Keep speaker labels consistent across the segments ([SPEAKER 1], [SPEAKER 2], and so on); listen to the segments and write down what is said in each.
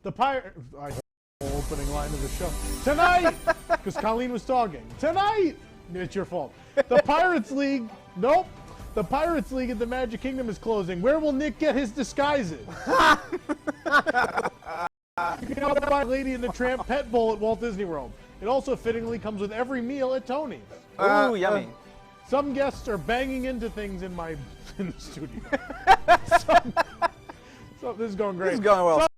[SPEAKER 1] The Pirate... Opening line of the show. Tonight! Because Colleen was talking. Tonight! It's your fault. The Pirates League... Nope. The Pirates League at the Magic Kingdom is closing. Where will Nick get his disguises? You can buy Lady and the Tramp Pet Bowl at Walt Disney World. It also fittingly comes with every meal at Tony's.
[SPEAKER 2] Ooh, yummy.
[SPEAKER 1] Some guests are banging into things in the studio. So this is going great.
[SPEAKER 2] This is going well.
[SPEAKER 1] Some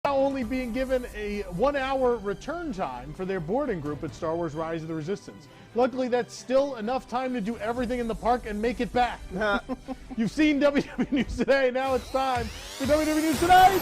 [SPEAKER 1] are only being given a 1-hour return time for their boarding group at Star Wars Rise of the Resistance. Luckily, that's still enough time to do everything in the park and make it back. You've seen WDW News Today. Now it's time for WDW News Tonight.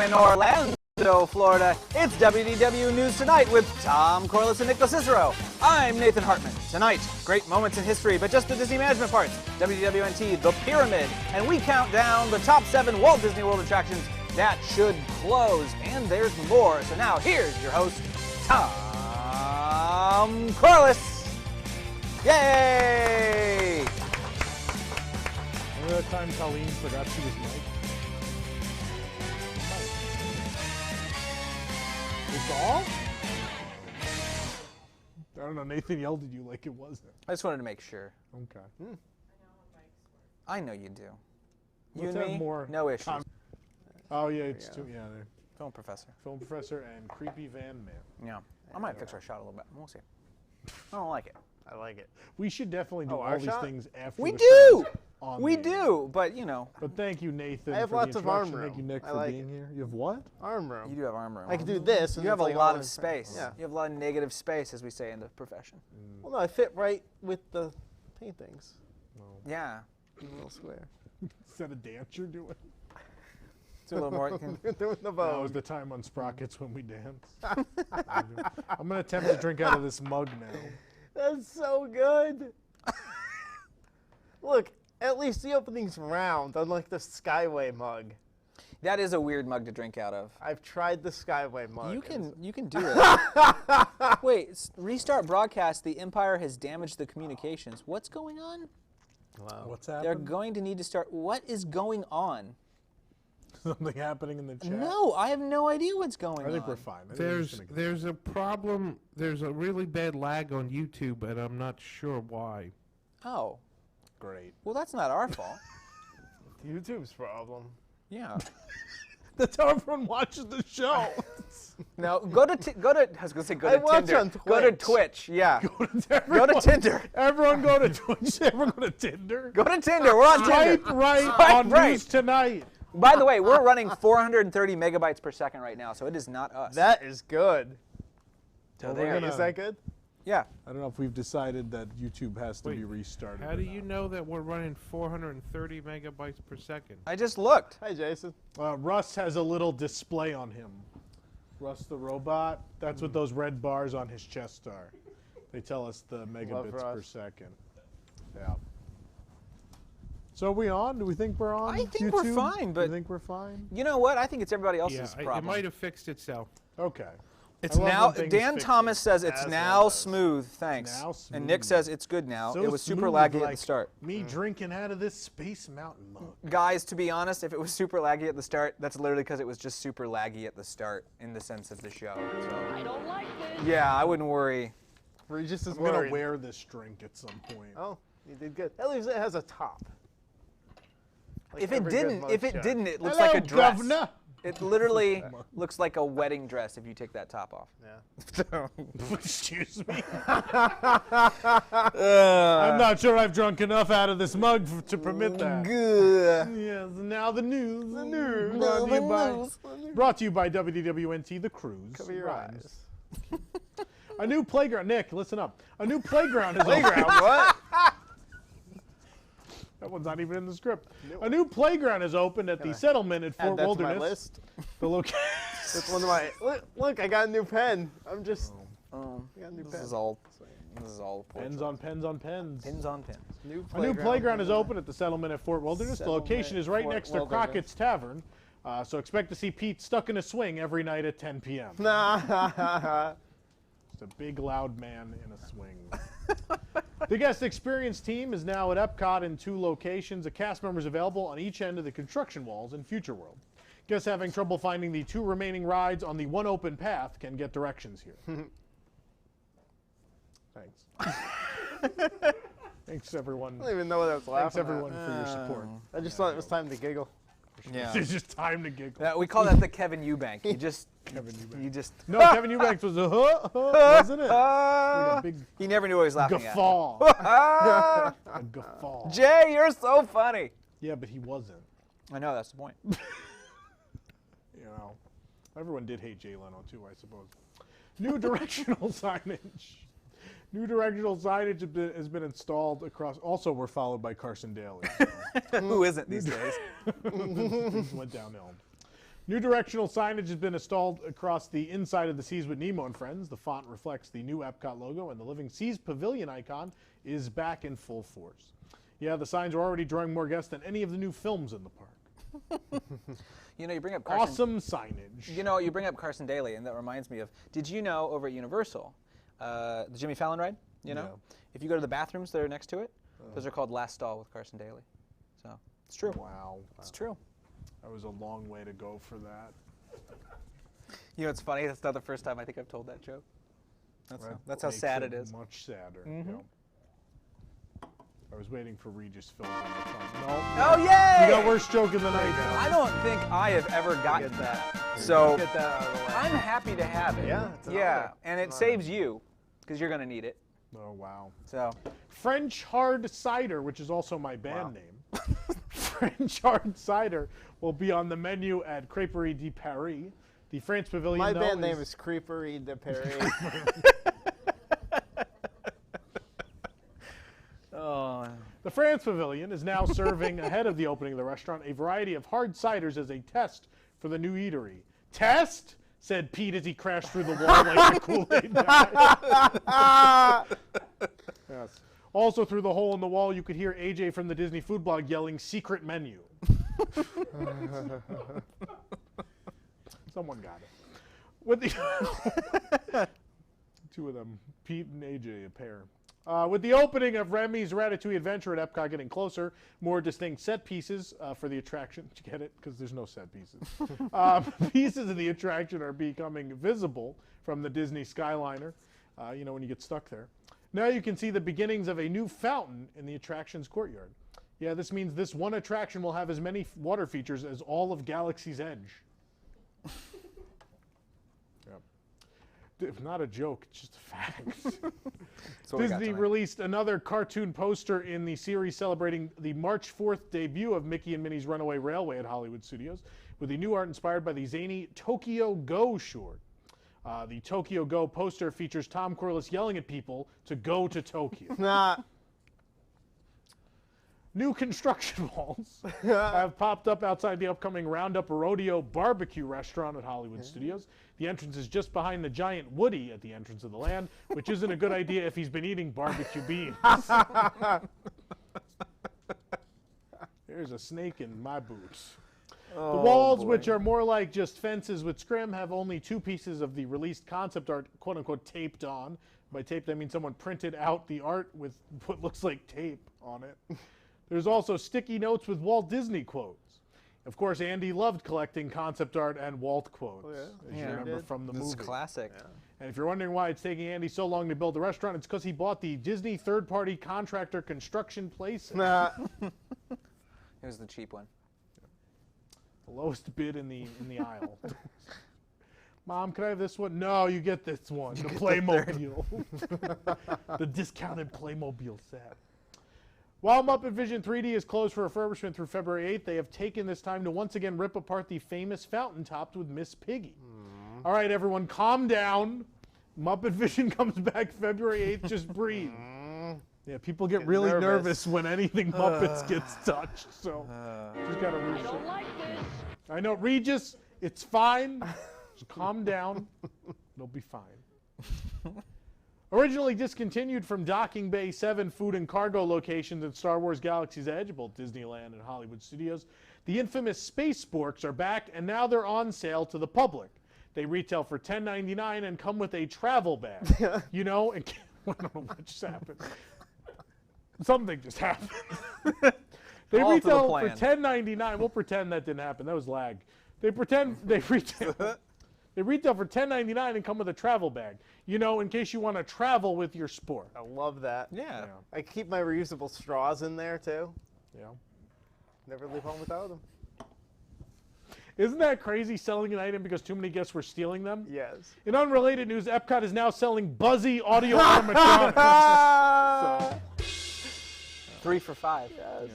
[SPEAKER 2] In Orlando, Florida, it's WDW News Tonight with Tom Corliss and Nick Cicero. I'm Nathan Hartman. Tonight, great moments in history, but just the Disney management parts. WDWNT, The Pyramid, and we count down the top 7 Walt Disney World attractions that should close. And there's more. So now, here's your host, Tom Corliss. Yay!
[SPEAKER 1] Remember that time Colleen forgot she was Mike? It's all? I don't know, Nathan yelled at you like it wasn't.
[SPEAKER 2] I just wanted to make sure.
[SPEAKER 1] Okay.
[SPEAKER 2] I know you do. You
[SPEAKER 1] Let's
[SPEAKER 2] and
[SPEAKER 1] have
[SPEAKER 2] me,
[SPEAKER 1] more
[SPEAKER 2] no issues.
[SPEAKER 1] Oh yeah, it's too, yeah.
[SPEAKER 2] Film professor.
[SPEAKER 1] Film professor and creepy van man.
[SPEAKER 2] Yeah. I might fix our shot a little bit. We'll see. I don't like it.
[SPEAKER 3] I like it.
[SPEAKER 1] We should definitely do all these things after
[SPEAKER 2] We
[SPEAKER 1] the
[SPEAKER 2] do!
[SPEAKER 1] show's on
[SPEAKER 2] We
[SPEAKER 1] the air.
[SPEAKER 2] do, but you know.
[SPEAKER 1] But thank you, Nathan.
[SPEAKER 3] I have
[SPEAKER 1] for
[SPEAKER 3] lots
[SPEAKER 1] the
[SPEAKER 3] of arm
[SPEAKER 1] introduction. Thank you,
[SPEAKER 3] room.
[SPEAKER 1] Nick,
[SPEAKER 3] I
[SPEAKER 1] for
[SPEAKER 3] like
[SPEAKER 1] being
[SPEAKER 3] it.
[SPEAKER 1] here. You have what?
[SPEAKER 3] Arm room.
[SPEAKER 2] You do have arm room.
[SPEAKER 3] I can do this. And
[SPEAKER 2] You have a
[SPEAKER 3] it's like
[SPEAKER 2] lot
[SPEAKER 3] all
[SPEAKER 2] of
[SPEAKER 3] in-
[SPEAKER 2] space.
[SPEAKER 3] Yeah.
[SPEAKER 2] You have a lot of negative space, as we say in the profession.
[SPEAKER 3] Well, no, I fit right with the paintings.
[SPEAKER 2] Yeah.
[SPEAKER 3] A little square.
[SPEAKER 1] Is that a dance you're doing?
[SPEAKER 2] Do a little more.
[SPEAKER 3] Doing the
[SPEAKER 1] That was
[SPEAKER 3] bow.
[SPEAKER 1] the time on Sprockets when we danced. I'm going to attempt to drink out of this mug now.
[SPEAKER 3] That's so good. Look, at least the opening's round, unlike the Skyway mug.
[SPEAKER 2] That is a weird mug to drink out of.
[SPEAKER 3] I've tried the Skyway mug.
[SPEAKER 2] You can do it. Wait, restart broadcast. The Empire has damaged the communications. What's going on?
[SPEAKER 3] Wow.
[SPEAKER 1] What's
[SPEAKER 2] They're
[SPEAKER 1] happening?
[SPEAKER 2] going to need to start. What is going on?
[SPEAKER 1] Something happening in the chat?
[SPEAKER 2] No, I have no idea what's going on.
[SPEAKER 1] I think we're fine. I think we're just gonna go.
[SPEAKER 4] There's a problem. There's a really bad lag on YouTube, and I'm not sure why.
[SPEAKER 2] Oh,
[SPEAKER 1] Great.
[SPEAKER 2] well, that's not our fault.
[SPEAKER 3] YouTube's problem.
[SPEAKER 2] Yeah.
[SPEAKER 1] That's how everyone watches the show.
[SPEAKER 2] No, go to. I was gonna say go
[SPEAKER 3] I
[SPEAKER 2] to
[SPEAKER 3] watch
[SPEAKER 2] Tinder.
[SPEAKER 3] on
[SPEAKER 2] Go to
[SPEAKER 3] Twitch.
[SPEAKER 2] Twitch. Yeah.
[SPEAKER 1] Everyone,
[SPEAKER 2] Go to Tinder.
[SPEAKER 1] Everyone go to Twitch. Everyone go to Tinder.
[SPEAKER 2] Go to Tinder. We're on
[SPEAKER 1] Swipe
[SPEAKER 2] Tinder.
[SPEAKER 1] right
[SPEAKER 2] Swipe
[SPEAKER 1] on
[SPEAKER 2] right.
[SPEAKER 1] News Tonight.
[SPEAKER 2] By the way, we're running 430 megabytes per second right now, so it is not us.
[SPEAKER 3] That is good.
[SPEAKER 2] so
[SPEAKER 1] Well,
[SPEAKER 2] there.
[SPEAKER 1] we're gonna-
[SPEAKER 3] Is that good?
[SPEAKER 2] Yeah.
[SPEAKER 1] I don't know if we've decided that YouTube has to
[SPEAKER 4] Wait,
[SPEAKER 1] be restarted.
[SPEAKER 4] How
[SPEAKER 1] or
[SPEAKER 4] do
[SPEAKER 1] not.
[SPEAKER 4] you know that we're running 430 megabytes per second?
[SPEAKER 2] I just looked.
[SPEAKER 3] Hi, Jason.
[SPEAKER 1] Russ has a little display on him. Russ the robot. That's what those red bars on his chest are. They tell us the megabits per
[SPEAKER 3] Russ.
[SPEAKER 1] second. Yeah. So are we on? Do we think we're on?
[SPEAKER 2] I think we're
[SPEAKER 1] YouTube?
[SPEAKER 2] fine, but-
[SPEAKER 1] you think we're fine?
[SPEAKER 2] You know what? I think it's everybody
[SPEAKER 4] Yeah,
[SPEAKER 2] else's
[SPEAKER 4] it
[SPEAKER 2] problem.
[SPEAKER 4] might have fixed itself.
[SPEAKER 1] Okay.
[SPEAKER 2] It's
[SPEAKER 1] I love
[SPEAKER 2] now.
[SPEAKER 1] when things
[SPEAKER 2] Dan
[SPEAKER 1] fix
[SPEAKER 2] Thomas
[SPEAKER 1] it.
[SPEAKER 2] says it's
[SPEAKER 3] As
[SPEAKER 2] now
[SPEAKER 3] well as.
[SPEAKER 2] smooth. Thanks.
[SPEAKER 1] Now
[SPEAKER 2] And Nick
[SPEAKER 1] smooth.
[SPEAKER 2] says it's good now.
[SPEAKER 1] So
[SPEAKER 2] It was super
[SPEAKER 1] smooth,
[SPEAKER 2] laggy at
[SPEAKER 1] like
[SPEAKER 2] the start.
[SPEAKER 1] Me drinking out of this Space Mountain mug.
[SPEAKER 2] Guys, to be honest, if it was super laggy at the start, that's literally because it was just super laggy at the start in the sense of the show. So. I don't like this. Yeah, I wouldn't worry.
[SPEAKER 3] Regis is
[SPEAKER 1] I'm gonna
[SPEAKER 3] worried.
[SPEAKER 1] wear this drink at some point.
[SPEAKER 3] Oh, you did good. At least it has a top. Like
[SPEAKER 2] If it
[SPEAKER 3] every good
[SPEAKER 2] didn't,
[SPEAKER 3] mug
[SPEAKER 2] if it
[SPEAKER 3] should.
[SPEAKER 2] didn't, it looks
[SPEAKER 1] Hello,
[SPEAKER 2] like a dress.
[SPEAKER 1] Governor.
[SPEAKER 2] It literally looks like a wedding dress if you take that top off.
[SPEAKER 3] Yeah.
[SPEAKER 1] Excuse me. I'm not sure I've drunk enough out of this mug to permit that.
[SPEAKER 2] Good.
[SPEAKER 1] Yes, now the news. The news.
[SPEAKER 2] Now the news.
[SPEAKER 1] Brought to you by WDWNT, The Cruise.
[SPEAKER 3] Cover your
[SPEAKER 1] Rhymes.
[SPEAKER 3] eyes.
[SPEAKER 1] A new playground. Nick, listen up. A new playground is
[SPEAKER 3] Playground, what?
[SPEAKER 1] That one's not even in the script. A new playground is opened at the settlement at
[SPEAKER 3] Add
[SPEAKER 1] Fort
[SPEAKER 3] that to
[SPEAKER 1] Wilderness.
[SPEAKER 3] my list.
[SPEAKER 1] The location.
[SPEAKER 3] That's one of my. Look, I got a new pen. I'm just.
[SPEAKER 2] Oh,
[SPEAKER 3] I got a new
[SPEAKER 2] this
[SPEAKER 3] pen.
[SPEAKER 2] is all. This is all.
[SPEAKER 1] Pens on pens on pens.
[SPEAKER 2] Pins on pins.
[SPEAKER 1] A new playground is open at the settlement at Fort Wilderness. The location is right
[SPEAKER 2] Fort
[SPEAKER 1] next to
[SPEAKER 2] Wilderness.
[SPEAKER 1] Crockett's Tavern. So expect to see Pete stuck in a swing every night at 10 p.m. Just a big, loud man in a swing. The guest experience team is now at Epcot in 2 locations. A cast member is available on each end of the construction walls in Future World. Guests having trouble finding the 2 remaining rides on the one open path can get directions here. Thanks. Thanks, everyone.
[SPEAKER 3] I don't even know what I was laughing
[SPEAKER 1] Thanks, everyone, for your support.
[SPEAKER 3] I just thought it was time to giggle.
[SPEAKER 2] Yeah.
[SPEAKER 1] It's just time to giggle.
[SPEAKER 2] Yeah, we call that the Kevin Eubank. You just,
[SPEAKER 1] Kevin Eubank.
[SPEAKER 2] you just.
[SPEAKER 1] No, Kevin Eubanks was a wasn't it? Like a big
[SPEAKER 2] He never knew what he was laughing
[SPEAKER 1] guffaw.
[SPEAKER 2] at.
[SPEAKER 1] A guffaw.
[SPEAKER 2] Jay, you're so funny.
[SPEAKER 1] Yeah, but he wasn't.
[SPEAKER 2] I know, that's the point.
[SPEAKER 1] You know, everyone did hate Jay Leno too, I suppose. New directional signage. New directional signage has been installed across. Also, we're followed by Carson Daly.
[SPEAKER 2] Who isn't these days?
[SPEAKER 1] Things went downhill. New directional signage has been installed across the inside of the Seas with Nemo and Friends. The font reflects the new Epcot logo, and the Living Seas Pavilion icon is back in full force. Yeah, the signs are already drawing more guests than any of the new films in the park.
[SPEAKER 2] You know, you bring up Carson.
[SPEAKER 1] Awesome signage.
[SPEAKER 2] You know, you bring up Carson Daly, and that reminds me of, did you know over at Universal, the Jimmy Fallon ride, you know?
[SPEAKER 1] Yeah.
[SPEAKER 2] If you go to the bathrooms that are next to it, those are called Last Stall with Carson Daly. So, it's true.
[SPEAKER 1] Wow.
[SPEAKER 2] It's true.
[SPEAKER 1] That was a long way to go for that.
[SPEAKER 2] You know, it's funny, that's not the first time I think I've told that joke. That's how sad it is.
[SPEAKER 1] Much sadder.
[SPEAKER 2] Mhm.
[SPEAKER 1] Yep. I was waiting for Regis Philbin to come. No.
[SPEAKER 2] Oh, yay!
[SPEAKER 1] You got worst joke of the night.
[SPEAKER 2] I don't think I have ever gotten that. So,
[SPEAKER 3] Get that out of the way.
[SPEAKER 2] I'm happy to have it.
[SPEAKER 3] Yeah, it's an
[SPEAKER 2] Yeah,
[SPEAKER 3] honor.
[SPEAKER 2] and it saves you, because you're going to need it.
[SPEAKER 1] Oh, wow.
[SPEAKER 2] So,
[SPEAKER 1] French Hard Cider, which is also my band name. French Hard Cider will be on the menu at Crêperie de Paris. The France Pavilion,
[SPEAKER 3] My
[SPEAKER 1] though,
[SPEAKER 3] band name is Creepery de Perry.
[SPEAKER 2] oh.
[SPEAKER 1] The France Pavilion is now serving, ahead of the opening of the restaurant, a variety of hard ciders as a test for the new eatery. Test? Said Pete as he crashed through the wall like the Kool-Aid guy. Yes. Also through the hole in the wall, you could hear AJ from the Disney food blog yelling, "Secret menu." Someone got it. With the two of them, Pete and AJ, a pair. With the opening of Remy's Ratatouille Adventure at Epcot getting closer, more distinct set pieces for the attraction. Did you get it? Because there's no set pieces. Pieces of the attraction are becoming visible from the Disney Skyliner, you know, when you get stuck there. Now you can see the beginnings of a new fountain in the attraction's courtyard. Yeah, this means this one attraction will have as many water features as all of Galaxy's Edge. Yep. Not a joke, it's just a fact. Disney released another cartoon poster in the series celebrating the March 4th debut of Mickey and Minnie's Runaway Railway at Hollywood Studios, with the new art inspired by the zany Tokyo Go short. The Tokyo Go poster features Tom Corliss yelling at people to go to Tokyo.
[SPEAKER 3] Nah.
[SPEAKER 1] New construction walls have popped up outside the upcoming Roundup Rodeo barbecue restaurant at Hollywood Studios. The entrance is just behind the giant Woody at the entrance of the land, which isn't a good idea if he's been eating barbecue beans. There's a snake in my boots.
[SPEAKER 3] Oh,
[SPEAKER 1] the walls,
[SPEAKER 3] boy.
[SPEAKER 1] which are more like just fences with scrim, have only 2 pieces of the released concept art, quote-unquote, taped on. By tape, that means someone printed out the art with what looks like tape on it. There's also sticky notes with Walt Disney quotes. Of course, Andy loved collecting concept art and Walt quotes, as you remember from the movie.
[SPEAKER 2] This is classic.
[SPEAKER 3] Yeah.
[SPEAKER 1] And if you're wondering why it's taking Andy so long to build the restaurant, it's because he bought the Disney third-party contractor construction place.
[SPEAKER 3] Nah.
[SPEAKER 2] It was the cheap one.
[SPEAKER 1] The lowest bid in the aisle. Mom, can I have this one? No, you get this one. The Playmobil. The discounted Playmobil set. While Muppet Vision 3D is closed for refurbishment through February 8th, they have taken this time to once again rip apart the famous fountain topped with Miss Piggy. All right, everyone, calm down. Muppet Vision comes back February 8th. Just breathe. Yeah, people get really nervous when anything Muppets gets touched. So just gotta reset. I know, Regis. It's fine. Just calm down. It'll be fine. Originally discontinued from Docking Bay 7 food and cargo locations at Star Wars Galaxy's Edge, both Disneyland and Hollywood Studios, The infamous Space Sporks are back, and now they're on sale to the public. They retail for $10.99 and come with a travel bag. You know, I don't know what just happened. Something just happened. They
[SPEAKER 2] All to the
[SPEAKER 1] retail for
[SPEAKER 2] plan.
[SPEAKER 1] $10.99. We'll pretend that didn't happen. That was lag. They retail for $10.99 and come with a travel bag. You know, in case you want to travel with your sport.
[SPEAKER 3] I love that.
[SPEAKER 2] Yeah.
[SPEAKER 3] I keep my reusable straws in there too.
[SPEAKER 1] Yeah.
[SPEAKER 3] Never leave home without them.
[SPEAKER 1] Isn't that crazy, selling an item because too many guests were stealing them?
[SPEAKER 3] Yes.
[SPEAKER 1] In unrelated news, Epcot is now selling buzzy audio animatronics. So,
[SPEAKER 2] 3 for 5.
[SPEAKER 3] Yes.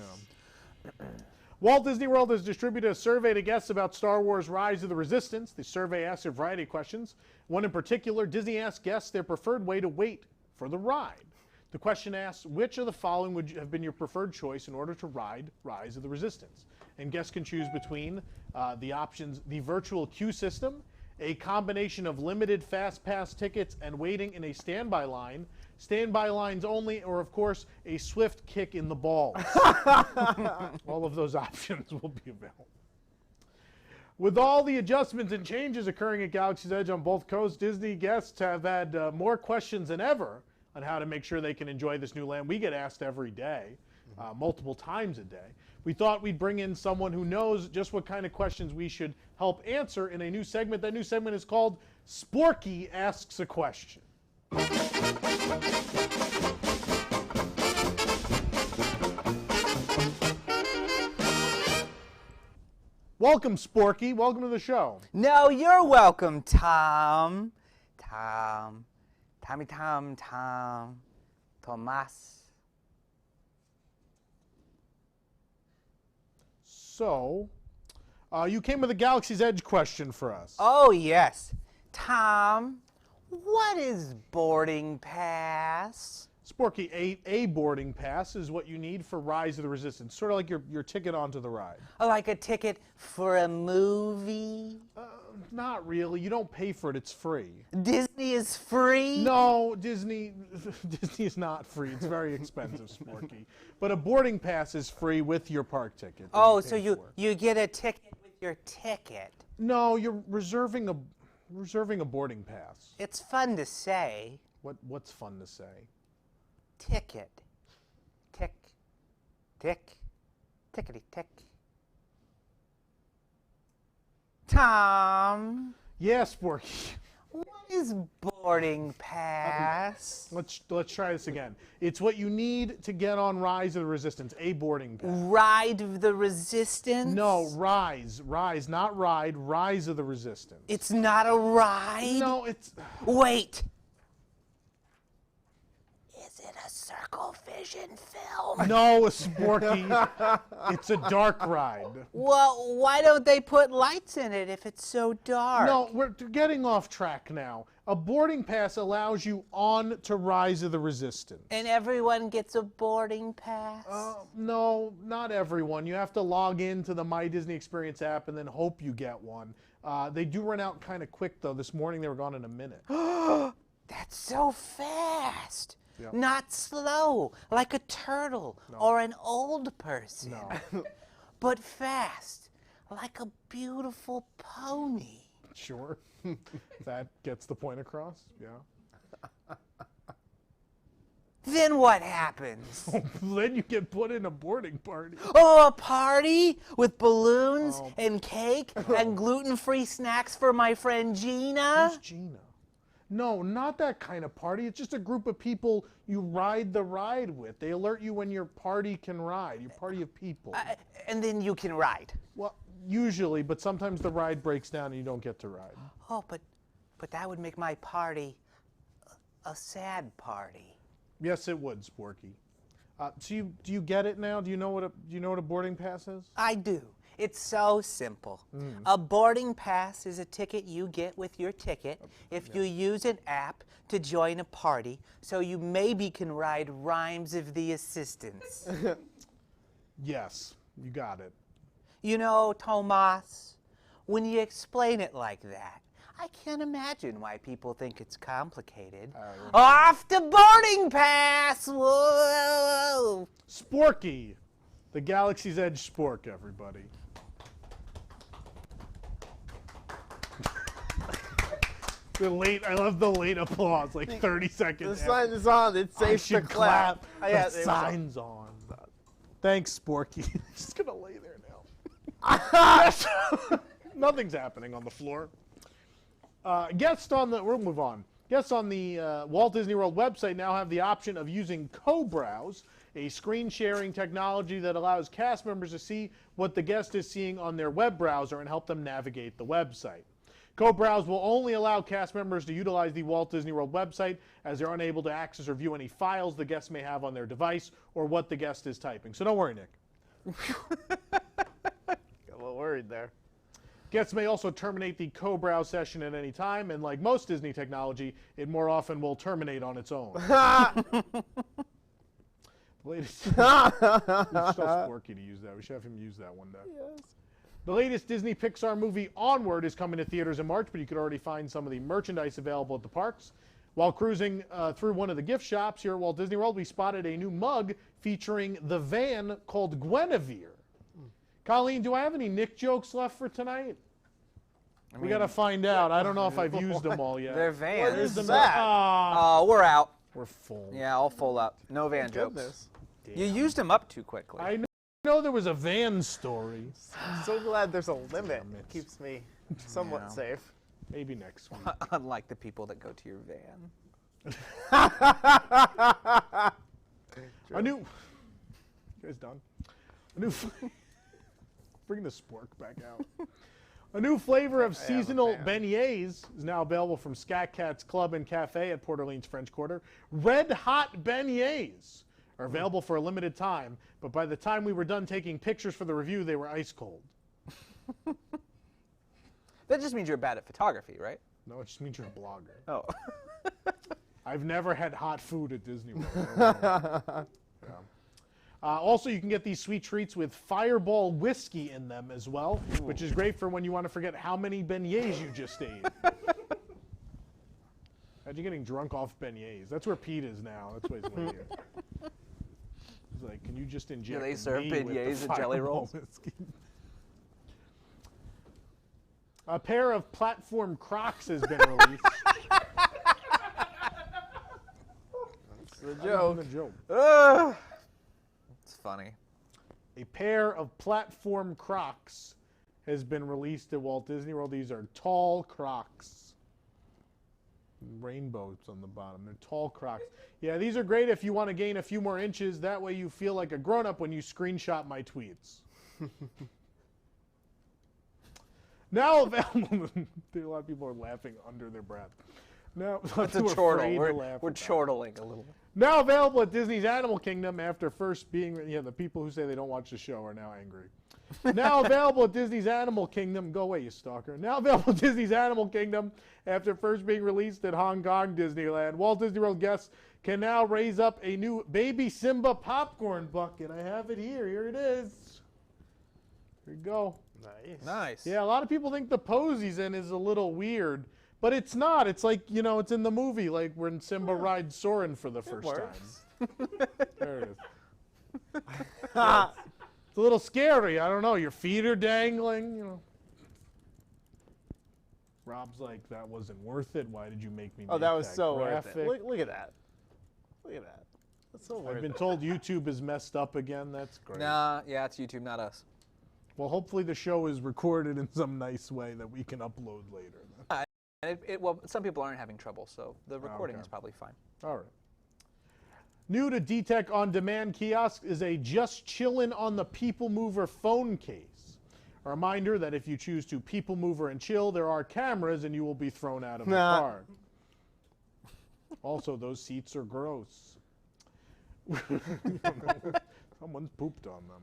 [SPEAKER 1] Walt Disney World has distributed a survey to guests about Star Wars Rise of the Resistance. The survey asks a variety of questions. One in particular, Disney asked guests their preferred way to wait for the ride. The question asks, which of the following would have been your preferred choice in order to ride Rise of the Resistance? And guests can choose between the options, the virtual queue system, a combination of limited fast pass tickets and waiting in a standby line, standby lines only, or of course, a swift kick in the balls. All of those options will be available. With all the adjustments and changes occurring at Galaxy's Edge on both coasts, Disney guests have had more questions than ever on how to make sure they can enjoy this new land. We get asked every day, multiple times a day. We thought we'd bring in someone who knows just what kind of questions we should help answer in a new segment. That new segment is called Sporky Asks a Question. Welcome, Sporky. Welcome to the show.
[SPEAKER 2] No, you're welcome, Tom. Tomas.
[SPEAKER 1] So, you came with a Galaxy's Edge question for us.
[SPEAKER 2] Oh, yes. Tom, what is boarding pass?
[SPEAKER 1] Sporky, a boarding pass is what you need for Rise of the Resistance, sort of like your ticket onto the ride.
[SPEAKER 2] Like a ticket for a movie?
[SPEAKER 1] Not really. You don't pay for it. It's free.
[SPEAKER 2] Disney is free?
[SPEAKER 1] No, Disney is not free. It's very expensive, Sporky. But a boarding pass is free with your park ticket.
[SPEAKER 2] Oh, so you get a ticket with your ticket.
[SPEAKER 1] No, you're reserving a boarding pass.
[SPEAKER 2] It's fun to say.
[SPEAKER 1] What's fun to say?
[SPEAKER 2] Ticket. Tick. Tick. Tickety tick. Tom,
[SPEAKER 1] Yeah, Sporky.
[SPEAKER 2] what is boarding pass?
[SPEAKER 1] Let's try this again. It's what you need to get on Rise of the Resistance, a boarding pass.
[SPEAKER 2] Ride of the Resistance?
[SPEAKER 1] No, Rise, not ride, Rise of the Resistance.
[SPEAKER 2] It's not a ride?
[SPEAKER 1] No, it's...
[SPEAKER 2] Wait. Is it a Circle Vision film?
[SPEAKER 1] No, Sporky. It's a dark ride.
[SPEAKER 2] Well, why don't they put lights in it if it's so dark?
[SPEAKER 1] No, we're getting off track now. A boarding pass allows you on to Rise of the Resistance.
[SPEAKER 2] And everyone gets a boarding pass?
[SPEAKER 1] No, not everyone. You have to log into the My Disney Experience app and then hope you get one. They do run out kind of quick, though. This morning they were gone in a minute.
[SPEAKER 2] That's so fast.
[SPEAKER 1] Yep.
[SPEAKER 2] Not slow, like a turtle or an old person.
[SPEAKER 1] No.
[SPEAKER 2] But fast, like a beautiful pony.
[SPEAKER 1] Sure. That gets the point across. Yeah.
[SPEAKER 2] Then what happens?
[SPEAKER 1] Then you get put in a boarding party.
[SPEAKER 2] Oh, a party with balloons and cake and gluten-free snacks for my friend Gina?
[SPEAKER 1] Who's Gina? No, not that kind of party. It's just a group of people you ride the ride with. They alert you when your party can ride, your party of people.
[SPEAKER 2] And then you can ride.
[SPEAKER 1] Well, usually, but sometimes the ride breaks down and you don't get to ride.
[SPEAKER 2] Oh, but that would make my party a sad party.
[SPEAKER 1] Yes, it would, Sporky. So do you get it now? Do you know what a boarding pass is?
[SPEAKER 2] I do. It's so simple. A boarding pass is a ticket you get with your ticket if you use an app to join a party, so you maybe can ride Rhymes of the Assistance.
[SPEAKER 1] Yes, you got it.
[SPEAKER 2] You know, Tomas, when you explain it like that, I can't imagine why people think it's complicated. Off the boarding pass! Whoa!
[SPEAKER 1] Sporky, the Galaxy's Edge Spork, everybody. I love the late applause, like 30 seconds.
[SPEAKER 3] The sign is on. It's
[SPEAKER 1] I
[SPEAKER 3] safe to
[SPEAKER 1] should
[SPEAKER 3] clap.
[SPEAKER 1] clap.
[SPEAKER 3] Yeah,
[SPEAKER 1] The
[SPEAKER 3] it was on.
[SPEAKER 1] sign's on. Thanks, Sporky. Just gonna lay there now. Nothing's happening on the floor. We'll move on. Guests on the Walt Disney World website now have the option of using co-browse, a screen sharing technology that allows cast members to see what the guest is seeing on their web browser and help them navigate the website. Co-browse will only allow cast members to utilize the Walt Disney World website, as they're unable to access or view any files the guest may have on their device or what the guest is typing. So don't worry, Nick.
[SPEAKER 3] Got a little worried there.
[SPEAKER 1] Guests may also terminate the co-browse session at any time, and like most Disney technology, it more often will terminate on its own. Latest, we should tell Sporky to use that. We should have him use that one day.
[SPEAKER 3] Yes.
[SPEAKER 1] The latest Disney Pixar movie, Onward, is coming to theaters in March, but you could already find some of the merchandise available at the parks. While cruising through one of the gift shops here at Walt Disney World, we spotted a new mug featuring the van called Guinevere. Colleen, do I have any Nick jokes left for tonight? We got to find out. I don't know if I've used them all yet.
[SPEAKER 2] They're vans.
[SPEAKER 3] What is
[SPEAKER 1] the
[SPEAKER 3] that?
[SPEAKER 2] Oh, we're out.
[SPEAKER 1] We're full.
[SPEAKER 2] Yeah, I'll full up. No van jokes.
[SPEAKER 3] Goodness.
[SPEAKER 2] You used them up too quickly.
[SPEAKER 1] I know there was a van story.
[SPEAKER 3] I'm so glad there's a limit.
[SPEAKER 1] Damn it.
[SPEAKER 3] It keeps me somewhat
[SPEAKER 2] Yeah.
[SPEAKER 3] safe.
[SPEAKER 1] Maybe next week.
[SPEAKER 2] Unlike the people that go to your van.
[SPEAKER 1] A new. You guys done? A new. Bring the spork back out. A new flavor of seasonal beignets is now available from Scat Cat's Club and Cafe at Port Orleans French Quarter. Red hot beignets are available for a limited time, but by the time we were done taking pictures for the review, they were ice cold.
[SPEAKER 2] That just means you're bad at photography, right?
[SPEAKER 1] No, it just means you're a blogger.
[SPEAKER 2] Oh.
[SPEAKER 1] I've never had hot food at Disney World. Yeah. Also, you can get these sweet treats with Fireball whiskey in them as well, which is great for when you want to forget how many beignets you just ate. Imagine getting drunk off beignets. That's where Pete is now. That's why he's waiting. He's like, can you just inject
[SPEAKER 2] they serve
[SPEAKER 1] me with the
[SPEAKER 2] beignets and jelly
[SPEAKER 1] Fireball
[SPEAKER 2] rolls?
[SPEAKER 1] whiskey? A pair of platform Crocs has been released.
[SPEAKER 3] It's the joke.
[SPEAKER 1] That's a joke.
[SPEAKER 2] It's funny.
[SPEAKER 1] A pair of platform Crocs has been released at Walt Disney World. These are tall Crocs. Rainbows on the bottom. They're tall Crocs. Yeah, these are great if you want to gain a few more inches. That way you feel like a grown-up when you screenshot my tweets. Now available. A lot of people are laughing under their breath. Now,
[SPEAKER 2] It's a chortle. We're chortling a little.
[SPEAKER 1] Now available at Disney's Animal Kingdom after first being, the people who say they don't watch the show are now angry. Now available at Disney's Animal Kingdom. Go away, you stalker. Now available at Disney's Animal Kingdom after first being released at Hong Kong Disneyland. Walt Disney World guests can now raise up a new Baby Simba popcorn bucket. I have it here. Here it is. Here you go.
[SPEAKER 3] Nice.
[SPEAKER 2] Nice.
[SPEAKER 1] Yeah, a lot of people think the pose he's in is a little weird, but it's not. It's like, it's in the movie, like when Simba rides Soren for the first time. There it is. It's a little scary. I don't know. Your feet are dangling, Rob's like, that wasn't worth it. Why did you make me
[SPEAKER 3] Oh,
[SPEAKER 1] make
[SPEAKER 3] that was so worth
[SPEAKER 1] graphic?
[SPEAKER 3] it. Look at that. Look at that. That's so worth
[SPEAKER 1] I've been
[SPEAKER 3] it.
[SPEAKER 1] told YouTube is messed up again. That's great.
[SPEAKER 2] Nah, yeah, it's YouTube, not us.
[SPEAKER 1] Well, hopefully the show is recorded in some nice way that we can upload later.
[SPEAKER 2] And well, some people aren't having trouble, so the recording is probably fine.
[SPEAKER 1] All right. New to DTech On Demand kiosk is a Just Chillin' on the People Mover phone case. A reminder that if you choose to People Mover and chill, there are cameras and you will be thrown out of the car. Also, those seats are gross. Someone's pooped on them.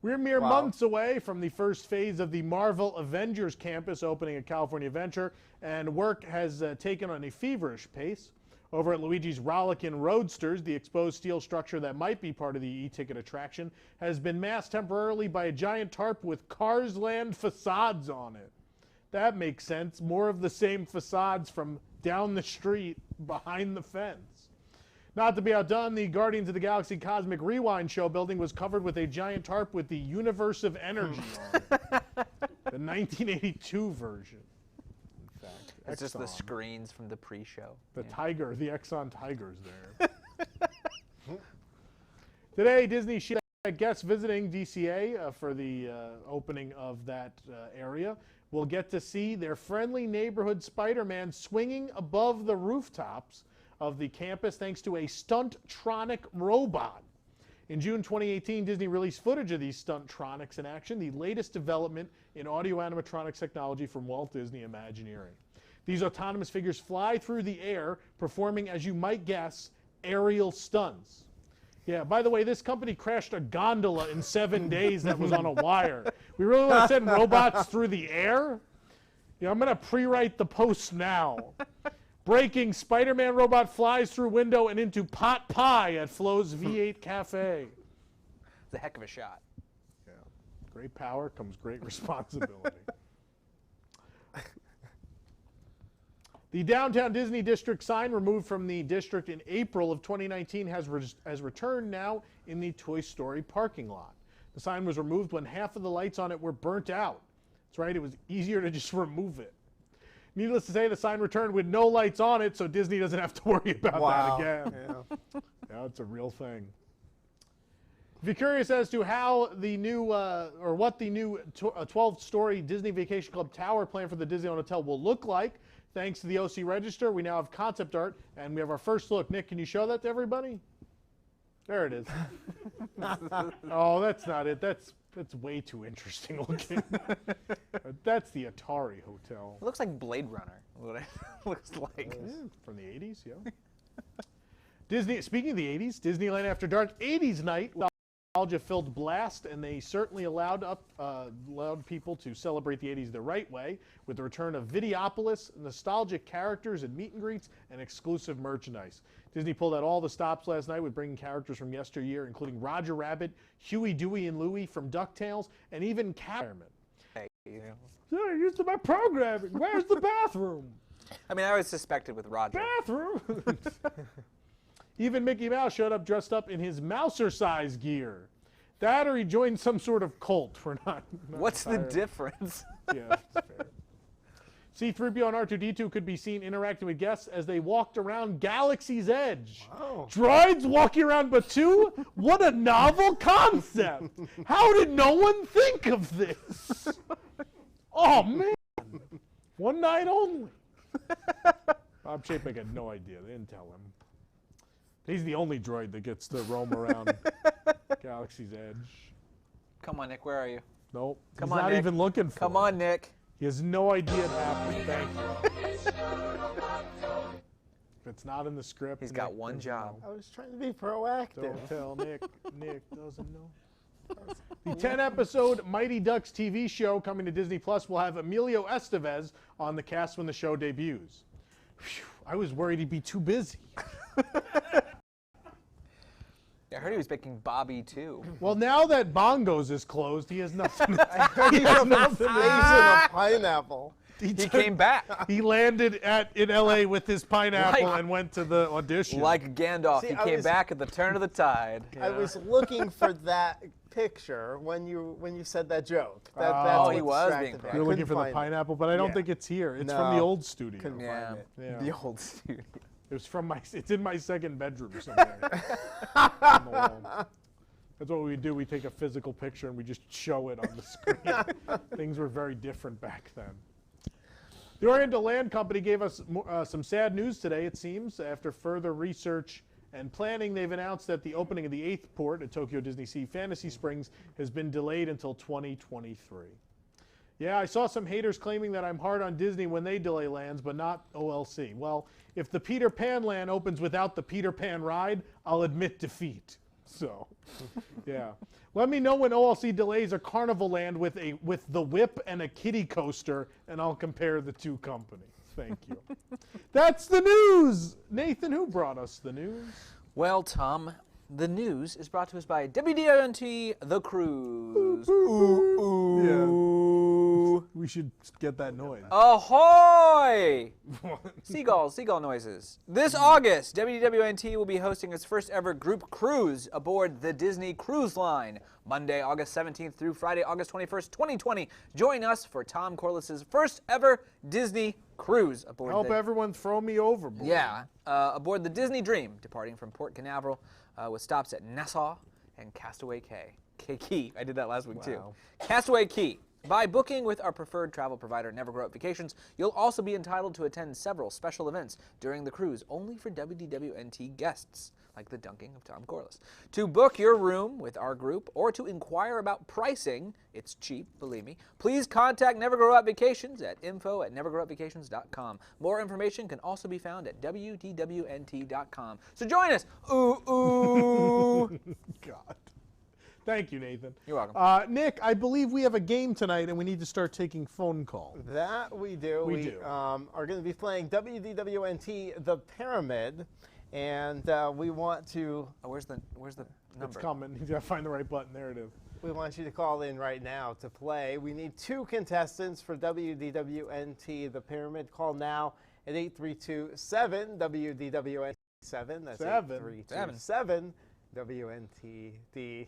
[SPEAKER 1] We're mere months away from the first phase of the Marvel Avengers campus opening at California Adventure, and work has taken on a feverish pace. Over at Luigi's Rollickin' Roadsters, the exposed steel structure that might be part of the e-ticket attraction has been masked temporarily by a giant tarp with Cars Land facades on it. That makes sense. More of the same facades from down the street behind the fence. Not to be outdone, the Guardians of the Galaxy Cosmic Rewind show building was covered with a giant tarp with the Universe of Energy on it. The 1982 version, in fact.
[SPEAKER 2] It's just the
[SPEAKER 1] Exxon.
[SPEAKER 2] screens from the pre-show.
[SPEAKER 1] The Tiger, the Exxon Tigers there. Today, Disney she had guests visiting DCA for the opening of that area. We'll get to see their friendly neighborhood Spider-Man swinging above the rooftops of the campus thanks to a Stunttronic robot. In June 2018, Disney released footage of these Stunttronics in action, the latest development in audio animatronics technology from Walt Disney Imagineering. These autonomous figures fly through the air, performing, as you might guess, aerial stunts. Yeah, by the way, this company crashed a gondola in 7 days that was on a wire. We really want to send robots through the air? Yeah, I'm going to pre-write the post now. Breaking, Spider-Man robot flies through window and into pot pie at Flo's V8 Cafe.
[SPEAKER 2] It's a heck of a shot.
[SPEAKER 1] Yeah, great power comes great responsibility. The downtown Disney District sign removed from the district in April of 2019 has returned now in the Toy Story parking lot. The sign was removed when half of the lights on it were burnt out. That's right, it was easier to just remove it. Needless to say, the sign returned with no lights on it, so Disney doesn't have to worry about that again.
[SPEAKER 3] Yeah.
[SPEAKER 1] Yeah, it's a real thing. If you're curious as to how the new, or what the new 12-story Disney Vacation Club tower plan for the Disneyland Hotel will look like, thanks to the OC Register, we now have concept art, and we have our first look. Nick, can you show that to everybody? There it is. Oh, that's not it. That's way too interesting looking. That's the Atari Hotel.
[SPEAKER 2] It looks like Blade Runner. What it looks like.
[SPEAKER 1] Yeah, from the 80s, yeah. Disney. Speaking of the 80s, Disneyland After Dark 80s night. Nostalgia-filled blast, and they certainly allowed people to celebrate the 80s the right way with the return of Videopolis, nostalgic characters and meet and greets, and exclusive merchandise. Disney pulled out all the stops last night with bringing characters from yesteryear, including Roger Rabbit, Huey, Dewey, and Louie from DuckTales, and even Catman.
[SPEAKER 2] Hey, you know.
[SPEAKER 1] They're used to my programming. Where's the bathroom?
[SPEAKER 2] I mean, I always suspected with Roger.
[SPEAKER 1] Bathroom. Even Mickey Mouse showed up dressed up in his Mouser-size gear. That or he joined some sort of cult. We're not
[SPEAKER 2] What's the
[SPEAKER 1] entirely-
[SPEAKER 2] difference?
[SPEAKER 1] Yeah, that's fair. C-3PO and R2-D2 could be seen interacting with guests as they walked around Galaxy's Edge.
[SPEAKER 3] Wow.
[SPEAKER 1] Droids walking around Batuu? What a novel concept! How did no one think of this? Oh, man. One night only. Bob Chapek had no idea. They didn't tell him. He's the only droid that gets to roam around Galaxy's Edge.
[SPEAKER 2] Come on, Nick, where are you?
[SPEAKER 1] Nope.
[SPEAKER 2] Come
[SPEAKER 1] He's
[SPEAKER 2] on,
[SPEAKER 1] not
[SPEAKER 2] Nick.
[SPEAKER 1] even looking for
[SPEAKER 2] Come
[SPEAKER 1] it.
[SPEAKER 2] on, Nick.
[SPEAKER 1] He has no idea it happened. Thank you. If it's not in the script,
[SPEAKER 2] He's got
[SPEAKER 1] Nick
[SPEAKER 2] one
[SPEAKER 1] doesn't
[SPEAKER 2] job.
[SPEAKER 1] know.
[SPEAKER 3] I was trying to be proactive.
[SPEAKER 1] Don't tell Nick. Nick doesn't know. The 10-episode Mighty Ducks TV show coming to Disney Plus will have Emilio Estevez on the cast when the show debuts. Phew, I was worried he'd be too busy.
[SPEAKER 2] I heard he was making Bobby too.
[SPEAKER 1] Well, now that Bongos is closed, he has nothing.
[SPEAKER 3] He's a pineapple.
[SPEAKER 2] He came back.
[SPEAKER 1] He landed in LA with his pineapple and went to the audition.
[SPEAKER 2] Like Gandalf,
[SPEAKER 3] See,
[SPEAKER 2] he
[SPEAKER 3] I
[SPEAKER 2] came
[SPEAKER 3] was-
[SPEAKER 2] back at the turn of the tide.
[SPEAKER 3] I was looking for that picture when you said that joke. That's
[SPEAKER 1] Oh,
[SPEAKER 3] what
[SPEAKER 2] he was
[SPEAKER 3] distracted
[SPEAKER 2] being
[SPEAKER 3] me. I
[SPEAKER 2] proactive.
[SPEAKER 1] You're looking
[SPEAKER 3] couldn't
[SPEAKER 1] for the
[SPEAKER 3] find it.
[SPEAKER 1] pineapple, but I don't
[SPEAKER 3] Yeah.
[SPEAKER 1] think it's here. It's from the
[SPEAKER 3] No.
[SPEAKER 1] old studio.
[SPEAKER 3] Couldn't
[SPEAKER 2] Yeah,
[SPEAKER 3] find it.
[SPEAKER 1] Yeah.
[SPEAKER 2] the old studio.
[SPEAKER 1] It was from my. It's in my second bedroom somewhere. On the wall. That's what we do. We take a physical picture and we just show it on the screen. Things were very different back then. The Oriental Land Company gave us some sad news today, it seems. After further research and planning, they've announced that the opening of the 8th port at Tokyo Disney Sea Fantasy Springs has been delayed until 2023. Yeah, I saw some haters claiming that I'm hard on Disney when they delay lands, but not OLC. Well, if the Peter Pan land opens without the Peter Pan ride, I'll admit defeat. So, yeah. Let me know when OLC delays a Carnival Land with the whip and a kiddie coaster, and I'll compare the two companies. Thank you. That's the news. Nathan, who brought us the news?
[SPEAKER 2] Well, Tom, the news is brought to us by WDW The Cruise.
[SPEAKER 1] We should get that noise.
[SPEAKER 2] Ahoy! Seagull noises. This August, WDWNT will be hosting its first ever group cruise aboard the Disney Cruise Line. Monday, August 17th through Friday, August 21st, 2020. Join us for Tom Corliss's first ever Disney cruise aboard.
[SPEAKER 1] I hope everyone throw me overboard.
[SPEAKER 2] Yeah, aboard the Disney Dream, departing from Port Canaveral with stops at Nassau and Castaway Key. I did that last week too. Castaway Key. By booking with our preferred travel provider, Never Grow Up Vacations, you'll also be entitled to attend several special events during the cruise only for WDWNT guests, like the dunking of Tom Corliss. To book your room with our group or to inquire about pricing, it's cheap, believe me, please contact Never Grow Up Vacations at info@nevergrowupvacations.com. More information can also be found at WDWNT.com. So join us. Ooh, ooh.
[SPEAKER 1] God. Thank you, Nathan.
[SPEAKER 2] You're welcome.
[SPEAKER 1] Nick, I believe we have a game tonight, and we need to start taking phone calls.
[SPEAKER 3] That we do.
[SPEAKER 1] We do.
[SPEAKER 3] Are going to be playing WDWNT The Pyramid, and we want to.
[SPEAKER 2] Oh, where's the number?
[SPEAKER 1] It's coming. You got to find the right button. There it is.
[SPEAKER 3] We want you to call in right now to play. We need 2 contestants for WDWNT The Pyramid. Call now at 832-7-WDWNT-7. That's 832-7. WNTDT.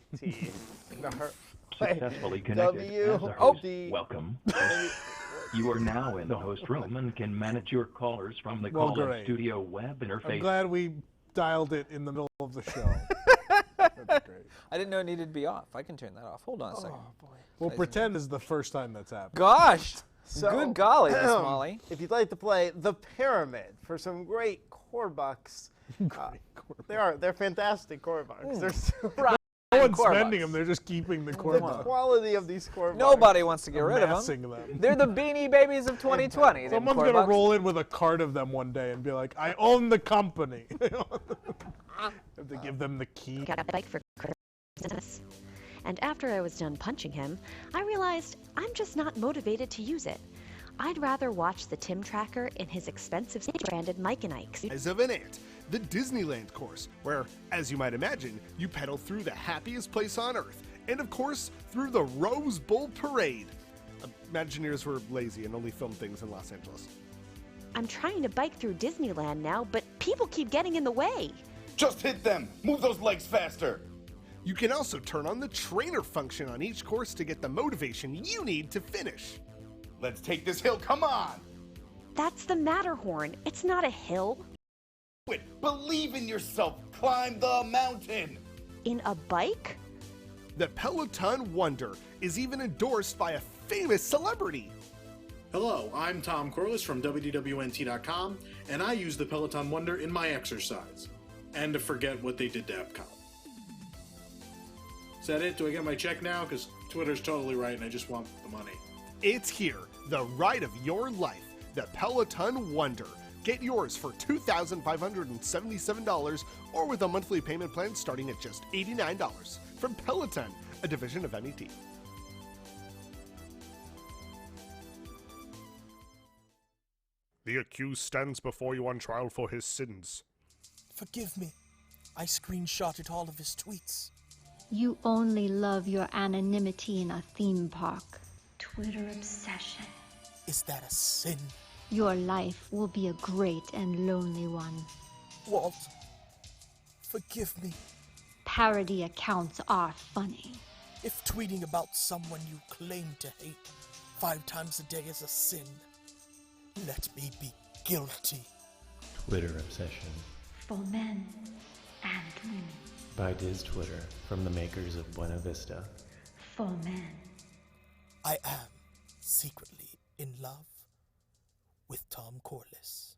[SPEAKER 5] Successfully connected as a host. Welcome. You are now in the host room and can manage your callers from the call-in studio web interface.
[SPEAKER 1] I'm glad we dialed it in the middle of the show. That's great.
[SPEAKER 2] I didn't know it needed to be off. I can turn that off. Hold on a second.
[SPEAKER 3] Oh, boy.
[SPEAKER 1] We'll pretend it's the first time that's happened.
[SPEAKER 2] Gosh!
[SPEAKER 3] So,
[SPEAKER 2] good golly, Miss Molly.
[SPEAKER 3] If you'd like to play The Pyramid for some great core bucks, they're fantastic core bucks. They're super.
[SPEAKER 1] No one's spending them. They're just keeping the core
[SPEAKER 3] The
[SPEAKER 1] bucks.
[SPEAKER 3] quality of these core bucks.
[SPEAKER 2] Nobody wants to get rid of
[SPEAKER 1] Amassing
[SPEAKER 2] them.
[SPEAKER 1] them.
[SPEAKER 2] They're the Beanie Babies of 2020. them
[SPEAKER 1] Someone's
[SPEAKER 2] core
[SPEAKER 1] going to
[SPEAKER 2] bucks.
[SPEAKER 1] roll in with a cart of them one day and be like, I own the company. Have to give them the key.
[SPEAKER 6] Got a bike for Christmas. And after I was done punching him, I realized I'm just not motivated to use it. I'd rather watch the Tim Tracker in his expensive branded Mike and Ike's.
[SPEAKER 7] As of an ant, the Disneyland course, where, as you might imagine, you pedal through the happiest place on Earth, and of course, through the Rose Bowl Parade. Imagineers were lazy and only filmed things in Los Angeles.
[SPEAKER 6] I'm trying to bike through Disneyland now, but people keep getting in the way.
[SPEAKER 8] Just hit them! Move those legs faster!
[SPEAKER 7] You can also turn on the trainer function on each course to get the motivation you need to finish.
[SPEAKER 8] Let's take this hill, come on!
[SPEAKER 6] That's the Matterhorn. It's not a hill.
[SPEAKER 8] Believe in yourself! Climb the mountain!
[SPEAKER 6] In a bike?
[SPEAKER 7] The Peloton Wonder is even endorsed by a famous celebrity.
[SPEAKER 9] Hello, I'm Tom Corliss from WDWNT.com, and I use the Peloton Wonder in my exercise. And to forget what they did to Epcot. Is that it? Do I get my check now? Because Twitter's totally right and I just want the money.
[SPEAKER 7] It's here, the ride of your life, the Peloton Wonder. Get yours for $2,577 or with a monthly payment plan starting at just $89 from Peloton, a division of MET. The accused stands before you on trial for his sins.
[SPEAKER 10] Forgive me. I screenshotted all of his tweets.
[SPEAKER 11] You only love your anonymity in a theme park. Twitter obsession.
[SPEAKER 10] Is that a sin?
[SPEAKER 11] Your life will be a great and lonely one.
[SPEAKER 10] Walt, forgive me.
[SPEAKER 11] Parody accounts are funny.
[SPEAKER 10] If tweeting about someone you claim to hate 5 times a day is a sin, let me be guilty.
[SPEAKER 12] Twitter obsession.
[SPEAKER 11] For men and women.
[SPEAKER 12] By Diz Twitter, from the makers of Buena Vista.
[SPEAKER 11] For men.
[SPEAKER 10] I am secretly in love with Tom Corliss.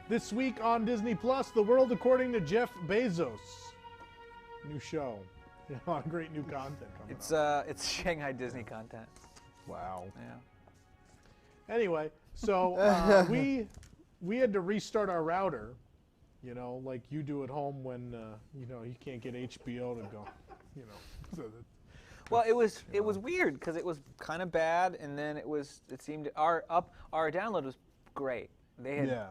[SPEAKER 1] This week on Disney Plus, The World According to Jeff Bezos. New show. A lot of great new content coming up.
[SPEAKER 2] It's Shanghai Disney content.
[SPEAKER 1] Wow.
[SPEAKER 2] Yeah.
[SPEAKER 1] Anyway, so we had to restart our router, you know, like you do at home when you know you can't get HBO to go, you know. So that,
[SPEAKER 2] well, it was weird because it was kind of bad, and then it seemed our download was great. They had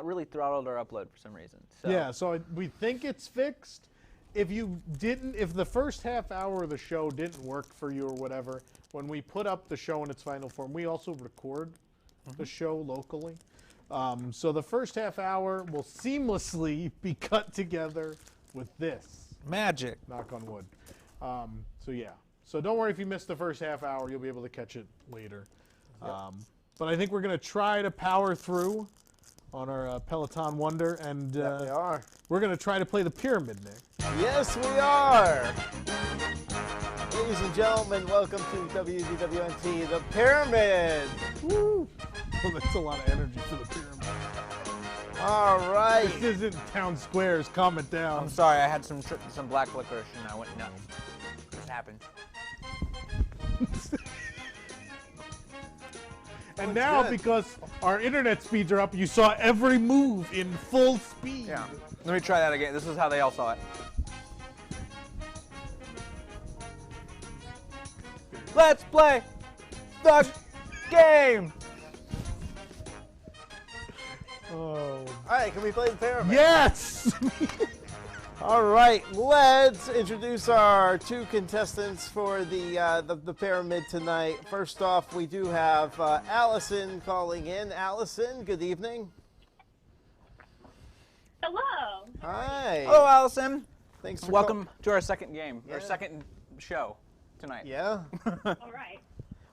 [SPEAKER 2] really throttled our upload for some reason. So.
[SPEAKER 1] Yeah, so we think it's fixed. If the first half hour of the show didn't work for you or whatever, when we put up the show in its final form, we also record the show locally. So the first half hour will seamlessly be cut together with this.
[SPEAKER 2] Magic.
[SPEAKER 1] Knock on wood. So yeah. So don't worry if you missed the first half hour. You'll be able to catch it later.
[SPEAKER 3] Yep.
[SPEAKER 1] But I think we're going to try to power through on our Peloton Wonder. And
[SPEAKER 3] we are.
[SPEAKER 1] We're going to try to play the pyramid, Nick.
[SPEAKER 3] Yes, we are. Ladies and gentlemen, welcome to WDWNT, the pyramid.
[SPEAKER 1] Woo! Well, that's a lot of energy for the pyramid.
[SPEAKER 3] All right.
[SPEAKER 1] This isn't Town Square's. Calm it down.
[SPEAKER 2] I'm sorry, I had some black licorice and I went nuts. What happened?
[SPEAKER 1] And now, because our internet speeds are up, you saw every move in full speed.
[SPEAKER 2] Yeah. Let me try that again. This is how they all saw it. Let's play the game.
[SPEAKER 1] Oh.
[SPEAKER 3] All right, can we play the pyramid?
[SPEAKER 1] Yes!
[SPEAKER 3] All right, let's introduce our two contestants for the pyramid tonight. First off, we do have Allison calling in. Allison, good evening.
[SPEAKER 13] Hello.
[SPEAKER 3] Hi.
[SPEAKER 2] Hello, Allison.
[SPEAKER 3] Thanks for
[SPEAKER 2] welcome to our second game,
[SPEAKER 3] Yeah.
[SPEAKER 2] our second show tonight.
[SPEAKER 3] Yeah.
[SPEAKER 13] All right.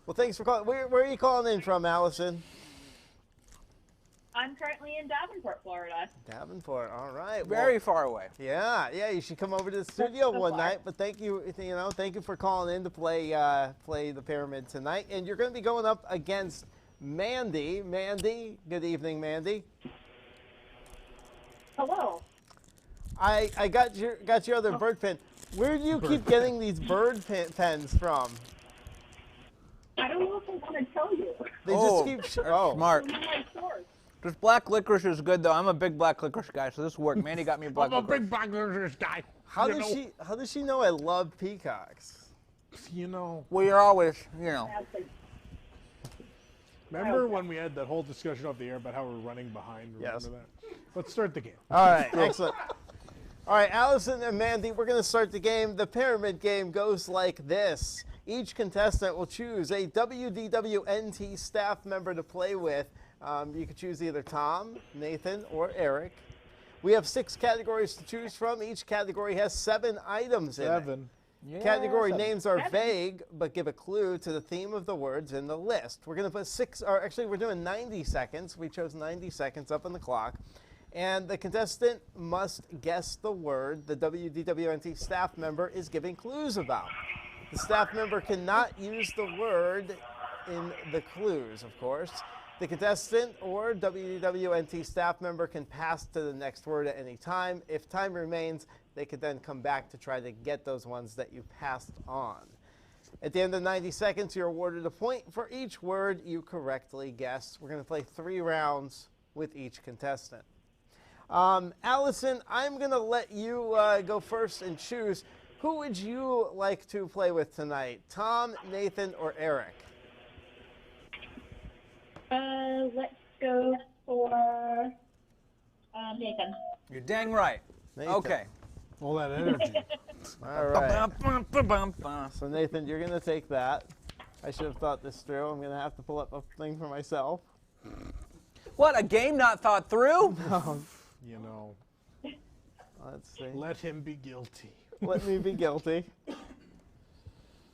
[SPEAKER 3] Well, thanks for calling. Where are you calling in from, Allison?
[SPEAKER 13] I'm currently in Davenport, Florida.
[SPEAKER 3] Davenport. All right.
[SPEAKER 2] Very far away.
[SPEAKER 3] Yeah, yeah. You should come over to the studio
[SPEAKER 13] so
[SPEAKER 3] one
[SPEAKER 13] far.
[SPEAKER 3] night. But thank you for calling in to play the pyramid tonight. And you're going to be going up against Mandy. Mandy, good evening, Mandy.
[SPEAKER 13] Hello.
[SPEAKER 3] I got your other bird pen. Where do you keep getting these bird pens from?
[SPEAKER 13] I don't know if I want to tell you.
[SPEAKER 3] They just keep.
[SPEAKER 2] Smart.
[SPEAKER 13] My source.
[SPEAKER 2] This black licorice is good though. I'm a big black licorice guy, so this worked. Mandy got me a black
[SPEAKER 1] I'm a
[SPEAKER 2] licorice.
[SPEAKER 1] big black licorice guy.
[SPEAKER 3] How does she know I love peacocks?
[SPEAKER 1] You know.
[SPEAKER 2] Well, you're always, you know.
[SPEAKER 1] Remember when we had that whole discussion off the air about how we're running behind? Remember that? Let's start the game.
[SPEAKER 3] All right, excellent. All right, Allison and Mandy, we're going to start the game. The pyramid game goes like this. Each contestant will choose a WDWNT staff member to play with. You could choose either Tom, Nathan, or Eric. We have 6 categories to choose from. Each category has 7 items in it.
[SPEAKER 2] Yeah,
[SPEAKER 3] Category
[SPEAKER 2] 7.
[SPEAKER 3] names are vague, but give a clue to the theme of the words in the list. We're going to put we're doing 90 seconds. We chose 90 seconds up on the clock. And the contestant must guess the word the WDWNT staff member is giving clues about. The staff member cannot use the word in the clues, of course. The contestant or WDWNT staff member can pass to the next word at any time. If time remains, they could then come back to try to get those ones that you passed on. At the end of 90 seconds, you're awarded a point for each word you correctly guessed. We're going to play 3 rounds with each contestant. Allison, I'm going to let you go first and choose. Who would you like to play with tonight? Tom, Nathan, or Eric?
[SPEAKER 13] Let's go for Nathan.
[SPEAKER 2] You're dang right.
[SPEAKER 3] Nathan.
[SPEAKER 2] Okay.
[SPEAKER 1] All that energy.
[SPEAKER 3] All right. So Nathan, you're going to take that. I should have thought this through. I'm going to have to pull up a thing for myself.
[SPEAKER 2] What, a game not thought through?
[SPEAKER 3] No.
[SPEAKER 1] You know.
[SPEAKER 3] Let's see.
[SPEAKER 1] Let him be guilty.
[SPEAKER 3] Let me be guilty.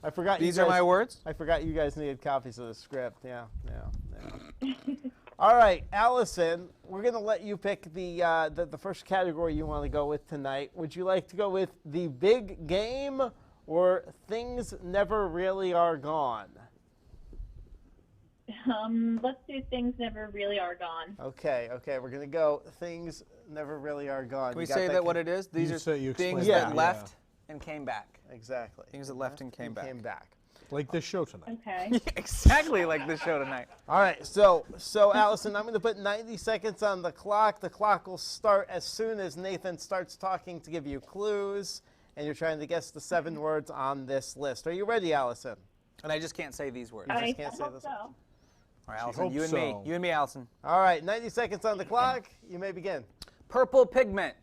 [SPEAKER 3] I forgot.
[SPEAKER 2] These are my words?
[SPEAKER 3] I forgot you guys needed copies of the script. Yeah. All right, Allison, we're going to let you pick the first category you want to go with tonight. Would you like to go with the big game or things never really are gone?
[SPEAKER 13] Let's do things never really are gone.
[SPEAKER 3] Okay, we're going to go things never really are gone.
[SPEAKER 2] Can we say that what it is? These are things that left and came back.
[SPEAKER 3] Exactly.
[SPEAKER 2] Things that left and came back.
[SPEAKER 1] Like this show tonight.
[SPEAKER 13] Okay.
[SPEAKER 2] Exactly like this show tonight.
[SPEAKER 3] All right, so Allison, I'm going to put 90 seconds on the clock. The clock will start as soon as Nathan starts talking to give you clues, and you're trying to guess the 7 words on this list. Are you ready, Allison?
[SPEAKER 2] And I just can't say these words.
[SPEAKER 3] You just can't say
[SPEAKER 13] hope
[SPEAKER 3] this.
[SPEAKER 13] so.
[SPEAKER 2] All right, Allison, you and me. You and me, Allison.
[SPEAKER 3] All right, 90 seconds on the clock. You may begin.
[SPEAKER 2] Purple pigment.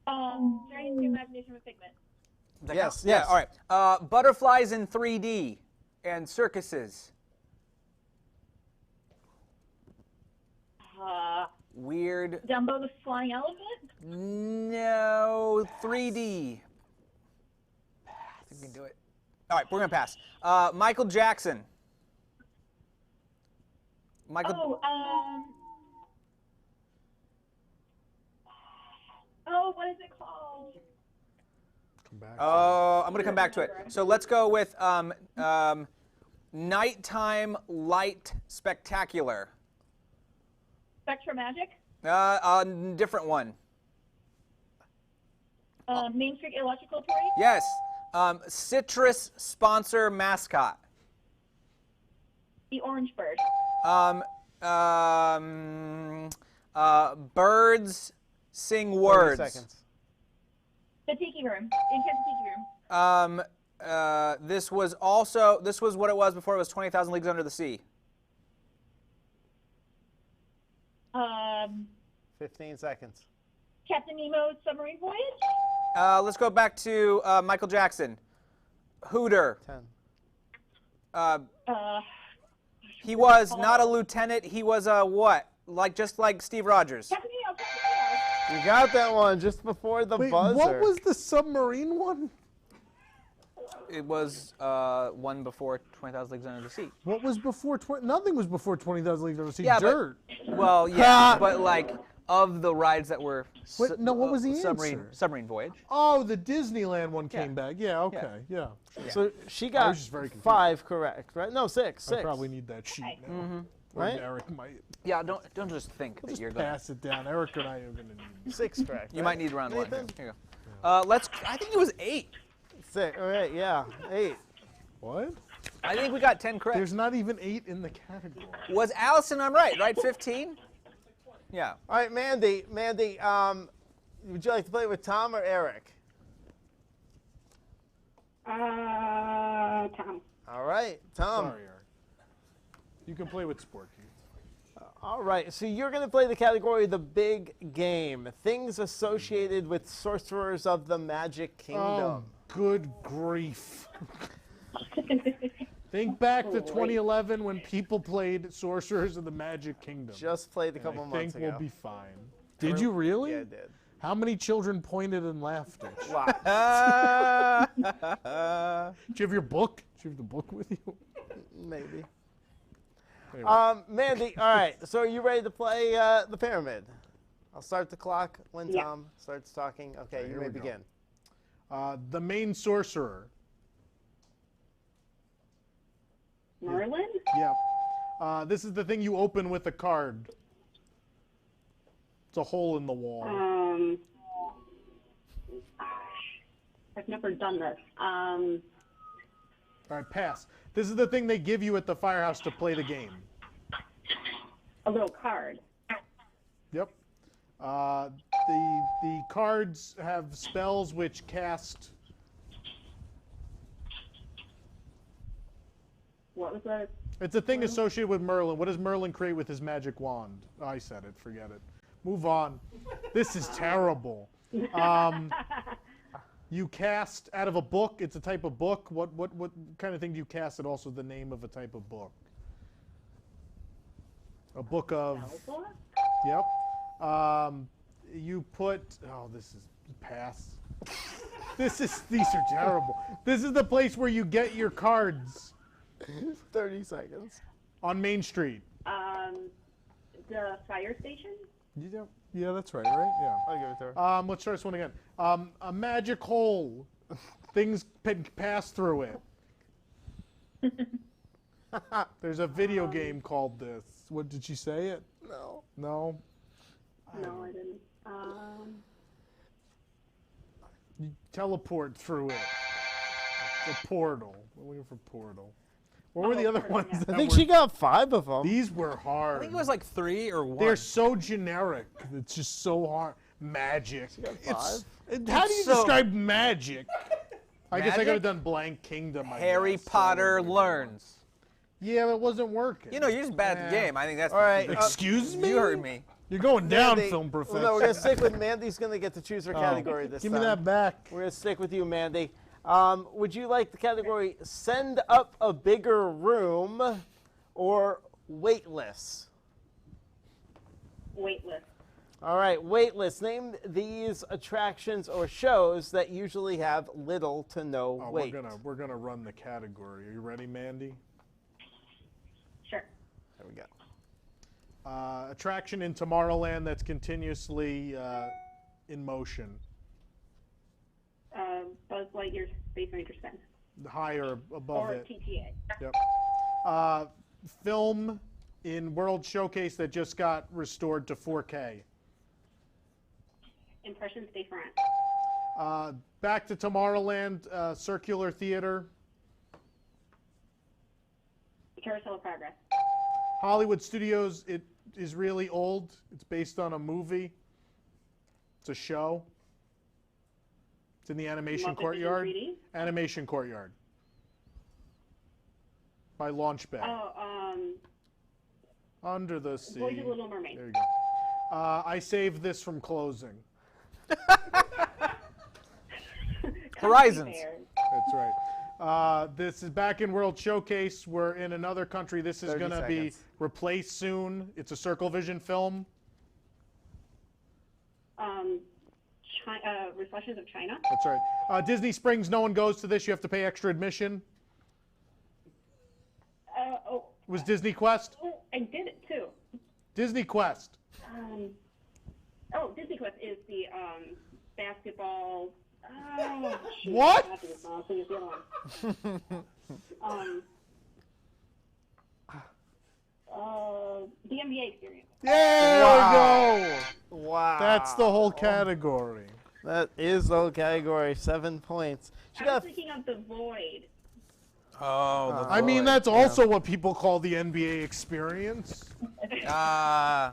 [SPEAKER 13] Giant tube imagination with pigment.
[SPEAKER 3] Yes.
[SPEAKER 2] Yeah, all right. Butterflies in 3D and circuses. Weird.
[SPEAKER 13] Dumbo the flying elephant?
[SPEAKER 2] No, 3D. We can do it. All right, we're going to pass. Michael Jackson. Michael.
[SPEAKER 13] What is it called?
[SPEAKER 1] Come back.
[SPEAKER 2] Oh, I'm going to come back to it. So let's go with Nighttime Light Spectacular.
[SPEAKER 13] Spectra Magic?
[SPEAKER 2] Different one.
[SPEAKER 13] Main Street Electrical Parade?
[SPEAKER 2] Yes. Citrus sponsor mascot.
[SPEAKER 13] The Orange Bird.
[SPEAKER 2] Birds sing words.
[SPEAKER 3] 30 seconds.
[SPEAKER 13] The Tiki Room. Enchanted Tiki Room.
[SPEAKER 2] This was what it was before it was 20,000 Leagues Under the Sea.
[SPEAKER 3] 15 seconds.
[SPEAKER 13] Captain Nemo's Submarine Voyage?
[SPEAKER 2] Let's go back to Michael Jackson. Hooter.
[SPEAKER 3] 10.
[SPEAKER 2] He was not a lieutenant. He was a what? Just like Steve Rogers.
[SPEAKER 13] Captain Nemo.
[SPEAKER 3] You got that one just before the buzzer.
[SPEAKER 1] What was the submarine one?
[SPEAKER 2] It was one before 20,000 Leagues Under the Sea.
[SPEAKER 1] What was before nothing was before 20,000 Leagues Under the Sea.
[SPEAKER 2] Yeah,
[SPEAKER 1] Dirt.
[SPEAKER 2] Well, yeah, but like of the rides that were
[SPEAKER 1] what was the
[SPEAKER 2] submarine voyage?
[SPEAKER 1] Oh, the Disneyland one came back. Yeah, okay, yeah.
[SPEAKER 3] So she got 5 correct, right? No, 6.
[SPEAKER 1] I probably need that sheet now.
[SPEAKER 2] Mm-hmm.
[SPEAKER 3] Right?
[SPEAKER 1] Eric might.
[SPEAKER 2] Yeah, don't just think that you're going to
[SPEAKER 1] pass it down. Eric and I are going to need
[SPEAKER 3] 6 correct.
[SPEAKER 2] You might need round 1. Here you go. I think it was 8.
[SPEAKER 3] 6. All right, yeah, 8.
[SPEAKER 1] What?
[SPEAKER 2] I think we got 10 correct.
[SPEAKER 1] There's not even 8 in the category.
[SPEAKER 2] Was Allison on right? 15? Yeah.
[SPEAKER 3] All right, Mandy, would you like to play with Tom or Eric?
[SPEAKER 13] Tom.
[SPEAKER 3] All right, Tom.
[SPEAKER 1] Sorry, Eric. You can play with Sporky.
[SPEAKER 3] All right, so you're going to play the category The Big Game, things associated with sorcerers of the Magic Kingdom.
[SPEAKER 1] Oh, good grief. Think back to 2011 when people played Sorcerers of the Magic Kingdom.
[SPEAKER 3] Just played a couple months ago.
[SPEAKER 1] I think we'll be fine. Did you really?
[SPEAKER 3] Yeah, I did.
[SPEAKER 1] How many children pointed and laughed at you?
[SPEAKER 3] Wow.
[SPEAKER 1] Do you have your book? Do you have the book with you?
[SPEAKER 3] Maybe.
[SPEAKER 1] Anyway.
[SPEAKER 3] Mandy, all right, so are you ready to play the pyramid? I'll start the clock when Tom starts talking. Okay, you may begin.
[SPEAKER 1] The main sorcerer.
[SPEAKER 13] Merlin?
[SPEAKER 1] Yep. This is the thing you open with a card. It's a hole in the wall.
[SPEAKER 13] I've never done this.
[SPEAKER 1] All right, pass. This is the thing they give you at the firehouse to play the game.
[SPEAKER 13] A little card.
[SPEAKER 1] Yep. The cards have spells which cast.
[SPEAKER 13] What was that?
[SPEAKER 1] It's a thing associated with Merlin. What does Merlin create with his magic wand? I said it. Forget it. Move on. This is terrible. You cast out of a book. It's a type of book. What kind of thing do you cast? It also the name of a type of book. A book of. Yep. You put. Oh, this is pass. These are terrible. This is the place where you get your cards.
[SPEAKER 3] 30 seconds.
[SPEAKER 1] On Main Street.
[SPEAKER 13] The fire station?
[SPEAKER 1] Yeah, that's right, Yeah.
[SPEAKER 3] I'll give it to her.
[SPEAKER 1] Let's try this one again. A magic hole. Things pass through it. There's a video game called this. What, did she say it?
[SPEAKER 3] No.
[SPEAKER 1] No?
[SPEAKER 13] No, I didn't.
[SPEAKER 1] You teleport through it. It's a portal. We're looking for portal. What were the other ones?
[SPEAKER 3] I think she got 5 of them.
[SPEAKER 1] These were hard.
[SPEAKER 2] I think it was like 3 or 1.
[SPEAKER 1] They're so generic. It's just so hard. Magic.
[SPEAKER 3] She got 5.
[SPEAKER 1] How do you describe magic? I guess I could have done Blank Kingdom.
[SPEAKER 2] Harry Potter learns.
[SPEAKER 1] Yeah, it wasn't working.
[SPEAKER 2] You know, you're just bad at the game. I think that's.
[SPEAKER 3] All right.
[SPEAKER 1] Excuse me?
[SPEAKER 2] You heard me.
[SPEAKER 1] You're going down,
[SPEAKER 3] Mandy,
[SPEAKER 1] film professor.
[SPEAKER 3] Well, no, we're going to stick with Mandy's going to get to choose her category this
[SPEAKER 1] Give
[SPEAKER 3] time.
[SPEAKER 1] me that back.
[SPEAKER 3] We're going to stick with you, Mandy. Would you like the category Send Up a Bigger Room or Weightless?
[SPEAKER 13] Weightless.
[SPEAKER 3] All right, wait list. Name these attractions or shows that usually have little to no wait.
[SPEAKER 1] We're gonna run the category. Are you ready, Mandy?
[SPEAKER 13] Sure.
[SPEAKER 3] There we go.
[SPEAKER 1] Attraction in Tomorrowland that's continuously in motion.
[SPEAKER 13] Buzz Lightyear's Space Ranger Spin.
[SPEAKER 1] Higher above
[SPEAKER 13] Or
[SPEAKER 1] it.
[SPEAKER 13] TTA.
[SPEAKER 1] Yep. Film in World Showcase that just got restored to 4K.
[SPEAKER 13] Impressions de France.
[SPEAKER 1] Back to Tomorrowland, Circular Theater.
[SPEAKER 13] Carousel of Progress.
[SPEAKER 1] Hollywood Studios, it is really old. It's based on a movie. It's a show. It's in the Animation
[SPEAKER 13] Muppet
[SPEAKER 1] Courtyard.
[SPEAKER 13] Vision 3D?
[SPEAKER 1] Animation Courtyard. By Launchpad. Under the Sea.
[SPEAKER 13] Voyage of the Little Mermaid.
[SPEAKER 1] There you go. I saved this from closing.
[SPEAKER 2] Horizons.
[SPEAKER 1] That's right. This is back in World Showcase. We're in another country. This is going to be replaced soon. It's a Circle Vision film.
[SPEAKER 13] Reflections of China.
[SPEAKER 1] That's right. Disney Springs, no one goes to this. You have to pay extra admission. Was Disney Quest?
[SPEAKER 13] Oh, I did it too.
[SPEAKER 1] Disney Quest.
[SPEAKER 13] Disney Quest is the basketball. Shoot,
[SPEAKER 1] What?
[SPEAKER 13] Not this one. I was thinking of the other one. The NBA experience.
[SPEAKER 1] There we go.
[SPEAKER 3] Wow.
[SPEAKER 1] That's the whole category.
[SPEAKER 3] That is the whole category. 7 points.
[SPEAKER 13] I was thinking of the Void.
[SPEAKER 2] Oh,
[SPEAKER 1] I mean, that's also what people call the NBA experience.
[SPEAKER 2] I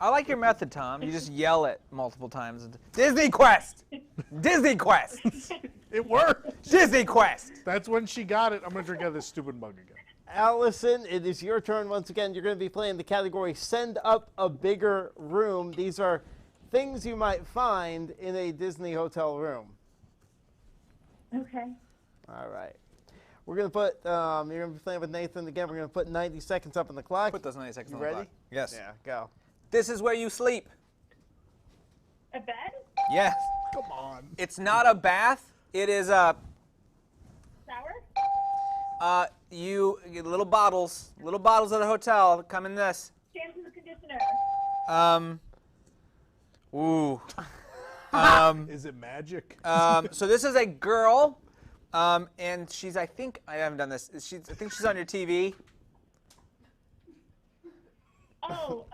[SPEAKER 2] like your method, Tom. You just yell it multiple times. Disney Quest! Disney Quest!
[SPEAKER 1] It worked.
[SPEAKER 2] Disney Quest!
[SPEAKER 1] That's when she got it. I'm going to drink out of this stupid mug again.
[SPEAKER 3] Allison, it is your turn once again. You're going to be playing the category Send Up a Bigger Room. These are things you might find in a Disney hotel room.
[SPEAKER 13] Okay.
[SPEAKER 3] All right. We're going to put, you're going to be playing with Nathan again. We're going to put 90 seconds up on the clock.
[SPEAKER 2] Put those 90 seconds
[SPEAKER 3] You
[SPEAKER 2] on the
[SPEAKER 3] ready?
[SPEAKER 2] clock. Yes.
[SPEAKER 3] Yeah, go.
[SPEAKER 2] This is where you sleep.
[SPEAKER 13] A bed?
[SPEAKER 2] Yes.
[SPEAKER 1] Come on.
[SPEAKER 2] It's not a bath. It is a...
[SPEAKER 13] Shower?
[SPEAKER 2] You get little bottles at a hotel that come in this.
[SPEAKER 13] Shampoo and conditioner.
[SPEAKER 2] Ooh.
[SPEAKER 1] Is it magic?
[SPEAKER 2] So this is a girl, and she's, I haven't done this. I think she's on your TV.
[SPEAKER 13] Oh,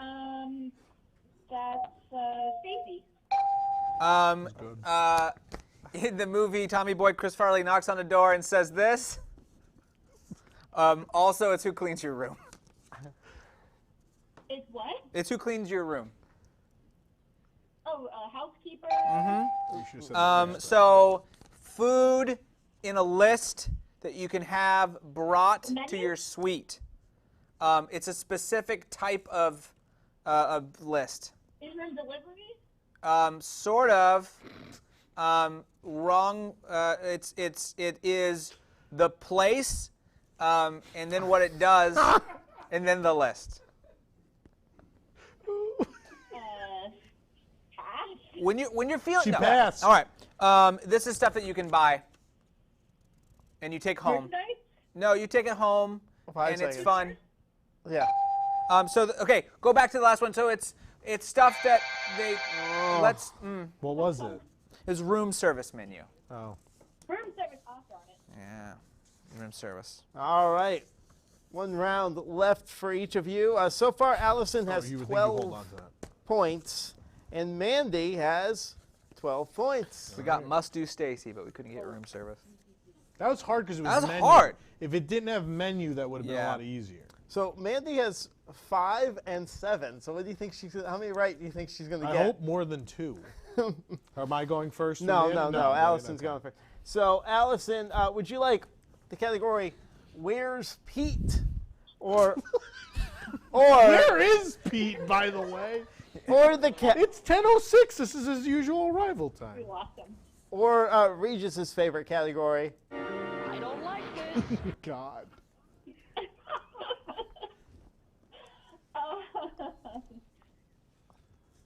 [SPEAKER 13] that's Stacy.
[SPEAKER 2] In the movie, Tommy Boy, Chris Farley knocks on the door and says this. Also, it's who cleans your room.
[SPEAKER 13] It's what?
[SPEAKER 2] It's who cleans your room.
[SPEAKER 13] Oh, housekeeper.
[SPEAKER 2] So, food in a list that you can have brought to your suite. It's a specific type of list.
[SPEAKER 13] Is room delivery?
[SPEAKER 2] Sort of. Wrong. It is the place, and then what it does, and then the list. When you're feeling,
[SPEAKER 1] She passed.
[SPEAKER 2] All right. This is stuff that you can buy, and you take home.
[SPEAKER 13] Merchandise?
[SPEAKER 2] No, you take it home,
[SPEAKER 3] 5
[SPEAKER 2] and it's
[SPEAKER 3] seconds.
[SPEAKER 2] fun.
[SPEAKER 3] Yeah.
[SPEAKER 2] Okay, go back to the last one. So it's stuff that they
[SPEAKER 1] What was it?
[SPEAKER 2] It's room service menu.
[SPEAKER 1] Oh.
[SPEAKER 13] Room service offer on it.
[SPEAKER 2] Yeah, room service.
[SPEAKER 3] All right. 1 round left for each of you. So far, Allison has
[SPEAKER 1] you would think you hold
[SPEAKER 3] 12
[SPEAKER 1] on to that.
[SPEAKER 3] points, and Mandy has 12 points.
[SPEAKER 2] We got must do Stacy, but we couldn't get room service.
[SPEAKER 1] That was hard because it was
[SPEAKER 2] That was
[SPEAKER 1] menu.
[SPEAKER 2] hard.
[SPEAKER 1] If it didn't have menu, that would have been a
[SPEAKER 2] Yeah.
[SPEAKER 1] lot easier.
[SPEAKER 3] So Mandy has 5 and 7. So what do you think how many right do you think she's going to
[SPEAKER 1] I
[SPEAKER 3] get?
[SPEAKER 1] hope more than 2. Am I going first?
[SPEAKER 3] No.
[SPEAKER 1] Mandy?
[SPEAKER 3] Allison's going first. So Allison, would you like the category Where's Pete? Or
[SPEAKER 1] Where is Pete, by the way?
[SPEAKER 3] Or the cat.
[SPEAKER 1] It's 10:06. This is his usual arrival time.
[SPEAKER 13] We lost him.
[SPEAKER 3] Or Regis's favorite category.
[SPEAKER 13] I don't like this.
[SPEAKER 1] God.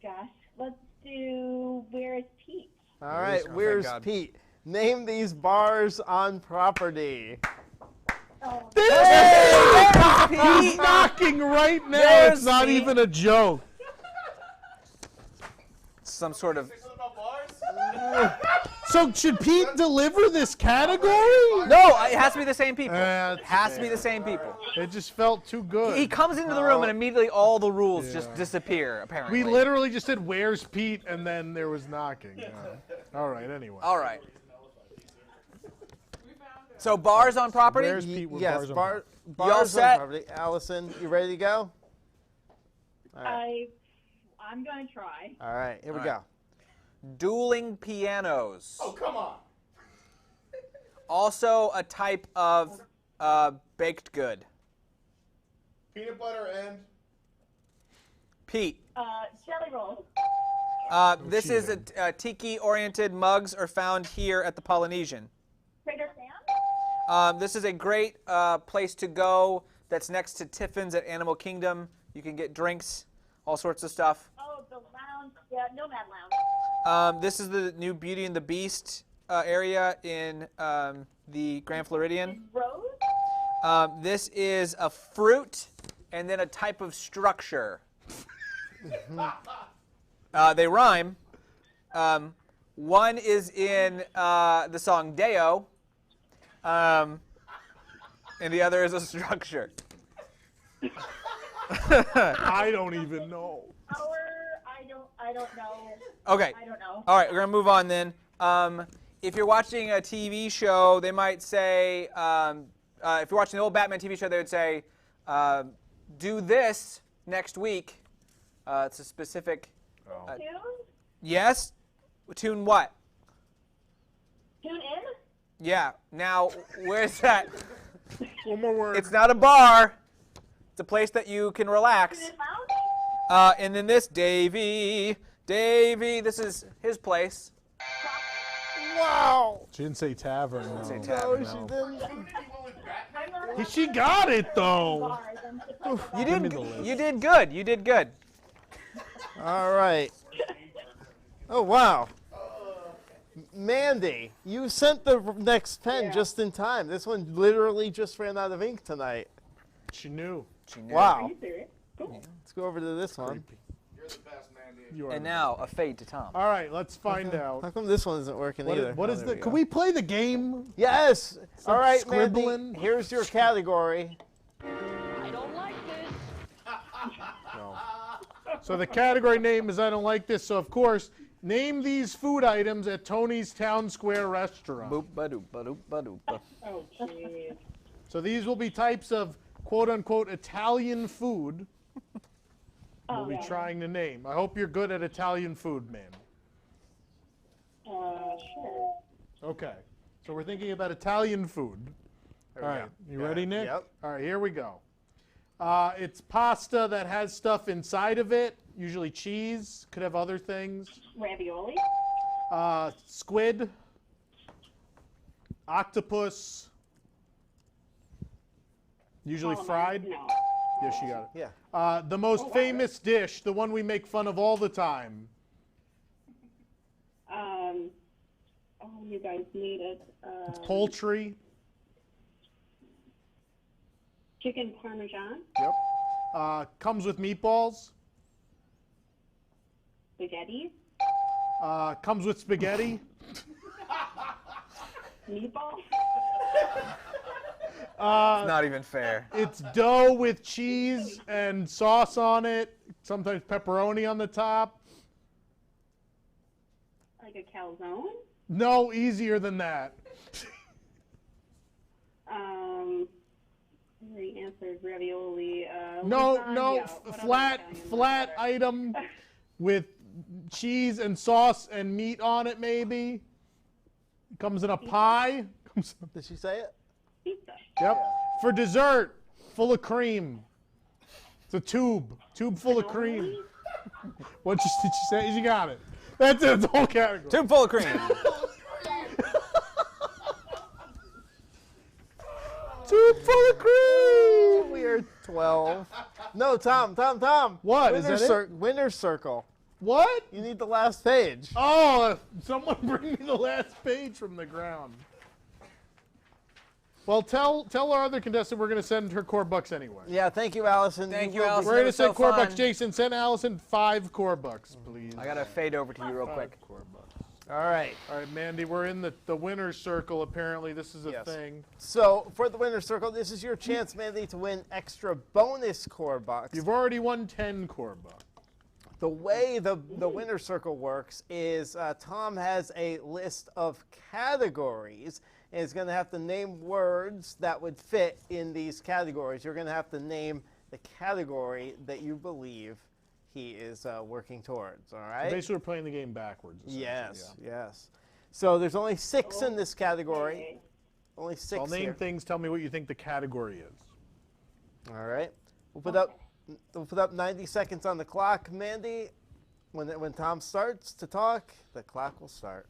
[SPEAKER 13] Gosh. Let's do Where's Pete?
[SPEAKER 3] All right, where's Pete? Name these bars on property.
[SPEAKER 13] Oh.
[SPEAKER 1] He's knocking right now.
[SPEAKER 2] There's
[SPEAKER 1] It's not
[SPEAKER 2] Pete.
[SPEAKER 1] even a joke.
[SPEAKER 2] Some sort of.
[SPEAKER 1] So should Pete deliver this category?
[SPEAKER 2] No, it has to be the same people.
[SPEAKER 1] That's
[SPEAKER 2] It has to be
[SPEAKER 1] fair.
[SPEAKER 2] the same people.
[SPEAKER 1] It just felt too good.
[SPEAKER 2] He comes into the room and immediately all the rules just disappear, apparently.
[SPEAKER 1] We literally just said, "Where's Pete?" and then there was knocking. All right, anyway.
[SPEAKER 2] All right. So bars on property?
[SPEAKER 1] Where's Pete? With
[SPEAKER 3] Yes,
[SPEAKER 1] bars on
[SPEAKER 3] bars
[SPEAKER 2] all
[SPEAKER 3] on
[SPEAKER 2] set?
[SPEAKER 3] property. Allison, you ready to go? All right.
[SPEAKER 13] I'm going to try.
[SPEAKER 3] All right, here we
[SPEAKER 2] All
[SPEAKER 3] go.
[SPEAKER 2] right. Dueling pianos.
[SPEAKER 8] Oh, come on.
[SPEAKER 2] Also a type of baked good.
[SPEAKER 8] Peanut butter and
[SPEAKER 2] Pete.
[SPEAKER 13] Jelly roll.
[SPEAKER 2] This is a tiki-oriented mugs are found here at the Polynesian.
[SPEAKER 13] Trader Sam?
[SPEAKER 2] This is a great place to go that's next to Tiffin's at Animal Kingdom. You can get drinks, all sorts of stuff.
[SPEAKER 13] Oh, the lounge. Yeah, Nomad Lounge.
[SPEAKER 2] This is the new Beauty and the Beast area in the Grand Floridian.
[SPEAKER 13] Rose?
[SPEAKER 2] This is a fruit and then a type of structure. They rhyme. One is in the song Deo, and the other is a structure.
[SPEAKER 1] I don't even know.
[SPEAKER 13] I don't know.
[SPEAKER 2] Okay.
[SPEAKER 13] I don't know.
[SPEAKER 2] All right, we're gonna move on then. If you're watching a TV show, they might say, if you're watching the old Batman TV show, they would say, do this next week. It's a specific.
[SPEAKER 13] Tune?
[SPEAKER 2] Yes. Tune what?
[SPEAKER 13] Tune in?
[SPEAKER 2] Yeah. Now, where's that?
[SPEAKER 1] One more word.
[SPEAKER 2] It's not a bar. It's a place that you can relax.
[SPEAKER 13] Tune in Lounge?
[SPEAKER 2] And then this, Davey, this is his place.
[SPEAKER 3] Wow.
[SPEAKER 1] She didn't say tavern. No.
[SPEAKER 2] Say
[SPEAKER 3] No,
[SPEAKER 2] tavern.
[SPEAKER 3] she didn't.
[SPEAKER 1] She got it though.
[SPEAKER 2] You did good. You did good.
[SPEAKER 3] All right. Oh, wow. Mandy, you sent the next pen just in time. This one literally just ran out of ink tonight.
[SPEAKER 1] She knew.
[SPEAKER 3] Wow.
[SPEAKER 13] Are you serious? Cool.
[SPEAKER 3] Let's go over to this one.
[SPEAKER 8] you're the best, Mandy.
[SPEAKER 1] You are
[SPEAKER 2] And
[SPEAKER 1] the
[SPEAKER 2] now a fade to Tom.
[SPEAKER 1] All right, let's find
[SPEAKER 3] How
[SPEAKER 1] out.
[SPEAKER 3] come this one isn't working either?
[SPEAKER 1] What
[SPEAKER 3] Oh,
[SPEAKER 1] is
[SPEAKER 3] there
[SPEAKER 1] the?
[SPEAKER 3] we
[SPEAKER 1] Can
[SPEAKER 3] go.
[SPEAKER 1] we play the game?
[SPEAKER 3] Yes. All right,
[SPEAKER 1] scribbling?
[SPEAKER 3] Mandy. Here's your category.
[SPEAKER 13] I don't like this.
[SPEAKER 1] No. So the category name is I don't like this. So of course, name these food items at Tony's Town Square restaurant.
[SPEAKER 2] Boop ba doop ba doop ba doop ba.
[SPEAKER 13] Oh, jeez.
[SPEAKER 1] So these will be types of quote unquote Italian food we'll be trying to name. I hope you're good at Italian food, man.
[SPEAKER 13] Sure.
[SPEAKER 1] Okay. So we're thinking about Italian food. All right. You ready, Nick?
[SPEAKER 3] Yep.
[SPEAKER 1] All right, here we go. It's pasta that has stuff inside of it, usually cheese, could have other things.
[SPEAKER 13] Ravioli?
[SPEAKER 1] Squid, octopus, usually fried.
[SPEAKER 13] No.
[SPEAKER 1] Yes, you got it.
[SPEAKER 3] Yeah.
[SPEAKER 1] The most famous dish, the one we make fun of all the time.
[SPEAKER 13] Oh, you guys need it.
[SPEAKER 1] It's poultry.
[SPEAKER 13] Chicken Parmesan?
[SPEAKER 1] Yep. Comes with meatballs.
[SPEAKER 13] Spaghetti?
[SPEAKER 1] Comes with spaghetti.
[SPEAKER 13] Meatballs?
[SPEAKER 2] Not even fair.
[SPEAKER 1] It's dough with cheese and sauce on it. Sometimes pepperoni on the top.
[SPEAKER 13] Like a calzone?
[SPEAKER 1] No, easier than that.
[SPEAKER 13] We answered ravioli.
[SPEAKER 1] No,
[SPEAKER 13] lasagna.
[SPEAKER 1] no,
[SPEAKER 13] What
[SPEAKER 1] flat,
[SPEAKER 13] other Italian
[SPEAKER 1] flat
[SPEAKER 13] is
[SPEAKER 1] item with cheese and sauce and meat on it, maybe. Comes in a pie.
[SPEAKER 3] Did she say it?
[SPEAKER 13] Pizza.
[SPEAKER 1] Yep. For dessert, full of cream. It's a tube full of cream. What did you say? You got it. That's it. The whole category.
[SPEAKER 2] Tube full of cream.
[SPEAKER 1] Tube full of cream.
[SPEAKER 3] We are 12. No, Tom.
[SPEAKER 1] What? Is
[SPEAKER 3] Winner's
[SPEAKER 1] that it?
[SPEAKER 3] Winner's circle.
[SPEAKER 1] What?
[SPEAKER 3] You need the last page.
[SPEAKER 1] Oh, someone bring me the last page from the ground. Well, tell our other contestant we're going to send her core bucks anyway.
[SPEAKER 3] Yeah, thank you, Allison.
[SPEAKER 2] Thank you, Allison.
[SPEAKER 1] We're going to send core bucks. Jason, send Allison 5 core bucks, please.
[SPEAKER 2] I got to fade over to you real quick.
[SPEAKER 1] Core bucks.
[SPEAKER 3] All right.
[SPEAKER 1] All right, Mandy, we're in the winner's circle, apparently. This is a thing.
[SPEAKER 3] So, for the winner's circle, this is your chance, Mandy, to win extra bonus core bucks.
[SPEAKER 1] You've already won 10 core bucks.
[SPEAKER 3] The way the winner's circle works is Tom has a list of categories, and he's going to have to name words that would fit in these categories. You're going to have to name the category that you believe he is working towards, all right?
[SPEAKER 1] So basically, we're playing the game backwards.
[SPEAKER 3] Yes, yes. So there's only 6 in this category. Only 6
[SPEAKER 1] I'll name
[SPEAKER 3] here.
[SPEAKER 1] things. Tell me what you think the category is.
[SPEAKER 3] All right. We'll put up 90 seconds on the clock. Mandy, when Tom starts to talk, the clock will start.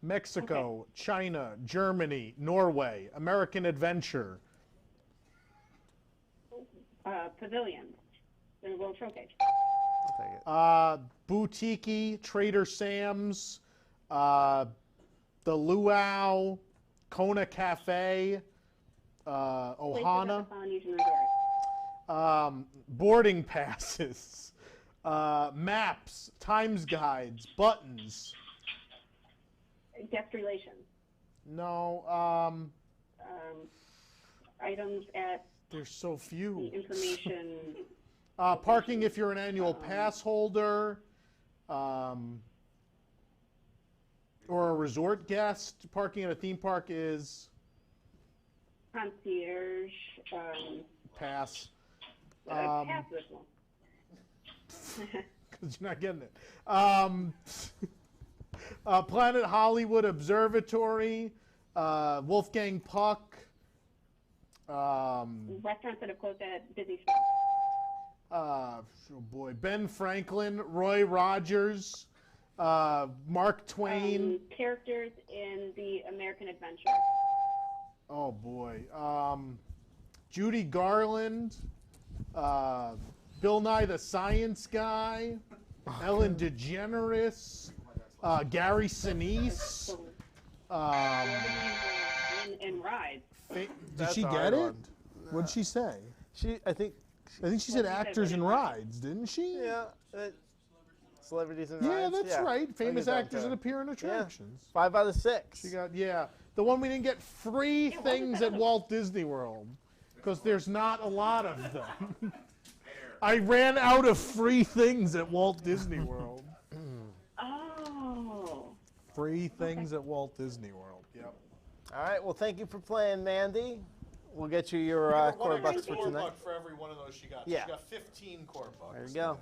[SPEAKER 1] Mexico, China, Germany, Norway, American Adventure.
[SPEAKER 13] Pavilion. The World Showcase.
[SPEAKER 1] Boutique, Trader Sam's, the Luau, Kona Cafe, Ohana. Boarding passes, maps, times guides, buttons.
[SPEAKER 13] Guest relations.
[SPEAKER 1] No.
[SPEAKER 13] Items at.
[SPEAKER 1] There's so few.
[SPEAKER 13] The information.
[SPEAKER 1] Parking if you're an annual pass holder, or a resort guest. Parking at a theme park is.
[SPEAKER 13] Concierge.
[SPEAKER 1] Pass.
[SPEAKER 13] Pass this one.
[SPEAKER 1] Because you're not getting it. Planet Hollywood Observatory, Wolfgang Puck.
[SPEAKER 13] Restaurants that have closed at busy spots.
[SPEAKER 1] Oh boy, Ben Franklin, Roy Rogers, Mark Twain.
[SPEAKER 13] Characters in the American Adventure.
[SPEAKER 1] Oh boy, Judy Garland, Bill Nye the Science Guy, Ellen DeGeneres, Gary Sinise.
[SPEAKER 13] And rides.
[SPEAKER 1] Did she get it? What did she say?
[SPEAKER 3] I think
[SPEAKER 1] she said actors and rides, didn't she?
[SPEAKER 3] Yeah. Celebrities and
[SPEAKER 1] yeah,
[SPEAKER 3] rides.
[SPEAKER 1] that's right. Famous actors that appear in attractions.
[SPEAKER 3] 5 out of 6.
[SPEAKER 1] She got, the one we didn't get free things at Walt Disney World because there's not a lot of them. I ran out of free things at Walt Disney World.
[SPEAKER 13] Oh.
[SPEAKER 1] Free things at Walt Disney World. Yep.
[SPEAKER 3] All right. Well, thank you for playing, Mandy. We'll get you your core bucks for tonight.
[SPEAKER 1] $1 for every one of those she got.
[SPEAKER 3] Yeah.
[SPEAKER 1] She got 15 core bucks.
[SPEAKER 3] There you go.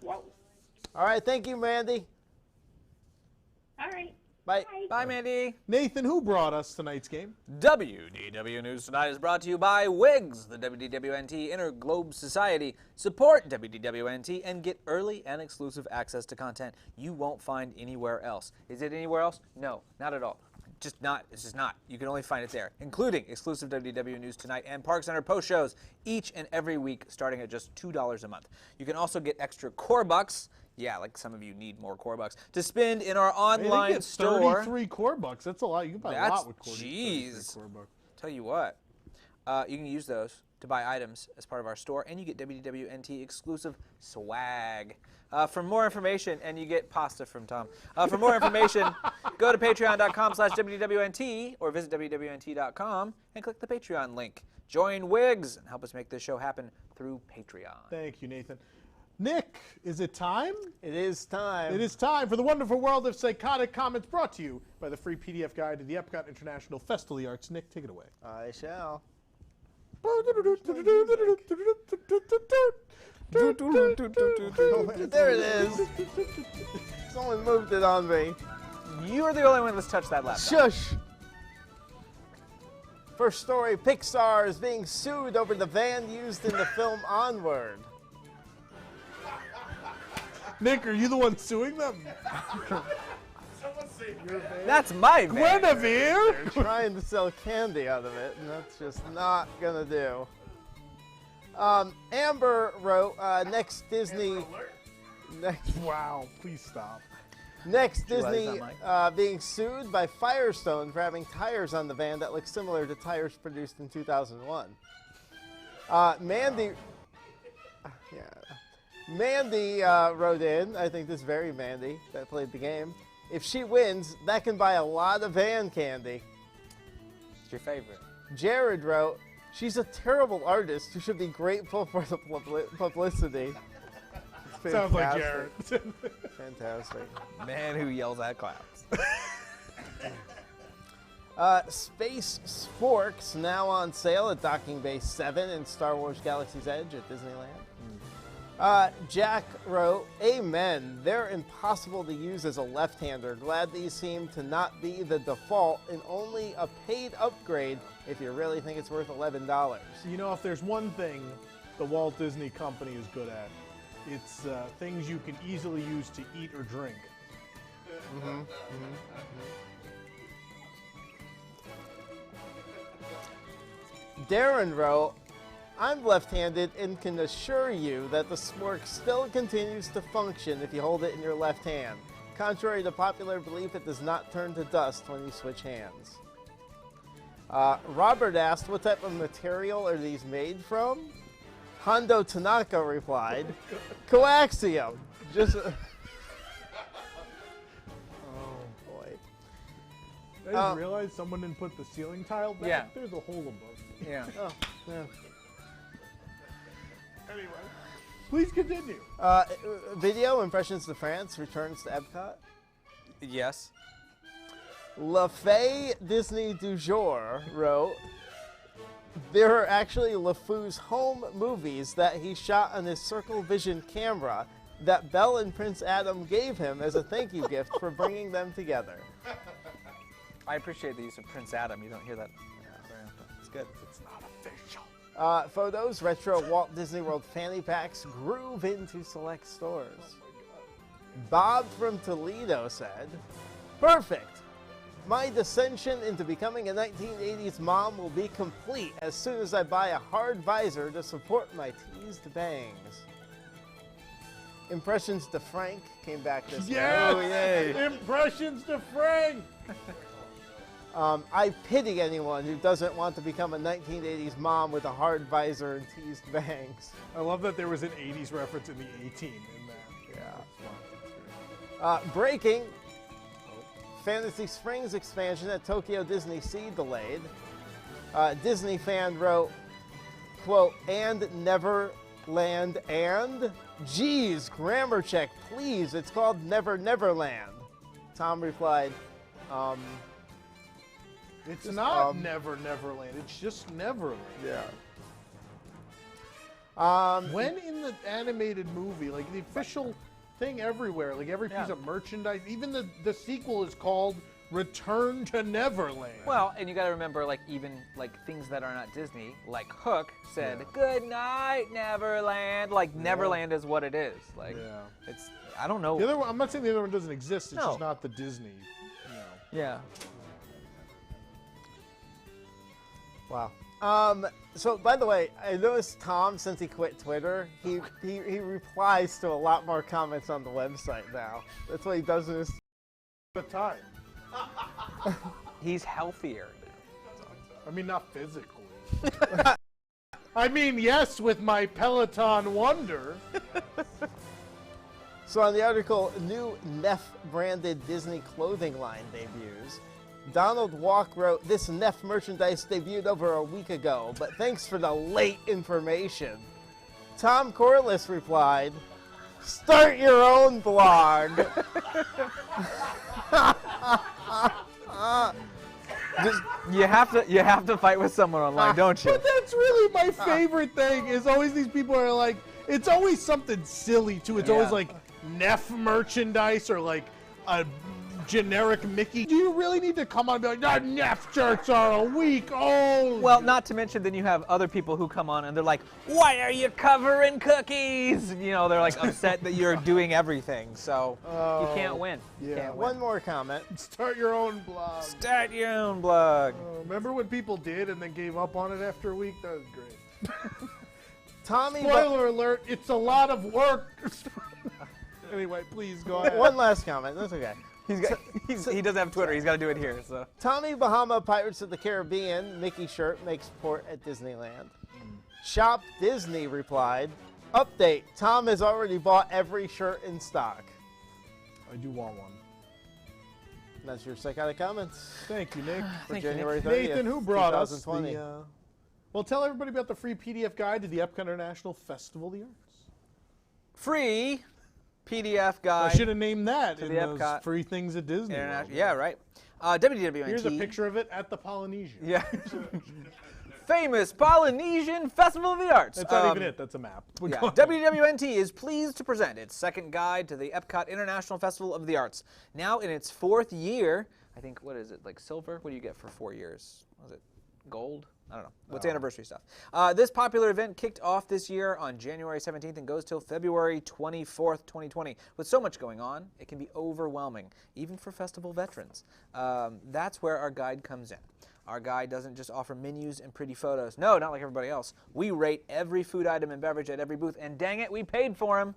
[SPEAKER 13] Wow.
[SPEAKER 3] All right. Thank you, Mandy.
[SPEAKER 13] All right.
[SPEAKER 3] Bye.
[SPEAKER 2] Bye, Mandy.
[SPEAKER 1] Nathan, who brought us tonight's game?
[SPEAKER 2] WDW News Tonight is brought to you by WIGS, the WDWNT Interglobe Society. Support WDWNT and get early and exclusive access to content you won't find anywhere else. Is it anywhere else? No, not at all. It's just not. You can only find it there, including exclusive WDW News Tonight and Park Center post shows each and every week starting at just $2 a month. You can also get extra core bucks. Yeah, like some of you need more core bucks to spend in our online store.
[SPEAKER 1] 33 core bucks. That's a lot. You can buy a lot with core bucks.
[SPEAKER 2] Tell you what, you can use those to buy items as part of our store, and you get WDWNT exclusive swag. For more information, and you get pasta from Tom. For more information, go to patreon.com/WDWNT or visit WDWNT.com and click the Patreon link. Join WIGS and help us make this show happen through Patreon.
[SPEAKER 1] Thank you, Nathan. Nick, is it time?
[SPEAKER 3] It is time.
[SPEAKER 1] It is time for the wonderful world of psychotic comments brought to you by the free PDF guide to the Epcot International Festival of the Arts. Nick, take it away.
[SPEAKER 3] I shall. There it is. Someone moved it on me.
[SPEAKER 2] You're the only one that's touched that laptop.
[SPEAKER 3] Shush. First story, Pixar is being sued over the van used in the film Onward.
[SPEAKER 1] Nick, are you the one suing them?
[SPEAKER 2] That's my van.
[SPEAKER 1] Guinevere!
[SPEAKER 3] They're trying to sell candy out of it, and that's just not going to do. Amber wrote, next Disney Next.
[SPEAKER 1] Wow, please stop.
[SPEAKER 3] Next, Disney being sued by Firestone for having tires on the van that look similar to tires produced in 2001. Mandy wrote in, I think this is very Mandy that played the game. If she wins, that can buy a lot of van candy.
[SPEAKER 2] It's your favorite.
[SPEAKER 3] Jared wrote, she's a terrible artist who should be grateful for the publicity.
[SPEAKER 1] Sounds like Jared.
[SPEAKER 3] Fantastic.
[SPEAKER 2] Man who yells at clouds.
[SPEAKER 3] Space Sporks now on sale at Docking Bay 7 and Star Wars Galaxy's Edge at Disneyland. Jack wrote, amen. They're impossible to use as a left-hander. Glad these seem to not be the default and only a paid upgrade if you really think it's worth $11.
[SPEAKER 1] You know, if there's one thing the Walt Disney Company is good at, it's things you can easily use to eat or drink.
[SPEAKER 3] Darren wrote, I'm left-handed and can assure you that the spork still continues to function if you hold it in your left hand. Contrary to popular belief, it does not turn to dust when you switch hands. Robert asked, what type of material are these made from? Hondo Tanaka replied, coaxium. Just. Oh boy.
[SPEAKER 1] I didn't realize someone didn't put the ceiling tile back.
[SPEAKER 2] Yeah.
[SPEAKER 1] There's a hole above.
[SPEAKER 2] Yeah.
[SPEAKER 3] Oh, yeah.
[SPEAKER 1] Anyway, please continue.
[SPEAKER 3] Video Impressions de France returns to Epcot.
[SPEAKER 2] Yes.
[SPEAKER 3] La Fée Disney du jour wrote, there are actually LeFou's home movies that he shot on his Circle Vision camera that Belle and Prince Adam gave him as a thank you gift for bringing them together.
[SPEAKER 2] I appreciate the use of Prince Adam. You don't hear that very often. It's good.
[SPEAKER 1] It's not official.
[SPEAKER 3] Photos, retro Walt Disney World fanny packs groove into select stores. Bob from Toledo said, perfect. My descension into becoming a 1980s mom will be complete as soon as I buy a hard visor to support my teased bangs. Impressions to Frank came back this way.
[SPEAKER 1] Yes!
[SPEAKER 3] Oh, yay.
[SPEAKER 1] Impressions to Frank!
[SPEAKER 3] I pity anyone who doesn't want to become a 1980s mom with a hard visor and teased bangs.
[SPEAKER 1] I love that there was an 80s reference in the 18 in that.
[SPEAKER 3] Yeah. Breaking. Fantasy Springs expansion at Tokyo Disney Sea delayed. Disney fan wrote, quote, and Neverland and? Geez, grammar check, please. It's called Never Neverland. Tom replied,
[SPEAKER 1] It's not Never Neverland. It's just Neverland.
[SPEAKER 3] Yeah.
[SPEAKER 1] When in the animated movie, like the official thing everywhere, like every piece of merchandise, even the sequel is called Return to Neverland.
[SPEAKER 2] Well, and you got to remember, like even like things that are not Disney, like Hook said, "Good night, Neverland." Like Neverland is what it is. Like it's I don't know.
[SPEAKER 1] The other one, I'm not saying the other one doesn't exist. It's just not the Disney. You know.
[SPEAKER 2] Yeah.
[SPEAKER 3] Wow. So, by the way, I noticed Tom, since he quit Twitter, he replies to a lot more comments on the website now. That's what he does in his
[SPEAKER 1] time.
[SPEAKER 2] He's healthier now.
[SPEAKER 1] I mean, not physically. I mean, yes, with my Peloton Wonder.
[SPEAKER 3] So on the article, new Neff-branded Disney clothing line debuts. Donald Walk wrote, this Neff merchandise debuted over a week ago, but thanks for the late information. Tom Corliss replied, start your own blog.
[SPEAKER 2] You have to fight with someone online, don't you?
[SPEAKER 1] But that's really my favorite thing. Is always these people are like, it's always something silly too. It's always like Neff merchandise or like a generic Mickey. Do you really need to come on and be like, the Neff shirts are a week old?
[SPEAKER 2] Well, not to mention then you have other people who come on and they're like, why are you covering cookies? You know, they're like upset that you're doing everything. So you can't win.
[SPEAKER 3] Yeah.
[SPEAKER 2] Can't win.
[SPEAKER 3] One more comment.
[SPEAKER 1] Start your own blog.
[SPEAKER 2] Start your own blog.
[SPEAKER 1] Remember when people did and then gave up on it after a week? That was great.
[SPEAKER 3] Tommy.
[SPEAKER 1] Spoiler alert, it's a lot of work. Anyway, please go ahead.
[SPEAKER 3] One last comment. That's okay.
[SPEAKER 2] He doesn't have Twitter. He's got to do it here. So
[SPEAKER 3] Tommy Bahama, Pirates of the Caribbean, Mickey shirt makes port at Disneyland. Shop Disney replied, update, Tom has already bought every shirt in stock.
[SPEAKER 1] I do want one.
[SPEAKER 3] And that's your psychotic comments.
[SPEAKER 1] Thank you, Nick.
[SPEAKER 3] For January 30th,
[SPEAKER 1] Nathan, who brought us
[SPEAKER 3] 2020.
[SPEAKER 1] Well, tell everybody about the free PDF guide to the Epcot International Festival of the Arts.
[SPEAKER 2] Free PDF guide.
[SPEAKER 1] I should have named that
[SPEAKER 2] to
[SPEAKER 1] in
[SPEAKER 2] the
[SPEAKER 1] those
[SPEAKER 2] Epcot
[SPEAKER 1] free things at Disney.
[SPEAKER 2] Yeah, right. WDW.
[SPEAKER 1] Here's a picture of it at the Polynesian.
[SPEAKER 2] Yeah. Famous Polynesian Festival of the Arts.
[SPEAKER 1] That's not even it. That's a map.
[SPEAKER 2] Yeah. WDWNT is pleased to present its second guide to the Epcot International Festival of the Arts. Now in its 4th year, I think, what is it, like silver? What do you get for 4 years? Was it gold? I don't know. What's anniversary stuff? This popular event kicked off this year on January 17th and goes till February 24th, 2020. With so much going on, it can be overwhelming, even for festival veterans. That's where our guide comes in. Our guide doesn't just offer menus and pretty photos. No, not like everybody else. We rate every food item and beverage at every booth, and dang it, we paid for them.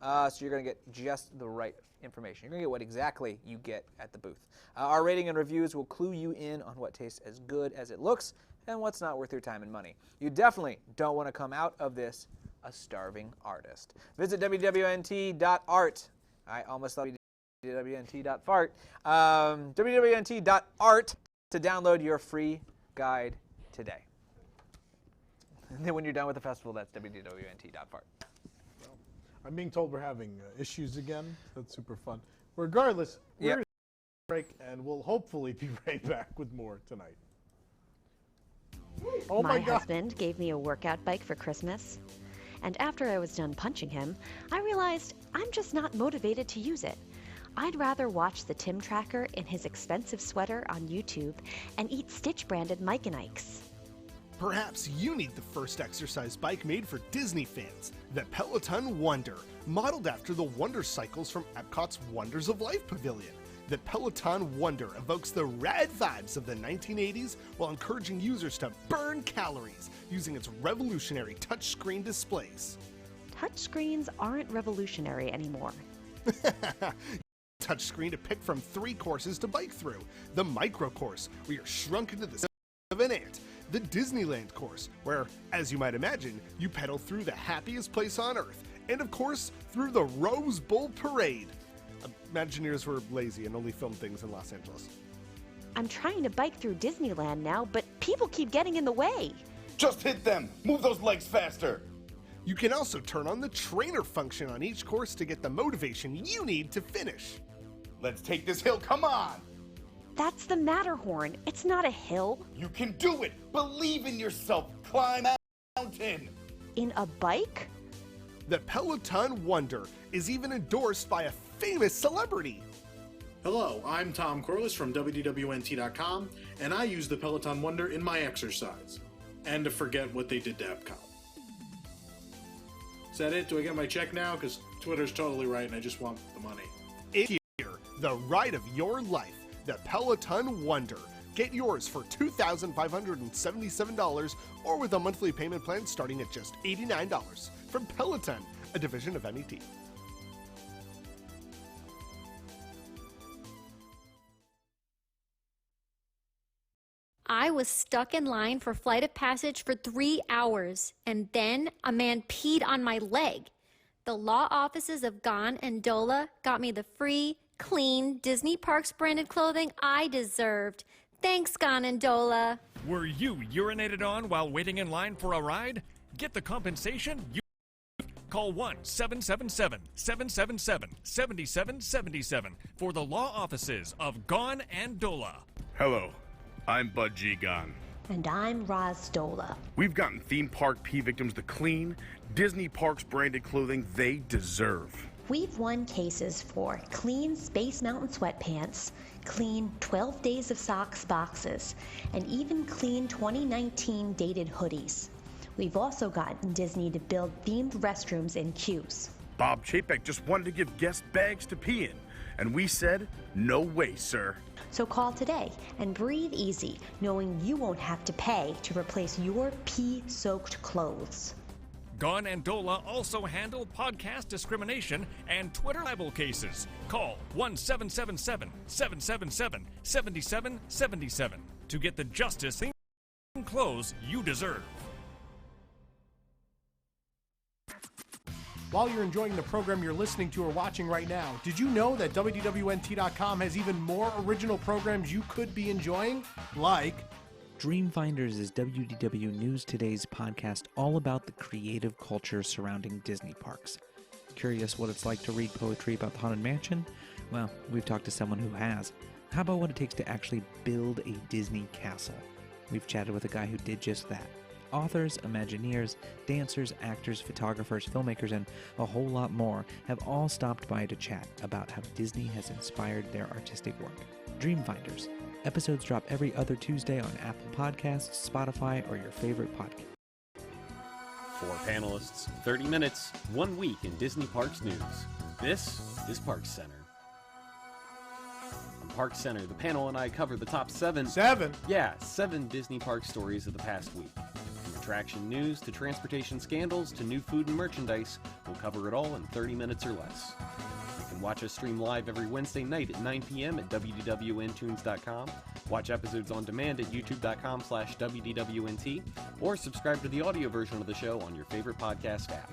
[SPEAKER 2] So you're going to get just the right information. You're going to get what exactly you get at the booth. Our rating and reviews will clue you in on what tastes as good as it looks and what's not worth your time and money. You definitely don't want to come out of this a starving artist. Visit wwnt.art. I almost thought wwnt.fart. wwnt.art to download your free guide today. And then when you're done with the festival, that's wwnt.fart.
[SPEAKER 1] I'm being told we're having issues again. That's super fun. Regardless, we're break, and we'll hopefully be right back with more tonight. Oh
[SPEAKER 6] my husband gave me a workout bike for Christmas, and after I was done punching him, I realized I'm just not motivated to use it. I'd rather watch the Tim Tracker in his expensive sweater on YouTube and eat Stitch-branded Mike and Ike's.
[SPEAKER 7] Perhaps you need the first exercise bike made for Disney fans, the Peloton Wonder, modeled after the Wonder Cycles from Epcot's Wonders of Life Pavilion. The Peloton Wonder evokes the rad vibes of the 1980s while encouraging users to burn calories using its revolutionary touchscreen displays.
[SPEAKER 6] Touchscreens aren't revolutionary anymore.
[SPEAKER 7] Touchscreen to pick from 3 courses to bike through. The Micro Course, where you're shrunk into the size of an ant. The Disneyland Course, where, as you might imagine, you pedal through the happiest place on Earth. And of course, through the Rose Bowl Parade. Imagineers were lazy and only filmed things in Los Angeles.
[SPEAKER 6] I'm trying to bike through Disneyland now, but people keep getting in the way.
[SPEAKER 8] Just hit them! Move those legs faster!
[SPEAKER 7] You can also turn on the trainer function on each course to get the motivation you need to finish.
[SPEAKER 8] Let's take this hill, come on!
[SPEAKER 6] That's the Matterhorn. It's not a hill.
[SPEAKER 8] You can do it! Believe in yourself! Climb a mountain!
[SPEAKER 6] In a bike?
[SPEAKER 7] The Peloton Wonder is even endorsed by a famous celebrity.
[SPEAKER 9] Hello, I'm Tom Corliss from WDWNT.com, and I use the Peloton Wonder in my exercise. And to forget what they did to Epcot. Is that it? Do I get my check now? Because Twitter's totally right, and I just want the money.
[SPEAKER 7] Here, the ride of your life, the Peloton Wonder. Get yours for $2,577 or with a monthly payment plan starting at just $89 from Peloton, a division of MET.
[SPEAKER 14] I was stuck in line for Flight of Passage for 3 hours, and then a man peed on my leg. The law offices of Gon and Dola got me the free, clean Disney Parks branded clothing I deserved. Thanks, Gon and Dola.
[SPEAKER 15] Were you urinated on while waiting in line for a ride? Get the compensation you call 1-777-777-7777 for the law offices of Gon and Dola.
[SPEAKER 16] Hello, I'm Bud G. Gon.
[SPEAKER 6] And I'm Roz Dola.
[SPEAKER 16] We've gotten theme park pee victims the clean, Disney Parks branded clothing they deserve.
[SPEAKER 6] We've won cases for clean Space Mountain sweatpants, clean 12 Days of Socks boxes, and even clean 2019 dated hoodies. We've also gotten Disney to build themed restrooms in queues.
[SPEAKER 16] Bob Chapek just wanted to give guests bags to pee in, and we said, no way, sir.
[SPEAKER 6] So call today and breathe easy, knowing you won't have to pay to replace your pee-soaked clothes.
[SPEAKER 15] Gon and Dola also handle podcast discrimination and Twitter libel cases. Call 1-777-777-7777 to get the justice and clothes you deserve.
[SPEAKER 7] While you're enjoying the program you're listening to or watching right now, did you know that WDWNT.com has even more original programs you could be enjoying? Like
[SPEAKER 17] Dreamfinders is WDW News Today's podcast all about the creative culture surrounding Disney parks. Curious what it's like to read poetry about the Haunted Mansion? Well, we've talked to someone who has. How about what it takes to actually build a Disney castle? We've chatted with a guy who did just that. Authors, Imagineers, dancers, actors, photographers, filmmakers, and a whole lot more have all stopped by to chat about how Disney has inspired their artistic work. Dreamfinders. Episodes drop every other Tuesday on Apple Podcasts, Spotify, or your favorite podcast.
[SPEAKER 18] 4 panelists, 30 minutes, 1 week in Disney Parks news. This is Parks Center. On Parks Center, the panel and I cover the top 7 Disney Park stories of the past week. From attraction news to transportation scandals to new food and merchandise, we'll cover it all in 30 minutes or less. You can watch us stream live every Wednesday night at 9 p.m. at WDWNtunes.com, watch episodes on demand at youtube.com/WDWNT, or subscribe to the audio version of the show on your favorite podcast app.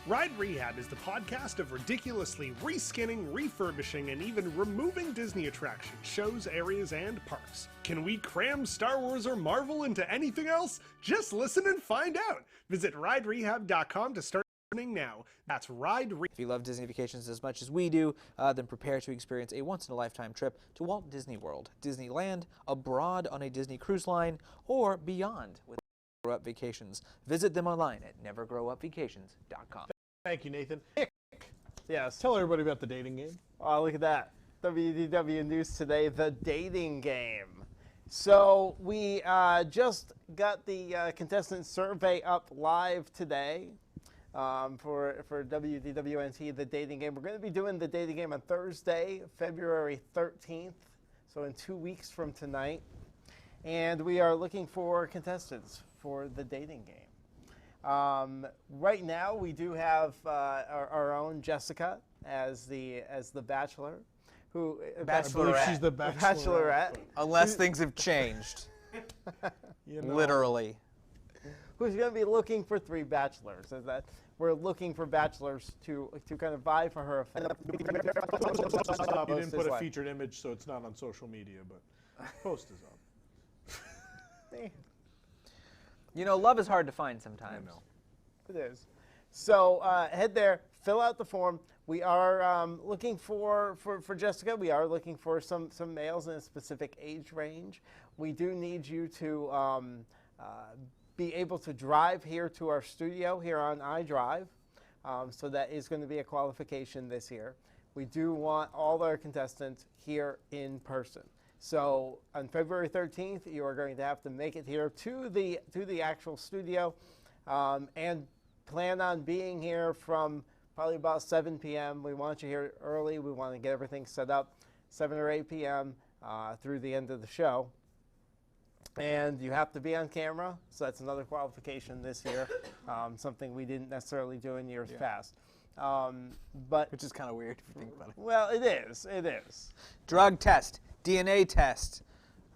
[SPEAKER 7] Ride Rehab is the podcast of ridiculously reskinning, refurbishing, and even removing Disney attractions, shows, areas, and parks. Can we cram Star Wars or Marvel into anything else? Just listen and find out. Visit riderehab.com to start now. That's Ride Rehab.
[SPEAKER 2] If you love Disney vacations as much as we do, then prepare to experience a once-in-a-lifetime trip to Walt Disney World, Disneyland, abroad on a Disney cruise line, or beyond with Grow Up Vacations. Visit them online at nevergrowupvacations.com.
[SPEAKER 1] Thank you, Nathan.
[SPEAKER 3] Yes.
[SPEAKER 1] Tell everybody about the dating game.
[SPEAKER 3] Oh, look at that. WDW News Today, the dating game. So we just got the contestant survey up live today for WDWNT, the dating game. We're going to be doing the dating game on Thursday, February 13th, so in 2 weeks from tonight. And we are looking for contestants for the dating game. Right now, we do have our own Jessica as the bachelor, who
[SPEAKER 2] Bachelorette.
[SPEAKER 1] She's the
[SPEAKER 3] bachelorette.
[SPEAKER 2] Unless things have changed, literally.
[SPEAKER 3] Who's going to be looking for 3 bachelors? Is that we're looking for bachelors to kind of vie for her.
[SPEAKER 1] You didn't put a featured image, so it's not on social media, but post is up.
[SPEAKER 2] You know, love is hard to find sometimes.
[SPEAKER 1] I know.
[SPEAKER 3] It is. So head there, fill out the form. We are looking for Jessica. We are looking for some males in a specific age range. We do need you to be able to drive here to our studio here on iDrive. So that is going to be a qualification this year. We do want all our contestants here in person. So on February 13th, you are going to have to make it here to the actual studio and plan on being here from probably about 7 p.m. We want you here early. We want to get everything set up 7 or 8 p.m. Through the end of the show. And you have to be on camera, so that's another qualification this year, something we didn't necessarily do in years past. But
[SPEAKER 2] which is kind of weird if you think about it.
[SPEAKER 3] Well, it is. It is.
[SPEAKER 2] Drug test, DNA test,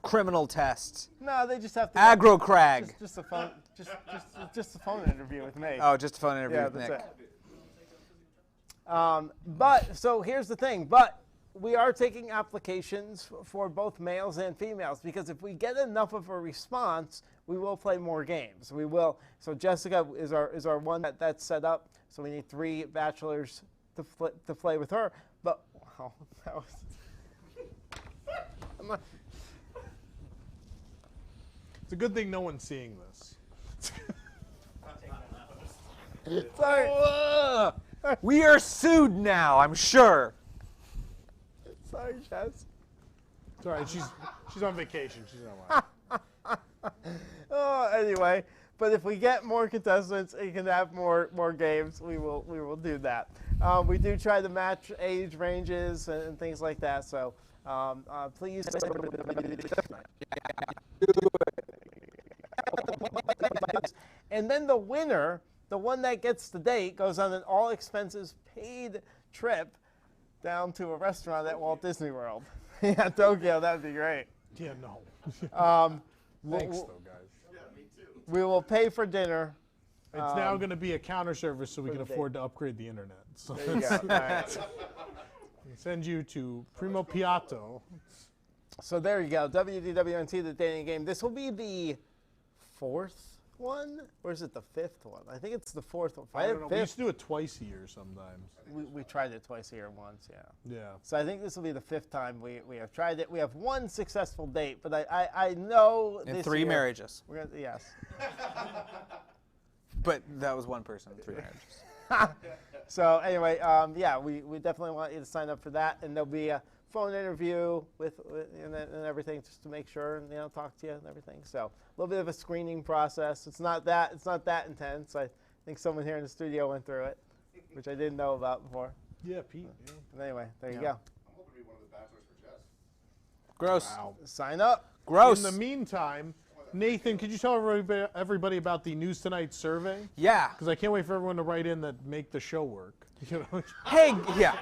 [SPEAKER 2] criminal test.
[SPEAKER 3] No, they just have to.
[SPEAKER 2] Aggro crag.
[SPEAKER 3] Just a phone. Just a phone interview with me.
[SPEAKER 2] Oh, just a phone interview with
[SPEAKER 3] that's
[SPEAKER 2] Nick.
[SPEAKER 3] It. But so here's the thing. But we are taking applications for both males and females because if we get enough of a response, we will play more games. We will. So Jessica is our one that's set up. So we need 3 bachelors to play with her. But wow, that was.
[SPEAKER 1] It's a good thing no one's seeing this.
[SPEAKER 3] Sorry.
[SPEAKER 2] We are sued now, I'm sure.
[SPEAKER 3] Sorry, Jess.
[SPEAKER 1] It's all right. She's on vacation. She's not
[SPEAKER 3] lying. Anyway, but if we get more contestants and can have more games, we will do that. We do try to match age ranges and things like that. So please. And then the winner, the one that gets the date, goes on an all-expenses-paid trip down to a restaurant at Walt Disney World. Yeah, Tokyo, that would be great.
[SPEAKER 1] Yeah, no.
[SPEAKER 3] Thanks,
[SPEAKER 1] though, guys.
[SPEAKER 3] Yeah, me too. We will pay for dinner.
[SPEAKER 1] It's now going to be a counter service so we can afford to upgrade the internet. So
[SPEAKER 3] there you go. All right.
[SPEAKER 1] Send you to Primo Piatto.
[SPEAKER 3] So there you go. WDWNT, the dating game. This will be the 4th one, or is it the 5th one? I think it's the 4th one.
[SPEAKER 1] I don't know. We used to do it twice a year sometimes.
[SPEAKER 3] We tried it twice a year once, yeah.
[SPEAKER 1] Yeah.
[SPEAKER 3] So I think this will be the 5th time we have tried it. We have one successful date, but I know
[SPEAKER 2] and
[SPEAKER 3] this
[SPEAKER 2] 3
[SPEAKER 3] year,
[SPEAKER 2] marriages.
[SPEAKER 3] We're gonna, yes.
[SPEAKER 2] But that was one person, 3 marriages.
[SPEAKER 3] So anyway, yeah, we definitely want you to sign up for that, and there'll be a phone interview with and everything just to make sure and talk to you and everything. So a little bit of a screening process. It's not that intense. I think someone here in the studio went through it, which I didn't know about before.
[SPEAKER 1] Yeah, Pete. Yeah.
[SPEAKER 3] But anyway, there you go.
[SPEAKER 7] I'm hoping to be one of the bachelors for chess.
[SPEAKER 2] Gross.
[SPEAKER 1] Wow.
[SPEAKER 3] Sign up.
[SPEAKER 2] Gross.
[SPEAKER 1] In the meantime, Nathan, could you tell everybody about the News Tonight survey?
[SPEAKER 2] Yeah.
[SPEAKER 1] Because I can't wait for everyone to write in that make the show work.
[SPEAKER 2] Hey, yeah.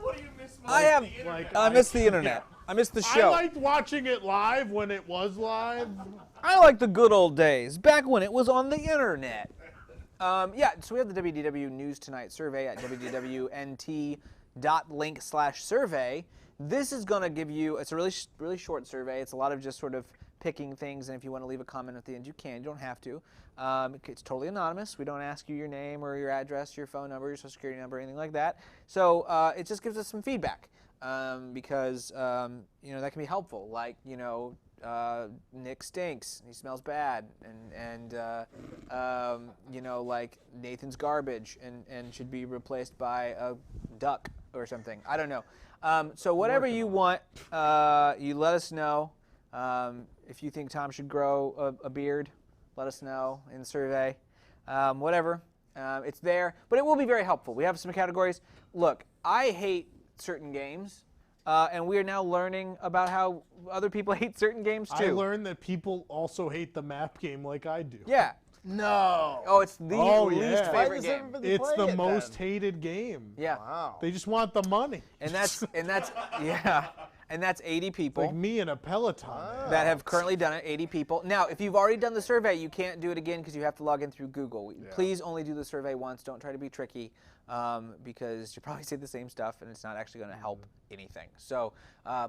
[SPEAKER 7] What do you miss most?
[SPEAKER 2] I miss the internet. I miss the show.
[SPEAKER 1] I liked watching it live when it was live.
[SPEAKER 2] I like the good old days, back when it was on the internet. Yeah, so we have the WDW News Tonight survey at www.nt.link/survey. This is going to give you, it's a really short survey. It's a lot of just sort of picking things, and if you want to leave a comment at the end, you can. You don't have to. It's totally anonymous. We don't ask you your name or your address, your phone number, your social security number, anything like that. So it just gives us some feedback because that can be helpful. Like Nick stinks, he smells bad, and like Nathan's garbage and should be replaced by a duck or something. I don't know. So whatever you want, you let us know. If you think Tom should grow a beard, let us know in the survey. Whatever. It's there. But it will be very helpful. We have some categories. Look, I hate certain games, and we are now learning about how other people hate certain games, too.
[SPEAKER 1] I learned that people also hate the map game like I do.
[SPEAKER 2] Yeah.
[SPEAKER 3] No.
[SPEAKER 2] Oh, it's the least favorite game.
[SPEAKER 1] It's the most hated game.
[SPEAKER 2] Yeah.
[SPEAKER 3] Wow.
[SPEAKER 1] They just want the money.
[SPEAKER 2] And that's yeah. And that's 80 people.
[SPEAKER 1] Like me in a Peloton.
[SPEAKER 2] That have currently done it, 80 people. Now, if you've already done the survey, you can't do it again because you have to log in through Google. Yeah. Please only do the survey once. Don't try to be tricky because you probably say the same stuff and it's not actually going to help anything. So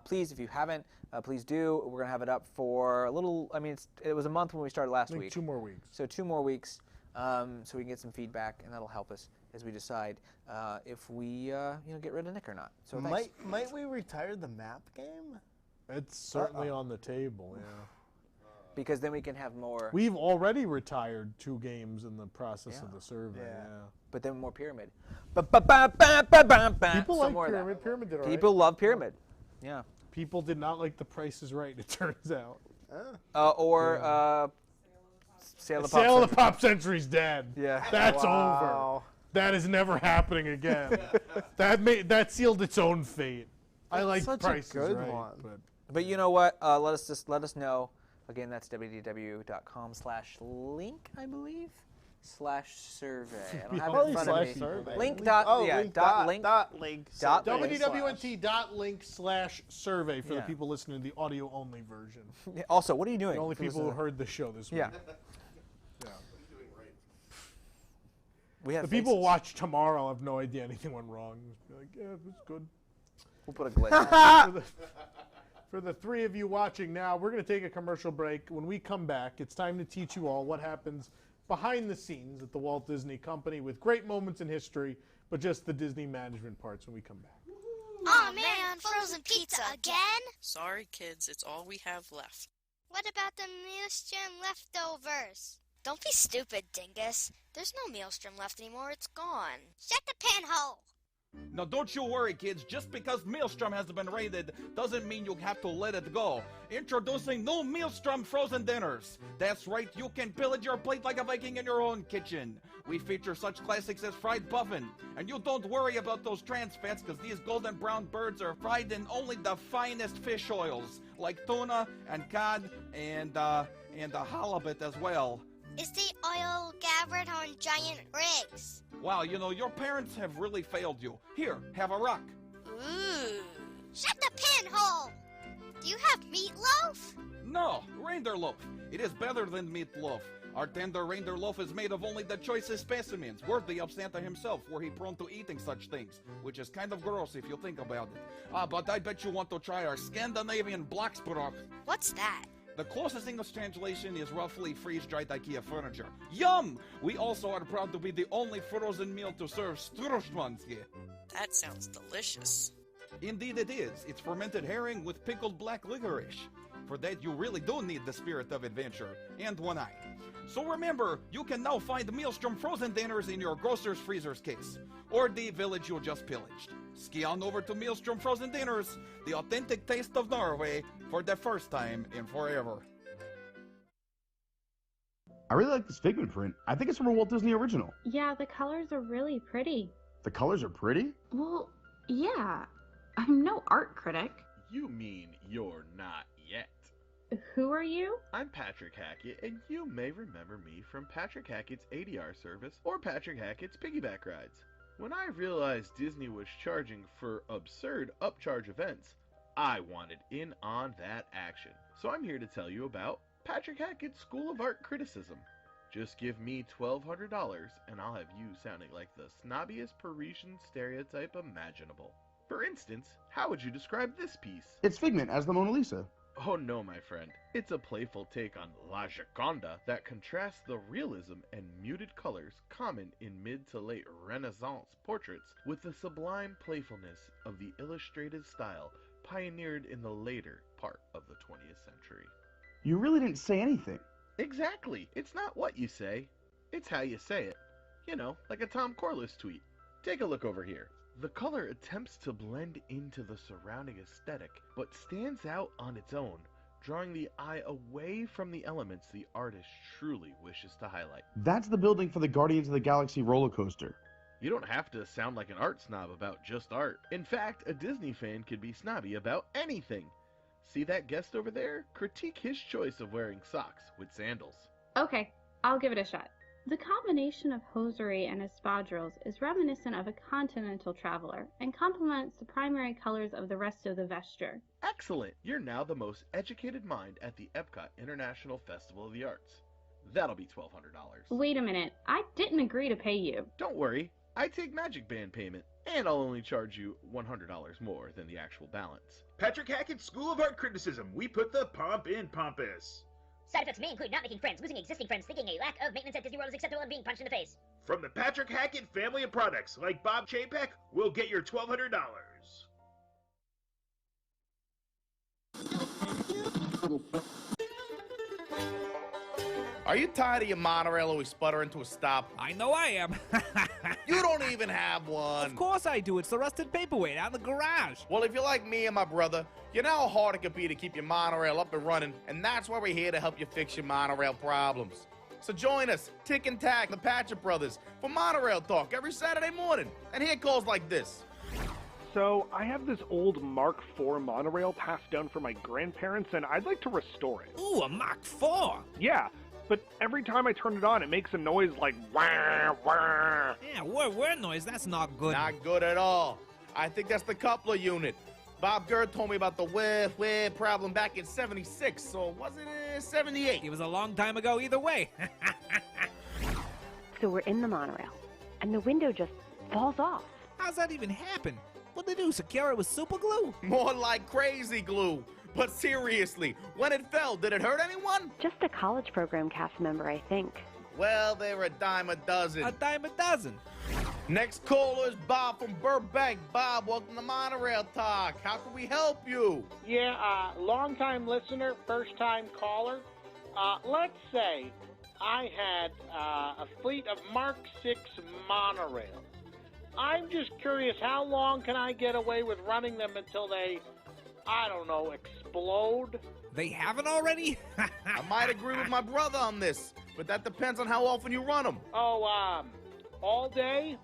[SPEAKER 2] please, if you haven't, please do. We're going to have it up for a little, it was a month when we started last week.
[SPEAKER 1] 2 more weeks.
[SPEAKER 2] So 2 more weeks so we can get some feedback, and that'll help us as we decide if we get rid of Nick or not. So thanks.
[SPEAKER 3] Might we retire the map game?
[SPEAKER 1] It's certainly on the table, yeah.
[SPEAKER 2] Because then we can have more.
[SPEAKER 1] We've already retired 2 games in the process of the survey. Yeah.
[SPEAKER 2] But then more Pyramid.
[SPEAKER 1] People like Pyramid. Pyramid did all right.
[SPEAKER 2] People love Pyramid. Yeah.
[SPEAKER 1] People did not like The Price is Right, it turns out.
[SPEAKER 2] Sail
[SPEAKER 1] of the Pop Century's dead.
[SPEAKER 2] Yeah.
[SPEAKER 1] That's over. That is never happening again. That sealed its own fate. I like Price is Right.
[SPEAKER 2] But you know what? Let us know. Again, that's www.com/link, I believe, /survey. I don't have it in front of me. Link.
[SPEAKER 1] WDWNT.link/survey for the people listening to the audio-only version.
[SPEAKER 2] Also, what are you doing?
[SPEAKER 1] The only people who heard the show this week.
[SPEAKER 2] Yeah.
[SPEAKER 1] The people who watch tomorrow have no idea anything went wrong. Just be like, yeah, it was good.
[SPEAKER 2] We'll put a glitch.
[SPEAKER 1] For the 3 of you watching now, we're going to take a commercial break. When we come back, it's time to teach you all what happens behind the scenes at the Walt Disney Company with great moments in history, but just the Disney management parts when we come back.
[SPEAKER 19] Oh man, frozen pizza again?
[SPEAKER 20] Sorry kids, it's all we have left.
[SPEAKER 19] What about the Maelstrom leftovers? Don't be stupid, dingus. There's no Maelstrom left anymore, it's gone. Shut the pinhole!
[SPEAKER 21] Now don't you worry, kids. Just because Maelstrom has been raided doesn't mean you have to let it go. Introducing new Maelstrom frozen dinners. That's right, you can pillage your plate like a Viking in your own kitchen. We feature such classics as fried puffin. And you don't worry about those trans fats because these golden brown birds are fried in only the finest fish oils, like tuna and cod and halibut as well.
[SPEAKER 19] Is the foil, gabard, and giant rigs.
[SPEAKER 21] Wow, you know, your parents have really failed you. Here, have a rock.
[SPEAKER 19] Ooh. Shut the pinhole! Do you have meatloaf?
[SPEAKER 21] No, reindeer loaf. It is better than meatloaf. Our tender reindeer loaf is made of only the choicest specimens, worthy of Santa himself, were he prone to eating such things, which is kind of gross if you think about it. But I bet you want to try our Scandinavian Blacksbrok.
[SPEAKER 19] What's that?
[SPEAKER 21] The closest English translation is roughly freeze-dried IKEA furniture. Yum! We also are proud to be the only frozen meal to serve Sturstrmanski.
[SPEAKER 20] That sounds delicious.
[SPEAKER 21] Indeed it is. It's fermented herring with pickled black licorice. For that, you really do need the spirit of adventure, and one eye. So remember, you can now find Maelstrom frozen dinners in your grocer's freezer's case, or the village you just pillaged. Ski on over to Maelstrom Frozen Dinners, the authentic taste of Norway, for the first time in forever.
[SPEAKER 4] I really like this Figment print. I think it's from a Walt Disney original.
[SPEAKER 22] Yeah, the colors are really pretty.
[SPEAKER 4] The colors are pretty?
[SPEAKER 22] Well, yeah. I'm no art critic.
[SPEAKER 23] You mean you're not yet.
[SPEAKER 22] Who are you?
[SPEAKER 23] I'm Patrick Hackett, and you may remember me from Patrick Hackett's ADR service or Patrick Hackett's piggyback rides. When I realized Disney was charging for absurd upcharge events, I wanted in on that action. So I'm here to tell you about Patrick Hackett's School of Art Criticism. Just give me $1,200 and I'll have you sounding like the snobbiest Parisian stereotype imaginable. For instance, how would you describe this piece?
[SPEAKER 4] It's Figment as the Mona Lisa.
[SPEAKER 23] Oh no, my friend. It's a playful take on La Gioconda that contrasts the realism and muted colors common in mid to late Renaissance portraits with the sublime playfulness of the illustrated style pioneered in the later part of the 20th century.
[SPEAKER 4] You really didn't say anything.
[SPEAKER 23] Exactly. It's not what you say, it's how you say it. You know, like a Tom Corliss tweet. Take a look over here. The color attempts to blend into the surrounding aesthetic, but stands out on its own, drawing the eye away from the elements the artist truly wishes to highlight.
[SPEAKER 4] That's the building for the Guardians of the Galaxy roller coaster.
[SPEAKER 23] You don't have to sound like an art snob about just art. In fact, a Disney fan could be snobby about anything. See that guest over there? Critique his choice of wearing socks with sandals.
[SPEAKER 22] Okay, I'll give it a shot. The combination of hosiery and espadrilles is reminiscent of a continental traveler and complements the primary colors of the rest of the vesture.
[SPEAKER 23] Excellent! You're now the most educated mind at the Epcot International Festival of the Arts. That'll be $1,200.
[SPEAKER 22] Wait a minute, I didn't agree to pay you.
[SPEAKER 23] Don't worry, I take Magic Band payment, and I'll only charge you $100 more than the actual balance.
[SPEAKER 24] Patrick Hackett's School of Art Criticism. We put the pomp in pompous.
[SPEAKER 25] Side effects may include not making friends, losing existing friends, thinking a lack of maintenance at Disney World is acceptable, and being punched in the face.
[SPEAKER 24] From the Patrick Hackett family of products, like Bob Chapek, we'll get your $1,200.
[SPEAKER 8] Are you tired of your monorail always sputtering to a stop?
[SPEAKER 26] I know I am.
[SPEAKER 8] You don't even have one.
[SPEAKER 26] Of course I do. It's the rusted paperweight out in the garage.
[SPEAKER 8] Well, if you're like me and my brother, you know how hard it can be to keep your monorail up and running, and that's why we're here to help you fix your monorail problems. So join us, Tick and Tack, the Patchett Brothers, for Monorail Talk every Saturday morning. And here calls like this.
[SPEAKER 27] So, I have this old Mark IV monorail passed down from my grandparents, and I'd like to restore it.
[SPEAKER 26] Ooh, a Mark IV?
[SPEAKER 27] Yeah. But every time I turn it on, it makes a noise like wah, wah.
[SPEAKER 26] Yeah, whir noise, that's not good.
[SPEAKER 8] Not good at all. I think that's the coupler unit. Bob Gurr told me about the whir problem back in '76, so was it '78?
[SPEAKER 26] It was a long time ago either way.
[SPEAKER 6] So we're in the monorail, and the window just falls off.
[SPEAKER 26] How's that even happen? What'd they do, secure it with super glue?
[SPEAKER 8] More like crazy glue. But seriously, when it fell, did it hurt anyone?
[SPEAKER 6] Just a college program cast member, I think.
[SPEAKER 8] Well, they're a dime a dozen.
[SPEAKER 26] A dime a dozen.
[SPEAKER 8] Next caller is Bob from Burbank. Bob, welcome to Monorail Talk. How can we help you?
[SPEAKER 28] Yeah, long-time listener, first-time caller. Let's say I had a fleet of Mark VI monorails. I'm just curious, how long can I get away with running them until they, I don't know, explode?
[SPEAKER 26] They haven't already?
[SPEAKER 8] I might agree with my brother on this, but that depends on how often you run them.
[SPEAKER 28] Oh, all day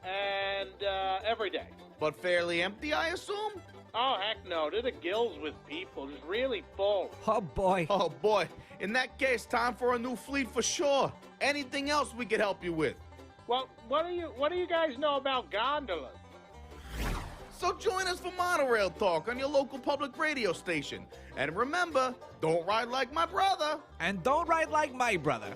[SPEAKER 28] and every day.
[SPEAKER 8] But fairly empty, I assume?
[SPEAKER 28] Oh, heck no. They're the gills with people. Just really full.
[SPEAKER 26] Oh, boy.
[SPEAKER 8] Oh, boy. In that case, time for a new fleet for sure. Anything else we could help you with?
[SPEAKER 28] Well, what do you guys know about gondolas?
[SPEAKER 8] So join us for Monorail Talk on your local public radio station. And remember, don't ride like my brother.
[SPEAKER 26] And don't ride like my brother.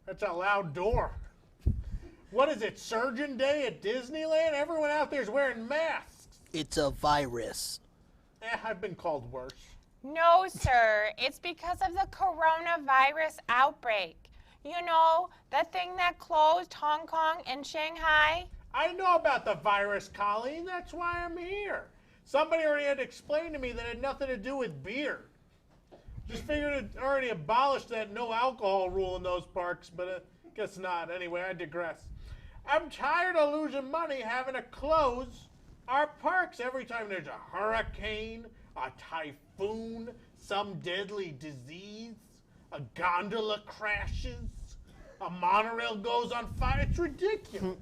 [SPEAKER 1] That's a loud door. What is it, Surgeon Day at Disneyland? Everyone out there's wearing masks.
[SPEAKER 5] It's a virus.
[SPEAKER 1] I've been called worse.
[SPEAKER 9] No, sir. It's because of the coronavirus outbreak. You know, the thing that closed Hong Kong and Shanghai?
[SPEAKER 1] I know about the virus, Colleen. That's why I'm here. Somebody already had to explain to me that it had nothing to do with beer. Just figured it already abolished that no alcohol rule in those parks, but I guess not. Anyway, I digress. I'm tired of losing money having to close our parks every time there's a hurricane, a typhoon, some deadly disease, a gondola crashes, a monorail goes on fire. It's ridiculous.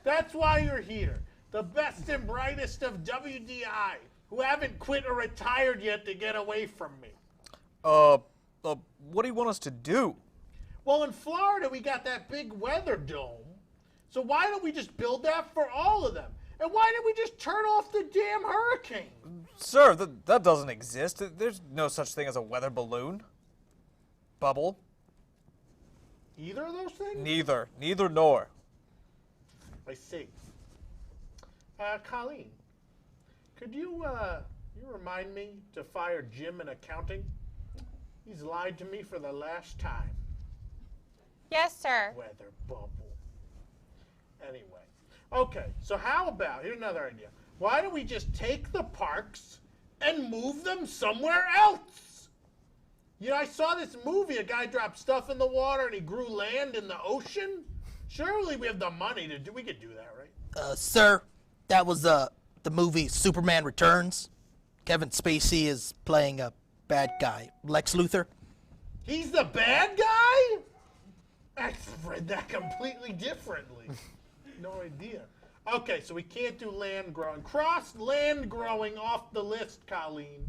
[SPEAKER 1] That's why you're here. The best and brightest of WDI, who haven't quit or retired yet to get away from me.
[SPEAKER 2] What do you want us to do?
[SPEAKER 1] Well, in Florida, we got that big weather dome. So why don't we just build that for all of them? And why didn't we just turn off the damn hurricane?
[SPEAKER 2] Sir, that doesn't exist. There's no such thing as a weather balloon. Bubble.
[SPEAKER 1] Either of those things?
[SPEAKER 2] Neither nor.
[SPEAKER 1] I see. Colleen, could you remind me to fire Jim in accounting? He's lied to me for the last time.
[SPEAKER 9] Yes, sir.
[SPEAKER 1] Weather bubble. Anyway. Okay, so how about, here's another idea. Why don't we just take the parks and move them somewhere else? You know, I saw this movie, a guy dropped stuff in the water and he grew land in the ocean. Surely we have the money to do, we could do that, right?
[SPEAKER 5] Sir, that was the movie Superman Returns. Kevin Spacey is playing a bad guy. Lex Luthor.
[SPEAKER 1] He's the bad guy? I read that completely differently. No idea. Okay, so we can't do land growing. Cross land growing off the list, Colleen.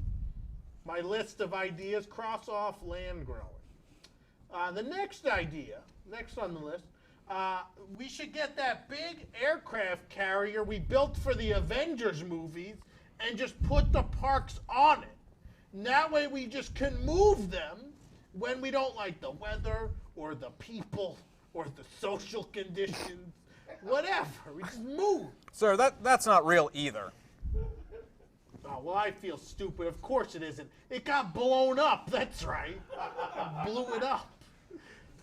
[SPEAKER 1] My list of ideas, cross off land growing. The next idea, next on the list, we should get that big aircraft carrier we built for the Avengers movies and just put the parks on it. And that way we just can move them when we don't like the weather or the people or the social conditions. Whatever, we just move.
[SPEAKER 2] Sir, that's not real either.
[SPEAKER 1] Oh, well, I feel stupid. Of course it isn't. It got blown up, that's right. Blew it up.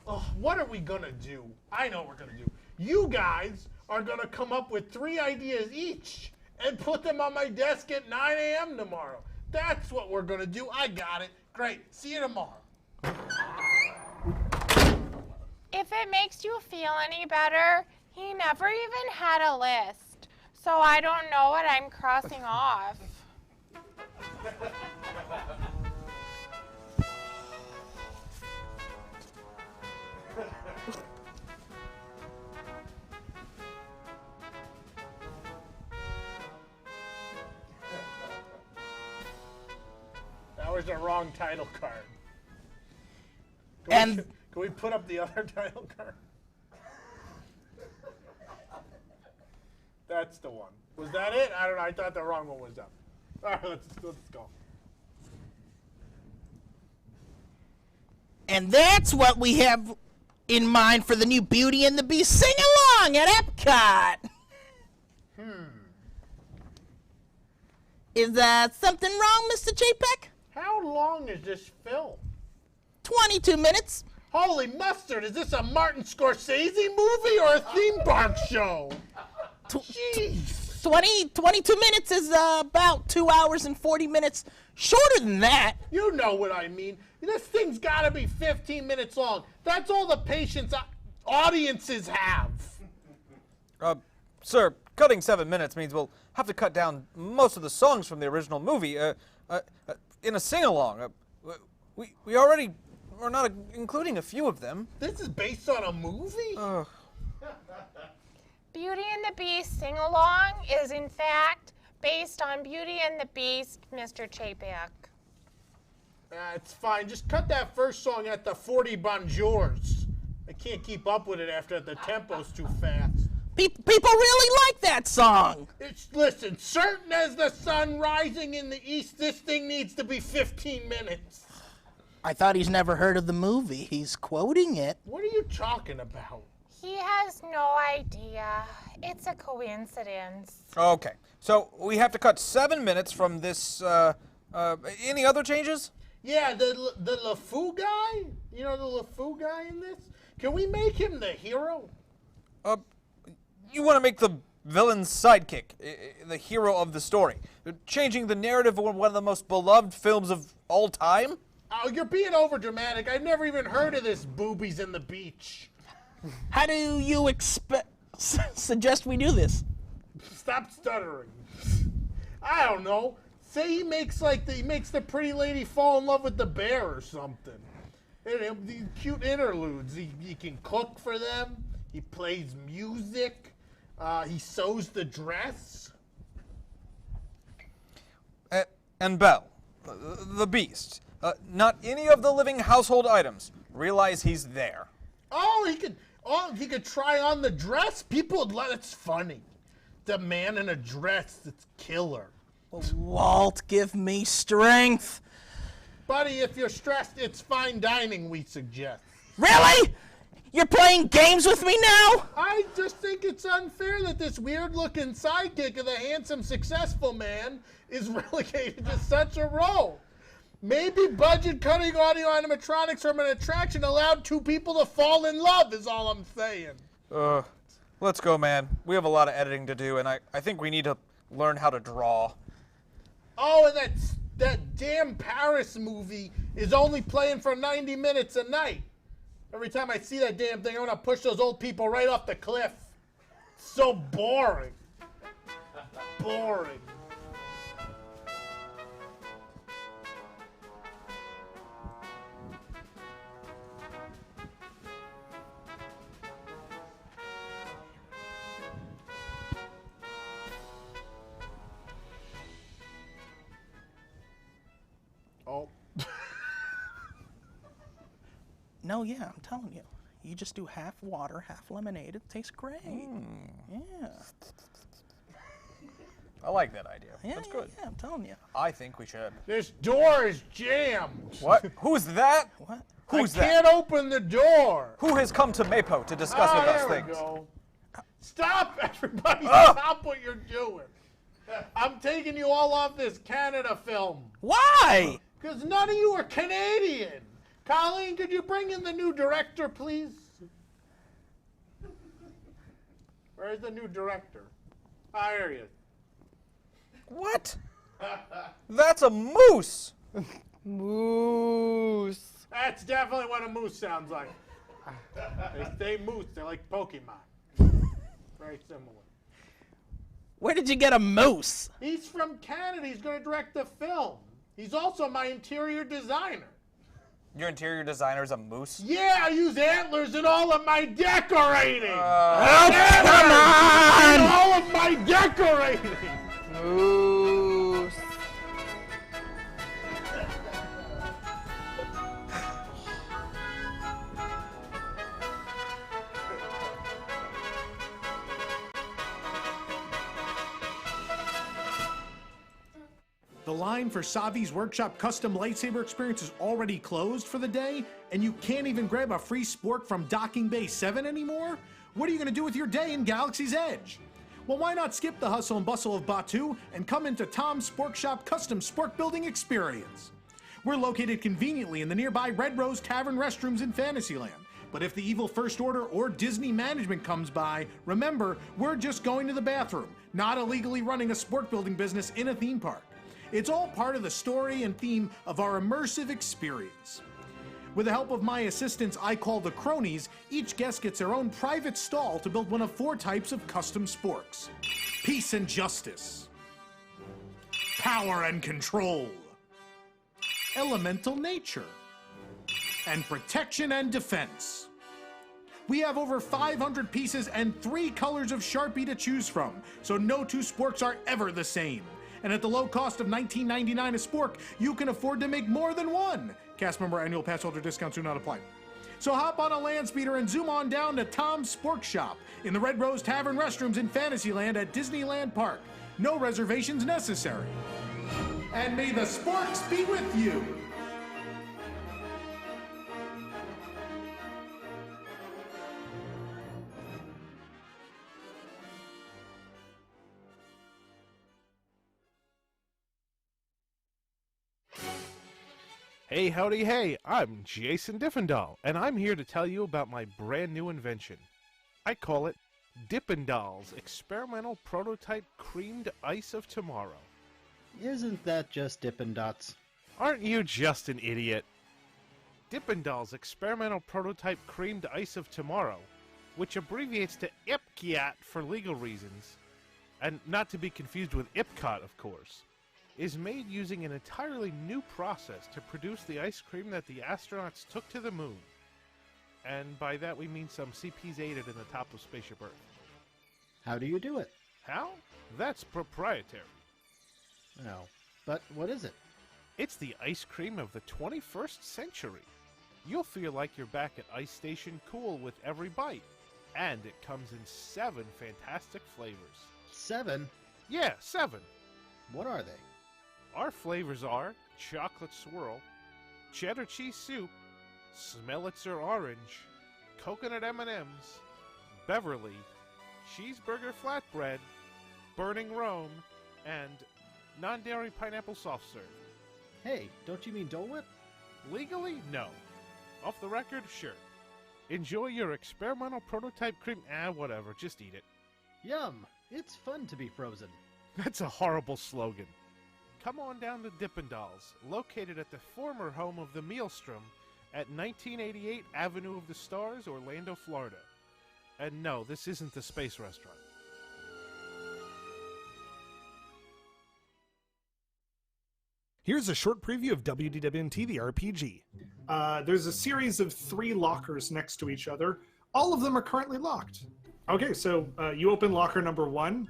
[SPEAKER 1] Oh, what are we gonna do? I know what we're gonna do. You guys are gonna come up with 3 ideas each and put them on my desk at 9 a.m. tomorrow. That's what we're gonna do. I got it. Great. See you tomorrow.
[SPEAKER 9] If it makes you feel any better, he never even had a list, so I don't know what I'm crossing off.
[SPEAKER 1] That was the wrong title card. Can we put up the other title card? That's the one. Was that it? I don't know. I thought the wrong one was up. All right, let's go.
[SPEAKER 5] And that's what we have in mind for the new Beauty and the Beast sing-along at Epcot. Is something wrong, Mr. JPEG?
[SPEAKER 1] How long is this film?
[SPEAKER 5] 22 minutes.
[SPEAKER 1] Holy mustard, is this a Martin Scorsese movie or a theme park show? Jeez.
[SPEAKER 5] 22 minutes is about 2 hours and 40 minutes shorter than that.
[SPEAKER 1] You know what I mean. This thing's got to be 15 minutes long. That's all the patience audiences have.
[SPEAKER 2] Sir, cutting 7 minutes means we'll have to cut down most of the songs from the original movie in a sing-along. We're not including a few of them.
[SPEAKER 1] This is based on a movie?
[SPEAKER 9] Beauty and the Beast sing-along is, in fact, based on Beauty and the Beast, Mr. Chapek.
[SPEAKER 1] It's fine. Just cut that first song at the 40 bonjours. I can't keep up with it after the tempo's too fast.
[SPEAKER 5] People really like that song.
[SPEAKER 1] Listen, certain as the sun rising in the east, this thing needs to be 15 minutes.
[SPEAKER 5] I thought he's never heard of the movie. He's quoting it.
[SPEAKER 1] What are you talking about?
[SPEAKER 9] He has no idea. It's a coincidence.
[SPEAKER 2] Okay, so we have to cut 7 minutes from this. Any other changes?
[SPEAKER 1] Yeah, the LeFou guy. You know the LeFou guy in this? Can we make him the hero?
[SPEAKER 2] You want to make the villain's sidekick, the hero of the story, changing the narrative of one of the most beloved films of all time?
[SPEAKER 1] Oh, you're being overdramatic. I've never even heard of this Boobies in the Beach.
[SPEAKER 5] How do you suggest we do this?
[SPEAKER 1] Stop stuttering. I don't know. Say he makes the pretty lady fall in love with the bear or something. And these cute interludes. He can cook for them. He plays music. He sews the dress.
[SPEAKER 2] And Belle, the Beast. Not any of the living household items. Realize he's there.
[SPEAKER 1] Oh, he could try on the dress. People would let. It's funny. The man in a dress. It's killer.
[SPEAKER 5] Walt, give me strength.
[SPEAKER 1] Buddy, if you're stressed, it's fine dining we suggest.
[SPEAKER 5] Really? You're playing games with me now?
[SPEAKER 1] I just think it's unfair that this weird-looking sidekick of the handsome, successful man is relegated to such a role. Maybe budget-cutting audio animatronics from an attraction allowed two people to fall in love is all I'm saying.
[SPEAKER 2] Let's go, man. We have a lot of editing to do, and I think we need to learn how to draw.
[SPEAKER 1] Oh, and that damn Paris movie is only playing for 90 minutes a night. Every time I see that damn thing, I want to push those old people right off the cliff. So boring. Boring. Oh.
[SPEAKER 5] No, yeah, I'm telling you. You just do half water, half lemonade. It tastes great. Yeah.
[SPEAKER 2] I like that idea.
[SPEAKER 5] Yeah,
[SPEAKER 2] That's good.
[SPEAKER 5] Yeah, I'm telling you.
[SPEAKER 2] I think we should.
[SPEAKER 1] This door is jammed.
[SPEAKER 2] What? Who's that?
[SPEAKER 5] What?
[SPEAKER 2] Who's that?
[SPEAKER 1] I can't open the door.
[SPEAKER 2] Who has come to Mapo to discuss with us
[SPEAKER 1] There
[SPEAKER 2] things?
[SPEAKER 1] we go. Stop, everybody. Stop what you're doing. I'm taking you all off this Canada film.
[SPEAKER 5] Why?
[SPEAKER 1] Because none of you are Canadian. Colleen, could you bring in the new director, please? Where's the new director? Ah, here he is.
[SPEAKER 2] What? That's a moose.
[SPEAKER 5] Moose.
[SPEAKER 1] That's definitely what a moose sounds like. They moose. They're like Pokemon. Very similar.
[SPEAKER 5] Where did you get a moose?
[SPEAKER 1] He's from Canada. He's going to direct the film. He's also my interior designer.
[SPEAKER 2] Your interior designer's a moose?
[SPEAKER 1] Yeah, I use antlers in all of my decorating.
[SPEAKER 5] Come on!
[SPEAKER 1] In all of my decorating.
[SPEAKER 5] Moose.
[SPEAKER 10] The line for Savi's Workshop custom lightsaber experience is already closed for the day, and you can't even grab a free spork from Docking Bay 7 anymore? What are you going to do with your day in Galaxy's Edge? Well, why not skip the hustle and bustle of Batuu and come into Tom's Spork Shop custom spork building experience? We're located conveniently in the nearby Red Rose Tavern restrooms in Fantasyland. But if the evil First Order or Disney management comes by, remember, we're just going to the bathroom, not illegally running a sport building business in a theme park. It's all part of the story and theme of our immersive experience. With the help of my assistants I call the cronies, each guest gets their own private stall to build one of 4 types of custom sporks. Peace and justice. Power and control. Elemental nature. And protection and defense. We have over 500 pieces and 3 colors of Sharpie to choose from, so no 2 sporks are ever the same. And at the low cost of $19.99 a spork, you can afford to make more than one. Cast member annual pass holder discounts do not apply. So hop on a land speeder and zoom on down to Tom's Spork Shop in the Red Rose Tavern restrooms in Fantasyland at Disneyland Park. No reservations necessary. And may the sporks be with you.
[SPEAKER 11] Hey, howdy, hey, I'm Jason Diffendahl, and I'm here to tell you about my brand new invention. I call it Dippin' Doll's Experimental Prototype Creamed Ice of Tomorrow.
[SPEAKER 12] Isn't that just Dippin' Dots?
[SPEAKER 11] Aren't you just an idiot? Dippin' Doll's Experimental Prototype Creamed Ice of Tomorrow, which abbreviates to IPCAT for legal reasons, and not to be confused with Epcot, of course, is made using an entirely new process to produce the ice cream that the astronauts took to the moon. And by that we mean some CPs aided in the top of Spaceship Earth.
[SPEAKER 12] How do you do it?
[SPEAKER 11] How? That's proprietary.
[SPEAKER 12] Oh, but what is it?
[SPEAKER 11] It's the ice cream of the 21st century. You'll feel like you're back at Ice Station Cool with every bite. And it comes in 7 fantastic flavors.
[SPEAKER 12] 7?
[SPEAKER 11] Yeah, 7.
[SPEAKER 12] What are they?
[SPEAKER 11] Our flavors are chocolate swirl, cheddar cheese soup, Smelitzer orange, coconut M&Ms, Beverly, cheeseburger flatbread, burning Rome, and non-dairy pineapple soft serve.
[SPEAKER 12] Hey, don't you mean Dole Whip?
[SPEAKER 11] Legally, no. Off the record, sure. Enjoy your experimental prototype cream. Whatever, just eat it.
[SPEAKER 12] Yum! It's fun to be frozen.
[SPEAKER 11] That's a horrible slogan. Come on down to Dippin' Doll's, located at the former home of the Maelstrom at 1988 Avenue of the Stars, Orlando, Florida. And no, this isn't the space restaurant.
[SPEAKER 13] Here's a short preview of WDWNT, the RPG. There's a series of 3 lockers next to each other. All of them are currently locked. Okay, so you open locker number 1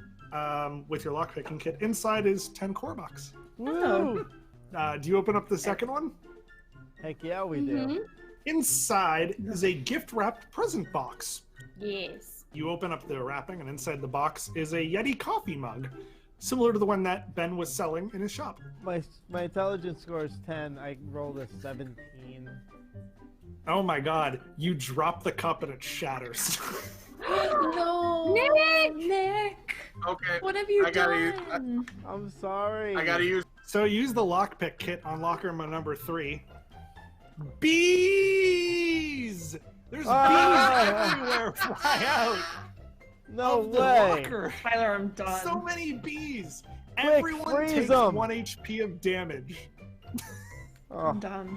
[SPEAKER 13] with your lockpicking kit. Inside is 10 core bucks.
[SPEAKER 3] Woo!
[SPEAKER 13] Do you open up the second one?
[SPEAKER 3] Heck yeah, we do.
[SPEAKER 13] Inside is a gift-wrapped present box.
[SPEAKER 9] Yes.
[SPEAKER 13] You open up the wrapping, and inside the box is a Yeti coffee mug, similar to the one that Ben was selling in his shop.
[SPEAKER 3] My intelligence score is 10. I rolled a 17.
[SPEAKER 13] Oh my god, you drop the cup and it shatters.
[SPEAKER 14] No! Nick!
[SPEAKER 24] Okay.
[SPEAKER 14] What have you
[SPEAKER 24] done?
[SPEAKER 3] I'm sorry.
[SPEAKER 24] I gotta use.
[SPEAKER 13] So use the lockpick kit on locker number 3. Bees! There's bees everywhere. Fly out.
[SPEAKER 3] No
[SPEAKER 13] of the
[SPEAKER 3] way.
[SPEAKER 13] Locker.
[SPEAKER 14] Tyler, I'm done.
[SPEAKER 13] So many bees.
[SPEAKER 3] Quick,
[SPEAKER 13] Everyone
[SPEAKER 3] freeze
[SPEAKER 13] takes
[SPEAKER 3] them.
[SPEAKER 13] 1 HP of damage.
[SPEAKER 14] I'm done.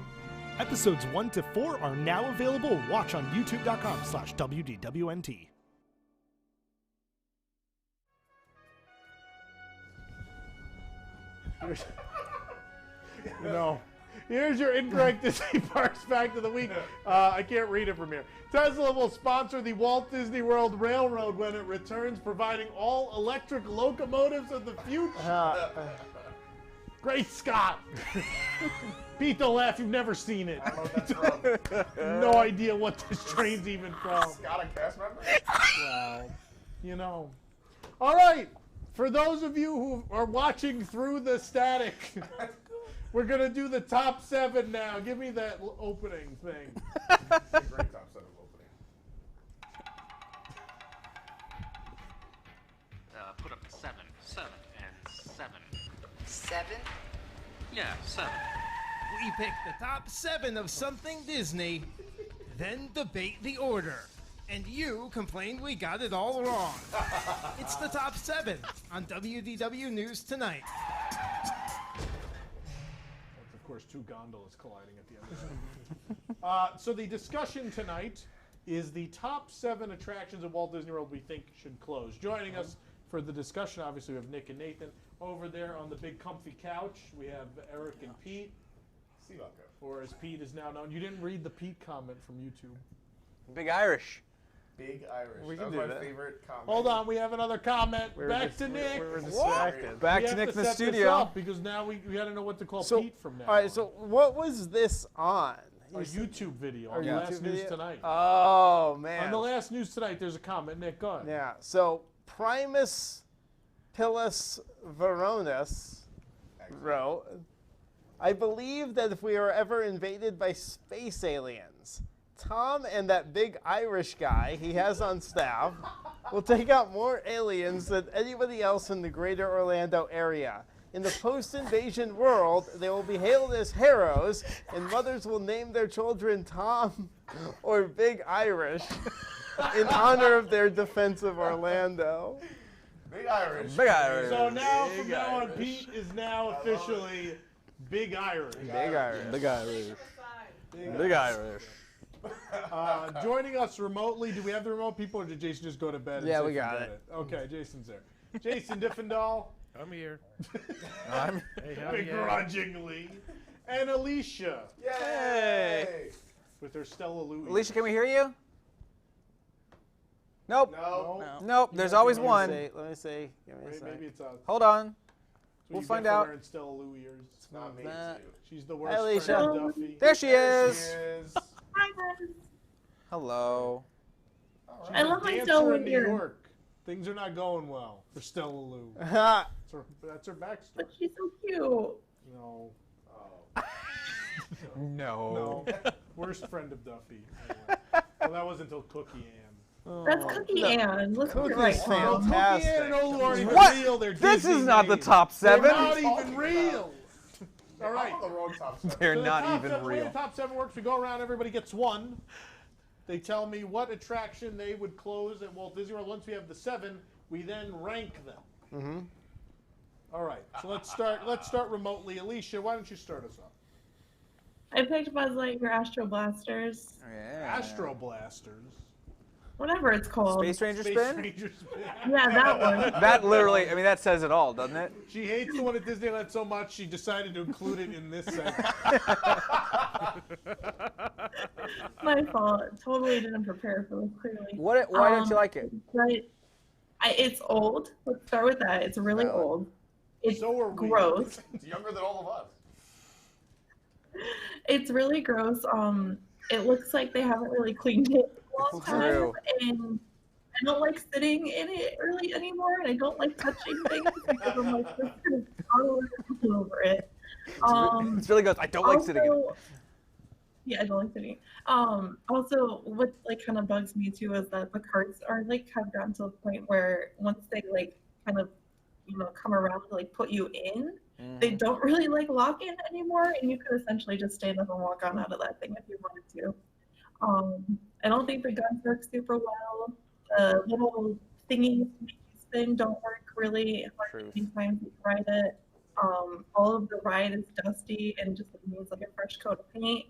[SPEAKER 13] Episodes 1 to 4 are now available. Watch on youtube.com/WDWNT.
[SPEAKER 1] Here's your incorrect Disney Parks fact of the week. I can't read it from here. Tesla will sponsor the Walt Disney World Railroad when it returns, providing all electric locomotives of the future. Great Scott! Pete, don't laugh. You've never seen it. No idea what this train's even from.
[SPEAKER 15] Scott, a cast member?
[SPEAKER 1] Wow. You know. All right. For those of you who are watching through the static, we're going to do the top 7 now. Give me that opening thing.
[SPEAKER 15] It's a great top 7 opening.
[SPEAKER 16] Put up 7, 7, and 7.
[SPEAKER 17] 7?
[SPEAKER 16] Yeah, 7.
[SPEAKER 4] We pick the top 7 of something Disney, then debate the order. And you complained we got it all wrong. It's the top 7 on WDW News Tonight.
[SPEAKER 1] That's, of course, two gondolas colliding at the end of that. So the discussion tonight is the top 7 attractions at Walt Disney World we think should close. Joining us for the discussion, obviously, we have Nick and Nathan. Over there on the big comfy couch, we have Eric and Pete. Or as Pete is now known. You didn't read the Pete comment from YouTube.
[SPEAKER 2] Big Irish.
[SPEAKER 15] Big Irish.
[SPEAKER 3] We
[SPEAKER 15] That
[SPEAKER 3] can
[SPEAKER 15] was
[SPEAKER 3] do
[SPEAKER 15] my
[SPEAKER 3] that.
[SPEAKER 15] favorite comment.
[SPEAKER 1] Hold on, we have another comment. Back to Nick.
[SPEAKER 3] We were distracted.
[SPEAKER 2] Back
[SPEAKER 1] We
[SPEAKER 2] to
[SPEAKER 1] have
[SPEAKER 2] Nick in the
[SPEAKER 1] set this
[SPEAKER 2] studio.
[SPEAKER 1] up because now we got to know what to call Pete from now
[SPEAKER 3] All right,
[SPEAKER 1] on.
[SPEAKER 3] so what was this on?
[SPEAKER 1] A YouTube video
[SPEAKER 3] Our
[SPEAKER 1] on the
[SPEAKER 3] YouTube
[SPEAKER 1] last News
[SPEAKER 3] video?
[SPEAKER 1] Tonight.
[SPEAKER 3] Oh, man.
[SPEAKER 1] On the last News Tonight, there's a comment. Nick, go ahead.
[SPEAKER 3] Yeah, so Primus Pilus Veronis wrote, I believe that if we are ever invaded by space aliens, Tom and that big Irish guy he has on staff will take out more aliens than anybody else in the greater Orlando area. In the post-invasion world, they will be hailed as heroes, and mothers will name their children Tom or Big Irish in honor of their defense of Orlando.
[SPEAKER 15] Big Irish.
[SPEAKER 2] Big Irish.
[SPEAKER 1] So now, from
[SPEAKER 15] Big
[SPEAKER 1] now on,
[SPEAKER 15] Irish.
[SPEAKER 1] Pete is now officially Big Irish.
[SPEAKER 3] Big Irish.
[SPEAKER 2] Big Irish. Big Irish.
[SPEAKER 1] Joining us remotely, do we have the remote people, or did Jason just go to bed? And
[SPEAKER 3] Yeah,
[SPEAKER 1] say
[SPEAKER 3] we got
[SPEAKER 1] forget
[SPEAKER 3] it.
[SPEAKER 1] Okay, Jason's there. Jason Diffendahl.
[SPEAKER 11] I'm here.
[SPEAKER 1] Begrudgingly. And Alicia.
[SPEAKER 2] Hey.
[SPEAKER 1] With her Stella Louis.
[SPEAKER 2] Alicia, can we hear you? Nope.
[SPEAKER 1] No.
[SPEAKER 2] Nope. There's always one.
[SPEAKER 3] Let me see. Give me a sec.
[SPEAKER 1] Maybe it's us.
[SPEAKER 2] Hold on.
[SPEAKER 1] So
[SPEAKER 2] We'll
[SPEAKER 1] you
[SPEAKER 2] find
[SPEAKER 1] get from
[SPEAKER 2] out.
[SPEAKER 1] her and Stella Louis ears.
[SPEAKER 15] It's not me,
[SPEAKER 3] That-
[SPEAKER 15] it's you.
[SPEAKER 1] She's the worst
[SPEAKER 3] Alicia.
[SPEAKER 1] friend of Duffy.
[SPEAKER 2] There she
[SPEAKER 15] There
[SPEAKER 2] is.
[SPEAKER 15] she is.
[SPEAKER 14] Hi, guys.
[SPEAKER 2] Hello.
[SPEAKER 14] I love my
[SPEAKER 1] Dancer
[SPEAKER 14] Stella
[SPEAKER 1] in New
[SPEAKER 14] here.
[SPEAKER 1] York. Things are not going well for Stella Lou.
[SPEAKER 3] Ha!
[SPEAKER 1] That's her backstory.
[SPEAKER 14] But she's so cute.
[SPEAKER 1] No.
[SPEAKER 2] No.
[SPEAKER 1] No. Worst friend of Duffy. Anyway. Well, that wasn't until Cookie Ann.
[SPEAKER 14] That's Cookie Ann. Look at her right
[SPEAKER 3] Cookie's
[SPEAKER 14] now.
[SPEAKER 3] fantastic.
[SPEAKER 1] Cookie Ann and Olu aren't even
[SPEAKER 2] What?
[SPEAKER 1] real. They're
[SPEAKER 2] This
[SPEAKER 1] Disney
[SPEAKER 2] is not the
[SPEAKER 1] names.
[SPEAKER 2] top 7.
[SPEAKER 1] They're not even real. All right.
[SPEAKER 15] I'm on the wrong top 7.
[SPEAKER 2] They're
[SPEAKER 1] So the
[SPEAKER 2] not
[SPEAKER 1] top
[SPEAKER 2] even
[SPEAKER 1] seven, the way
[SPEAKER 2] real.
[SPEAKER 1] the top 7 works, we go around, everybody gets one. They tell me what attraction they would close at Walt Disney World. Once we have the 7, we then rank them.
[SPEAKER 3] Mm-hmm.
[SPEAKER 1] All right. So let's start remotely. Alicia, why don't you start us off?
[SPEAKER 14] I picked Buzz Lightyear Astro Blasters.
[SPEAKER 2] Yeah.
[SPEAKER 1] Astro Blasters.
[SPEAKER 14] Whatever it's called.
[SPEAKER 2] Space Ranger
[SPEAKER 1] Space
[SPEAKER 2] spin?
[SPEAKER 1] Ranger spin.
[SPEAKER 14] Yeah, that one.
[SPEAKER 2] That literally, I mean, that says it all, doesn't it?
[SPEAKER 1] She hates the one at Disneyland so much she decided to include it in this segment.
[SPEAKER 14] My fault. Totally didn't prepare for this, clearly.
[SPEAKER 2] Why don't you like it?
[SPEAKER 14] But it's old. Let's start with that. It's really
[SPEAKER 2] Valid.
[SPEAKER 14] old. It's
[SPEAKER 1] So are we.
[SPEAKER 14] gross.
[SPEAKER 15] It's younger than all of us.
[SPEAKER 14] It's really gross. It looks like they haven't really cleaned it in a long time.
[SPEAKER 2] True.
[SPEAKER 14] And I don't like sitting in it really anymore, and I don't like touching things because I'm like just kind of over it.
[SPEAKER 2] It's really gross. I don't like sitting in it.
[SPEAKER 14] Yeah, I don't like sitting. Also, what like kind of bugs me too is that the carts are like have gotten to a point where once they like kind of come around to like put you in, they don't really like lock in anymore, and you could essentially just stand up and walk on out of that thing if you wanted to. I don't think the guns work super well. The little thingies to make you spin don't work really hard anytime you ride it. All of the ride is dusty and just needs like a fresh coat of paint.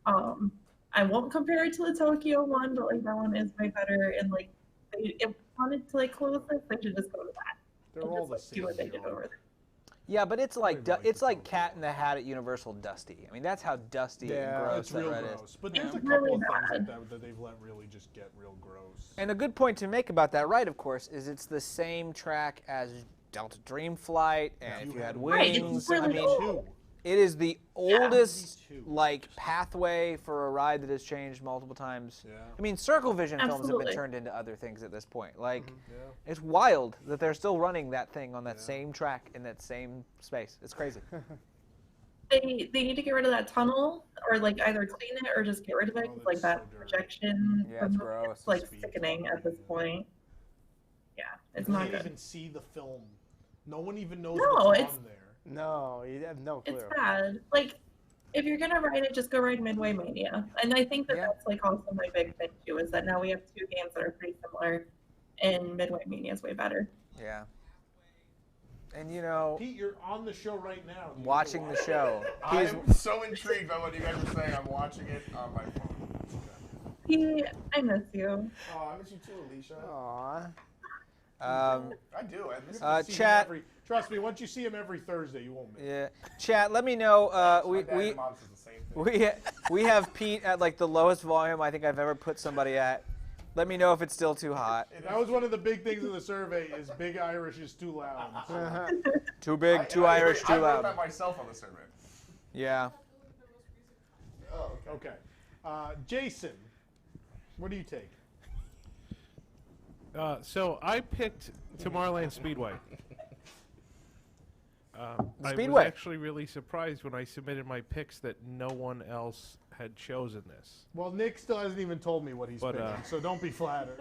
[SPEAKER 14] I won't compare it to the Tokyo one, but like that one is way better. And like, if wanted to like close this, they should just go to that.
[SPEAKER 1] They're
[SPEAKER 14] and
[SPEAKER 1] all
[SPEAKER 14] just,
[SPEAKER 1] the
[SPEAKER 14] like, do what they
[SPEAKER 1] same.
[SPEAKER 14] did over there.
[SPEAKER 2] Yeah, but it's like Cat in the Hat at Universal Dusty. I mean, that's how dusty and gross
[SPEAKER 1] it's real
[SPEAKER 2] that ride
[SPEAKER 1] gross.
[SPEAKER 2] is.
[SPEAKER 1] But there's a
[SPEAKER 14] It's
[SPEAKER 1] couple
[SPEAKER 14] really
[SPEAKER 1] of things like
[SPEAKER 14] bad.
[SPEAKER 1] that they've let really just get real gross.
[SPEAKER 2] And a good point to make about that ride, of course, is it's the same track as Delta Dream Flight, and if you had
[SPEAKER 14] Right, it's
[SPEAKER 2] wings,
[SPEAKER 14] really
[SPEAKER 2] I mean,
[SPEAKER 14] old.
[SPEAKER 2] it is the oldest like pathway for a ride that has changed multiple times.
[SPEAKER 1] Yeah.
[SPEAKER 2] I mean, Circle Vision films have
[SPEAKER 14] Absolutely.
[SPEAKER 2] been turned into other things at this point. Like, it's wild that they're still running that thing on that same track in that same space. It's crazy.
[SPEAKER 14] They need to get rid of that tunnel, or like either clean it or just get rid of it. 'Cause, like that projection,
[SPEAKER 2] Yeah, it's
[SPEAKER 14] from-
[SPEAKER 2] gross.
[SPEAKER 14] it's like sickening at this point. Yeah, it's
[SPEAKER 1] You
[SPEAKER 14] not
[SPEAKER 1] can't
[SPEAKER 14] good.
[SPEAKER 1] even see the film. No one even knows
[SPEAKER 14] No,
[SPEAKER 1] what's
[SPEAKER 14] it's-
[SPEAKER 1] on there.
[SPEAKER 3] No, you have no clue.
[SPEAKER 14] It's bad. Like if you're gonna ride it, just go ride Midway Mania. And I think that that's like also my big thing too, is that now we have two games that are pretty similar, and Midway Mania is way better.
[SPEAKER 2] Yeah. And you know,
[SPEAKER 1] Pete, you're on the show right now.
[SPEAKER 2] watching the show.
[SPEAKER 15] I'm so intrigued by what you guys are saying. I'm watching it on my phone.
[SPEAKER 14] Pete, I miss you.
[SPEAKER 15] Oh, I miss you too, Alicia.
[SPEAKER 2] Aww.
[SPEAKER 15] I do. I miss
[SPEAKER 2] Chat.
[SPEAKER 1] Trust me, once you see him every Thursday, you won't miss.
[SPEAKER 2] Yeah. Chat. Let me know. We have Pete at like the lowest volume I think I've ever put somebody at. Let me know if it's still too hot.
[SPEAKER 1] That was one of the big things in the survey: is Big Irish is too loud.
[SPEAKER 2] Too big, too Irish, too
[SPEAKER 15] I
[SPEAKER 2] loud.
[SPEAKER 15] wrote that myself on the survey.
[SPEAKER 2] Yeah.
[SPEAKER 1] Oh, okay. Jason, what do you take?
[SPEAKER 11] So I picked Tomorrowland Speedway. I
[SPEAKER 2] Speedway.
[SPEAKER 11] was actually really surprised when I submitted my picks that no one else had chosen this.
[SPEAKER 1] Well, Nick still hasn't even told me what he's picking, so don't be flattered.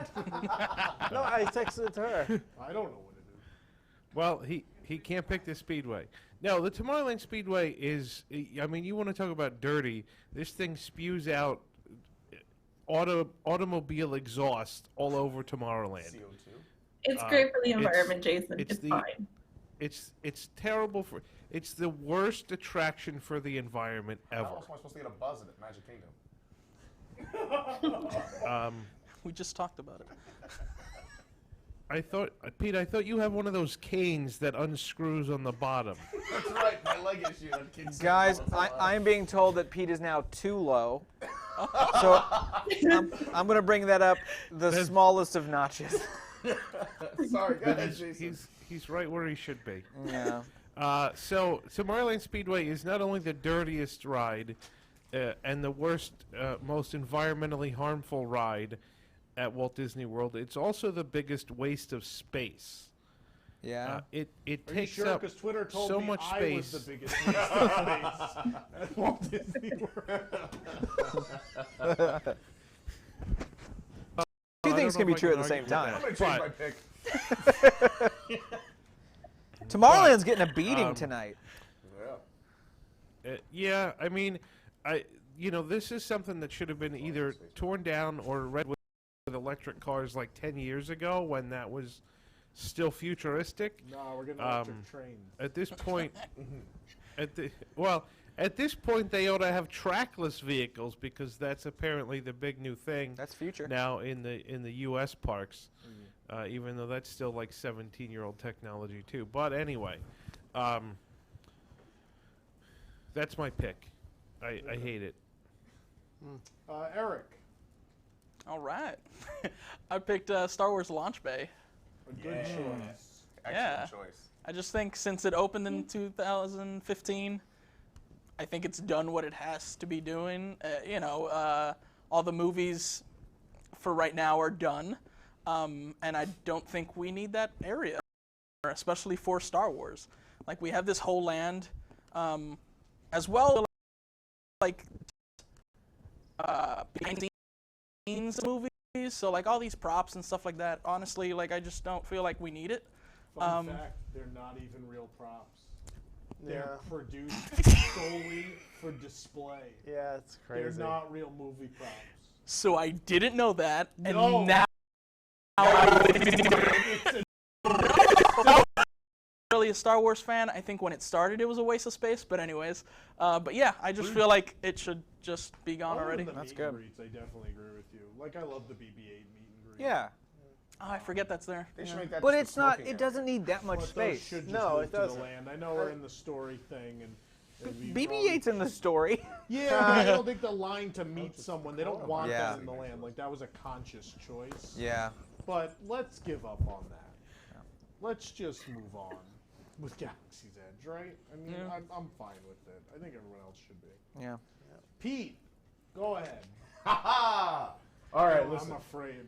[SPEAKER 3] No, I texted it to her.
[SPEAKER 1] I don't know what it is.
[SPEAKER 11] Well, he can't pick the Speedway. No, the Tomorrowland Speedway is, I mean, you want to talk about dirty. This thing spews out automobile exhaust all over Tomorrowland.
[SPEAKER 15] CO2.
[SPEAKER 14] It's great for the environment, Jason. It's fine.
[SPEAKER 11] It's terrible for. It's the worst attraction for the environment ever.
[SPEAKER 15] How else am I supposed to get a buzz at Magic Kingdom?
[SPEAKER 5] We just talked about it.
[SPEAKER 11] Pete, I thought you have one of those canes that unscrews on the bottom.
[SPEAKER 15] That's right, my leg issue.
[SPEAKER 2] Guys, I'm being told that Pete is now too low. So I'm going to bring that up the smallest of notches.
[SPEAKER 15] Sorry, go ahead, Jason.
[SPEAKER 11] He's right where he should be.
[SPEAKER 2] Yeah.
[SPEAKER 11] So Tomorrowland Speedway is not only the dirtiest ride and the worst, most environmentally harmful ride at Walt Disney World, it's also the biggest waste of space.
[SPEAKER 2] Yeah.
[SPEAKER 11] It
[SPEAKER 1] Are
[SPEAKER 11] takes
[SPEAKER 1] you sure?
[SPEAKER 11] up
[SPEAKER 1] Because Twitter told
[SPEAKER 11] so
[SPEAKER 1] me
[SPEAKER 11] much
[SPEAKER 1] I
[SPEAKER 11] space.
[SPEAKER 1] was the biggest waste of space at Walt Disney World.
[SPEAKER 2] Two things can be true at the
[SPEAKER 11] argue
[SPEAKER 2] same
[SPEAKER 11] with
[SPEAKER 2] time.
[SPEAKER 15] I'm going to change my pick.
[SPEAKER 2] Tomorrowland's getting a beating tonight.
[SPEAKER 11] Yeah, I mean, this is something that should have been either torn down or read with electric cars like 10 years ago when that was still futuristic.
[SPEAKER 1] No, we're getting electric trains.
[SPEAKER 11] At this point, at this point they ought to have trackless vehicles because that's apparently the big new thing.
[SPEAKER 2] That's future
[SPEAKER 11] now in the U.S. parks, even though that's still like 17-year-old technology too. But anyway, that's my pick. I hate it.
[SPEAKER 1] Eric.
[SPEAKER 7] All right. I picked Star Wars Launch Bay.
[SPEAKER 1] A good choice.
[SPEAKER 7] Excellent
[SPEAKER 15] choice.
[SPEAKER 7] I just think since it opened in 2015, I think it's done what it has to be doing. All the movies for right now are done, and I don't think we need that area, especially for Star Wars. Like, we have this whole land, as well, like, behind the scenes movies, so like all these props and stuff like that, honestly, like, I just don't feel like we need it.
[SPEAKER 1] Fun fact, they're not even real props. They're produced solely for display.
[SPEAKER 3] Yeah, it's crazy.
[SPEAKER 1] They're not real movie props.
[SPEAKER 7] So I didn't know that, and
[SPEAKER 1] No.
[SPEAKER 7] now really a Star Wars fan. I think when it started, it was a waste of space. But anyways, but yeah, I just feel like it should just be gone already.
[SPEAKER 1] That's good. I definitely agree with you. Like, I love the BB-8 meet and greet.
[SPEAKER 2] Yeah.
[SPEAKER 7] Oh, I forget that's there.
[SPEAKER 15] They should make that
[SPEAKER 2] But
[SPEAKER 15] just a
[SPEAKER 2] it's not.
[SPEAKER 15] smoking
[SPEAKER 2] It
[SPEAKER 15] area.
[SPEAKER 2] doesn't need that much
[SPEAKER 1] But
[SPEAKER 2] space.
[SPEAKER 1] those should just
[SPEAKER 3] No,
[SPEAKER 1] move
[SPEAKER 3] it
[SPEAKER 1] to
[SPEAKER 3] doesn't.
[SPEAKER 1] the land. I know we're in the story thing, and
[SPEAKER 2] BB-8's in the story.
[SPEAKER 1] Yeah, I don't think the line to meet someone, they don't want
[SPEAKER 2] Yeah.
[SPEAKER 1] that in the land. Like, that was a conscious choice.
[SPEAKER 2] Yeah.
[SPEAKER 1] But let's give up on that. Let's just move on with Galaxy's Edge, right? I mean,
[SPEAKER 2] Yeah.
[SPEAKER 1] I'm fine with it. I think everyone else should be.
[SPEAKER 2] Yeah.
[SPEAKER 1] Pete, go ahead.
[SPEAKER 15] Ha All right,
[SPEAKER 1] No,
[SPEAKER 15] listen.
[SPEAKER 1] I'm afraid.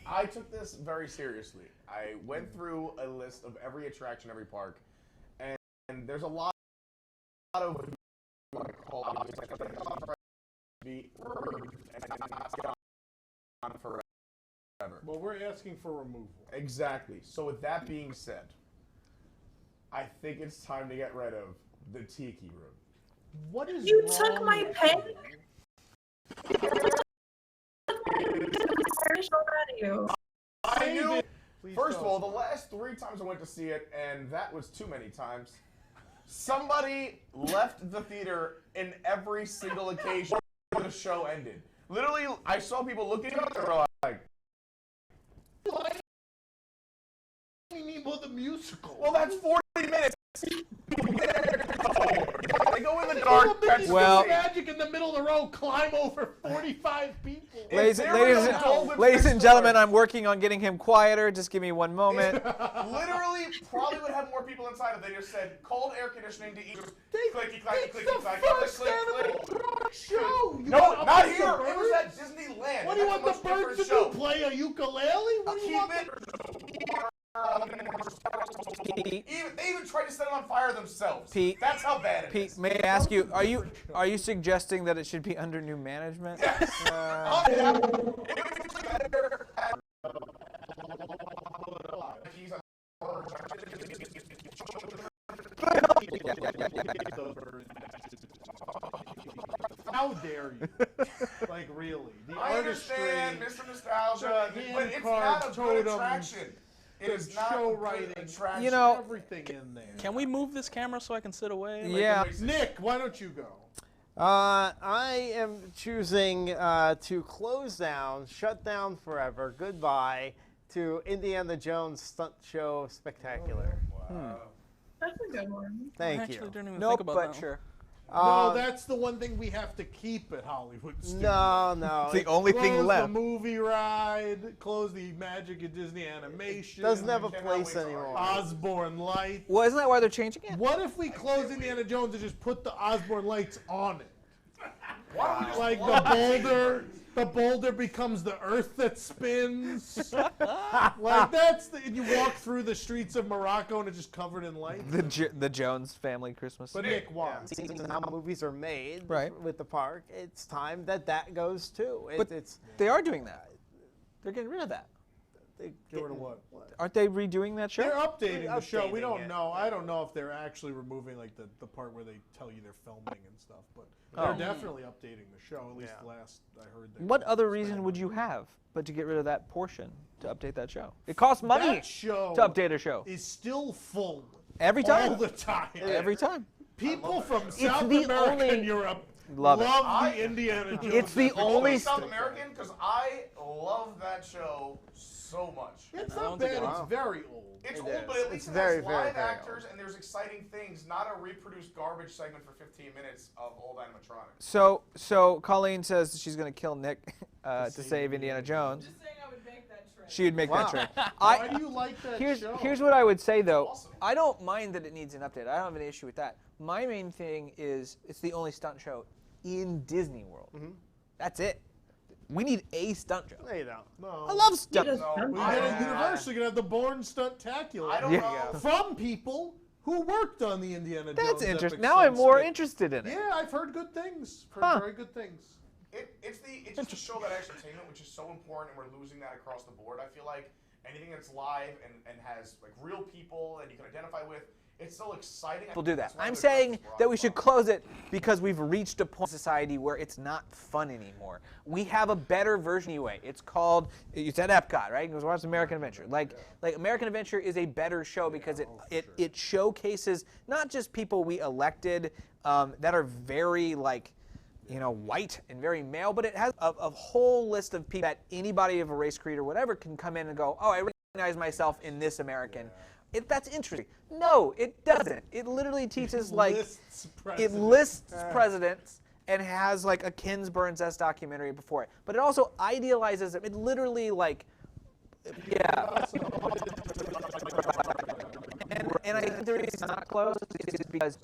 [SPEAKER 15] I took this very seriously. I went through a list of every attraction, every park, and there's a lot of what you want to call on forever.
[SPEAKER 1] Well, we're asking for removal.
[SPEAKER 15] Exactly. So with that being said, I think it's time to get rid of the Tiki Room.
[SPEAKER 1] What is
[SPEAKER 14] You
[SPEAKER 1] wrong
[SPEAKER 14] took my
[SPEAKER 1] with
[SPEAKER 14] pen?
[SPEAKER 1] you?
[SPEAKER 15] I knew.
[SPEAKER 1] Please
[SPEAKER 15] First of
[SPEAKER 1] don't.
[SPEAKER 15] all, the last 3 times I went to see it, and that was too many times, somebody left the theater in every single occasion before the show ended. Literally, I saw people looking at each other like,
[SPEAKER 1] We need more the musical.
[SPEAKER 15] well, that's 40 minutes. They go in the dark. That's
[SPEAKER 2] Well-
[SPEAKER 1] magic in the middle of the road, climb over 45 people.
[SPEAKER 2] Ladies and gentlemen, I'm working on getting him quieter. Just give me one moment.
[SPEAKER 15] Literally, probably would have more people inside if they just said cold air conditioning to each. Clicky, clacky,
[SPEAKER 1] It's
[SPEAKER 15] clicky,
[SPEAKER 1] the
[SPEAKER 15] clacky,
[SPEAKER 1] first
[SPEAKER 15] click, click,
[SPEAKER 1] animal
[SPEAKER 15] click.
[SPEAKER 1] show. You
[SPEAKER 15] No,
[SPEAKER 1] want
[SPEAKER 15] not
[SPEAKER 1] the
[SPEAKER 15] here. It was
[SPEAKER 1] birds?
[SPEAKER 15] at Disneyland.
[SPEAKER 1] What do you
[SPEAKER 15] That's
[SPEAKER 1] want
[SPEAKER 15] a
[SPEAKER 1] the
[SPEAKER 15] much
[SPEAKER 1] birds to
[SPEAKER 15] different
[SPEAKER 1] do?
[SPEAKER 15] show.
[SPEAKER 1] Play a ukulele? What do you want?
[SPEAKER 15] They even tried to set it on fire themselves.
[SPEAKER 2] Pete,
[SPEAKER 15] That's how bad it is.
[SPEAKER 2] Pete, may I ask you, are you suggesting that it should be under new management?
[SPEAKER 1] How dare you? Like, really? The
[SPEAKER 15] I
[SPEAKER 1] artistry,
[SPEAKER 15] understand, Mr. Nostalgia,
[SPEAKER 1] the
[SPEAKER 15] but it's
[SPEAKER 1] hand-carved
[SPEAKER 15] not a good
[SPEAKER 1] totems,
[SPEAKER 15] attraction. It
[SPEAKER 1] the
[SPEAKER 15] is not
[SPEAKER 1] show
[SPEAKER 15] a good
[SPEAKER 1] writing,
[SPEAKER 15] attraction.
[SPEAKER 2] You know,
[SPEAKER 1] everything in there.
[SPEAKER 7] Can we move this camera so I can sit away?
[SPEAKER 2] Yeah.
[SPEAKER 1] Nick, why don't you go?
[SPEAKER 3] I am choosing to close down, shut down forever, goodbye to Indiana Jones Stunt Show Spectacular.
[SPEAKER 14] That's a good one.
[SPEAKER 3] Thank
[SPEAKER 7] I
[SPEAKER 3] you.
[SPEAKER 7] actually didn't even
[SPEAKER 2] Nope,
[SPEAKER 7] think about
[SPEAKER 2] but
[SPEAKER 7] that.
[SPEAKER 2] sure.
[SPEAKER 1] No, that's the one thing we have to keep at Hollywood Studios.
[SPEAKER 3] No.
[SPEAKER 2] It's the only thing
[SPEAKER 1] Close
[SPEAKER 2] left.
[SPEAKER 1] the movie ride, close the Magic at Disney Animation.
[SPEAKER 3] Doesn't have a place anymore.
[SPEAKER 1] Osborne Lights.
[SPEAKER 2] Well, isn't that why they're changing it?
[SPEAKER 1] What if we close Indiana Jones and just put the Osborne Lights on it?
[SPEAKER 15] Why don't we just
[SPEAKER 1] Like
[SPEAKER 15] love
[SPEAKER 1] the boulder becomes the earth that spins. Like that's you walk through the streets of Morocco and it's just covered in lights.
[SPEAKER 2] The Jones family Christmas.
[SPEAKER 1] But Nick, why?
[SPEAKER 3] Seeing how movies are made
[SPEAKER 2] Right.
[SPEAKER 3] with the park, it's time that goes too.
[SPEAKER 2] But they are doing that. They're getting rid of that.
[SPEAKER 1] Get rid of what?
[SPEAKER 2] Aren't they redoing that show?
[SPEAKER 1] They're updating the show. We
[SPEAKER 3] updating
[SPEAKER 1] don't
[SPEAKER 3] it.
[SPEAKER 1] know. I don't know if they're actually removing like the part where they tell you they're filming and stuff, but they're definitely updating the show. At least last I heard.
[SPEAKER 2] What other reason would you have but to get rid of that portion to update that show? It costs money
[SPEAKER 1] That show
[SPEAKER 2] to update a show.
[SPEAKER 1] is still full
[SPEAKER 2] Every time.
[SPEAKER 1] all the time.
[SPEAKER 2] Every time.
[SPEAKER 1] People from
[SPEAKER 2] It's
[SPEAKER 1] South
[SPEAKER 2] the
[SPEAKER 1] America
[SPEAKER 2] only-
[SPEAKER 1] and Europe
[SPEAKER 2] Love it.
[SPEAKER 1] the Indiana Jones.
[SPEAKER 2] It's the
[SPEAKER 1] episode.
[SPEAKER 2] only
[SPEAKER 15] South American because I love that show so much.
[SPEAKER 1] It's not bad. It's very old.
[SPEAKER 15] It's
[SPEAKER 3] It
[SPEAKER 15] old,
[SPEAKER 3] is.
[SPEAKER 15] but at least
[SPEAKER 3] It's
[SPEAKER 15] it has
[SPEAKER 3] very, very,
[SPEAKER 15] live
[SPEAKER 3] very
[SPEAKER 15] actors and there's exciting things, not a reproduced garbage segment for 15 minutes of old animatronics.
[SPEAKER 2] So Colleen says she's going to kill Nick to save Indiana Jones. She would make that trade.
[SPEAKER 1] Why do you like that show?
[SPEAKER 2] Here's what I would say though. I don't mind that it needs an update. I don't have an issue with that. My main thing is it's the only stunt show in Disney World. That's it. We need a stunt show.
[SPEAKER 3] No, you don't.
[SPEAKER 1] No.
[SPEAKER 2] I love stunt.
[SPEAKER 1] We get a Universal. You're gonna have the Born Stuntacular.
[SPEAKER 15] I don't know.
[SPEAKER 1] From people who worked on the Indiana Jones.
[SPEAKER 2] That's
[SPEAKER 1] epic
[SPEAKER 2] interesting. Now I'm
[SPEAKER 1] stunt
[SPEAKER 2] more
[SPEAKER 1] skit.
[SPEAKER 2] interested in it.
[SPEAKER 1] Yeah, I've heard good things. Very good things.
[SPEAKER 15] It's just a show that entertainment, which is so important, and we're losing that across the board. I feel like anything that's live and has like real people that you can identify with, it's so exciting.
[SPEAKER 2] We'll do that.
[SPEAKER 15] That's why
[SPEAKER 2] I'm
[SPEAKER 15] the
[SPEAKER 2] saying
[SPEAKER 15] Dragons were
[SPEAKER 2] that
[SPEAKER 15] on
[SPEAKER 2] we should
[SPEAKER 15] fire.
[SPEAKER 2] close it because we've reached a point in society where it's not fun anymore. We have a better version anyway. It's called, it's at Epcot, right? You can watch American Adventure. Like American Adventure is a better show because it showcases not just people we elected that are very white and very male, but it has a whole list of people that anybody of a race, creed, or whatever can come in and go, oh, I recognize myself in this American. That's interesting. No, it doesn't. It literally teaches it lists presidents and has like a Ken Burns-esque documentary before it. But it also idealizes them. It literally And I think the reason it's not closed is because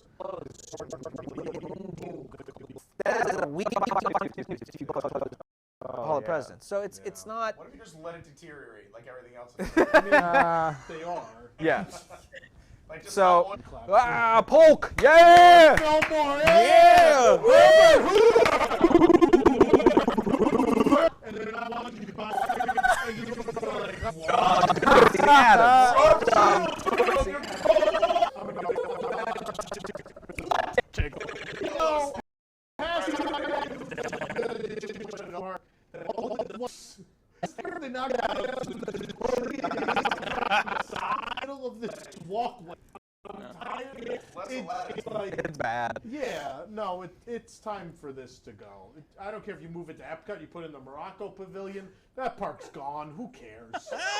[SPEAKER 2] that is a weak Hall of Presidents. So it's not.
[SPEAKER 15] What if you just let it deteriorate like everything else?
[SPEAKER 1] They are.
[SPEAKER 2] Yeah.
[SPEAKER 15] Like just
[SPEAKER 2] So,
[SPEAKER 15] not
[SPEAKER 2] Polk, yeah!
[SPEAKER 1] No more,
[SPEAKER 2] Yeah!
[SPEAKER 1] And then I want you to buy middle of this walkway.
[SPEAKER 2] It's bad.
[SPEAKER 1] Yeah, no, it's time for this to go. I don't care if you move it to Epcot, you put it in the Morocco Pavilion. That park's gone. Who cares?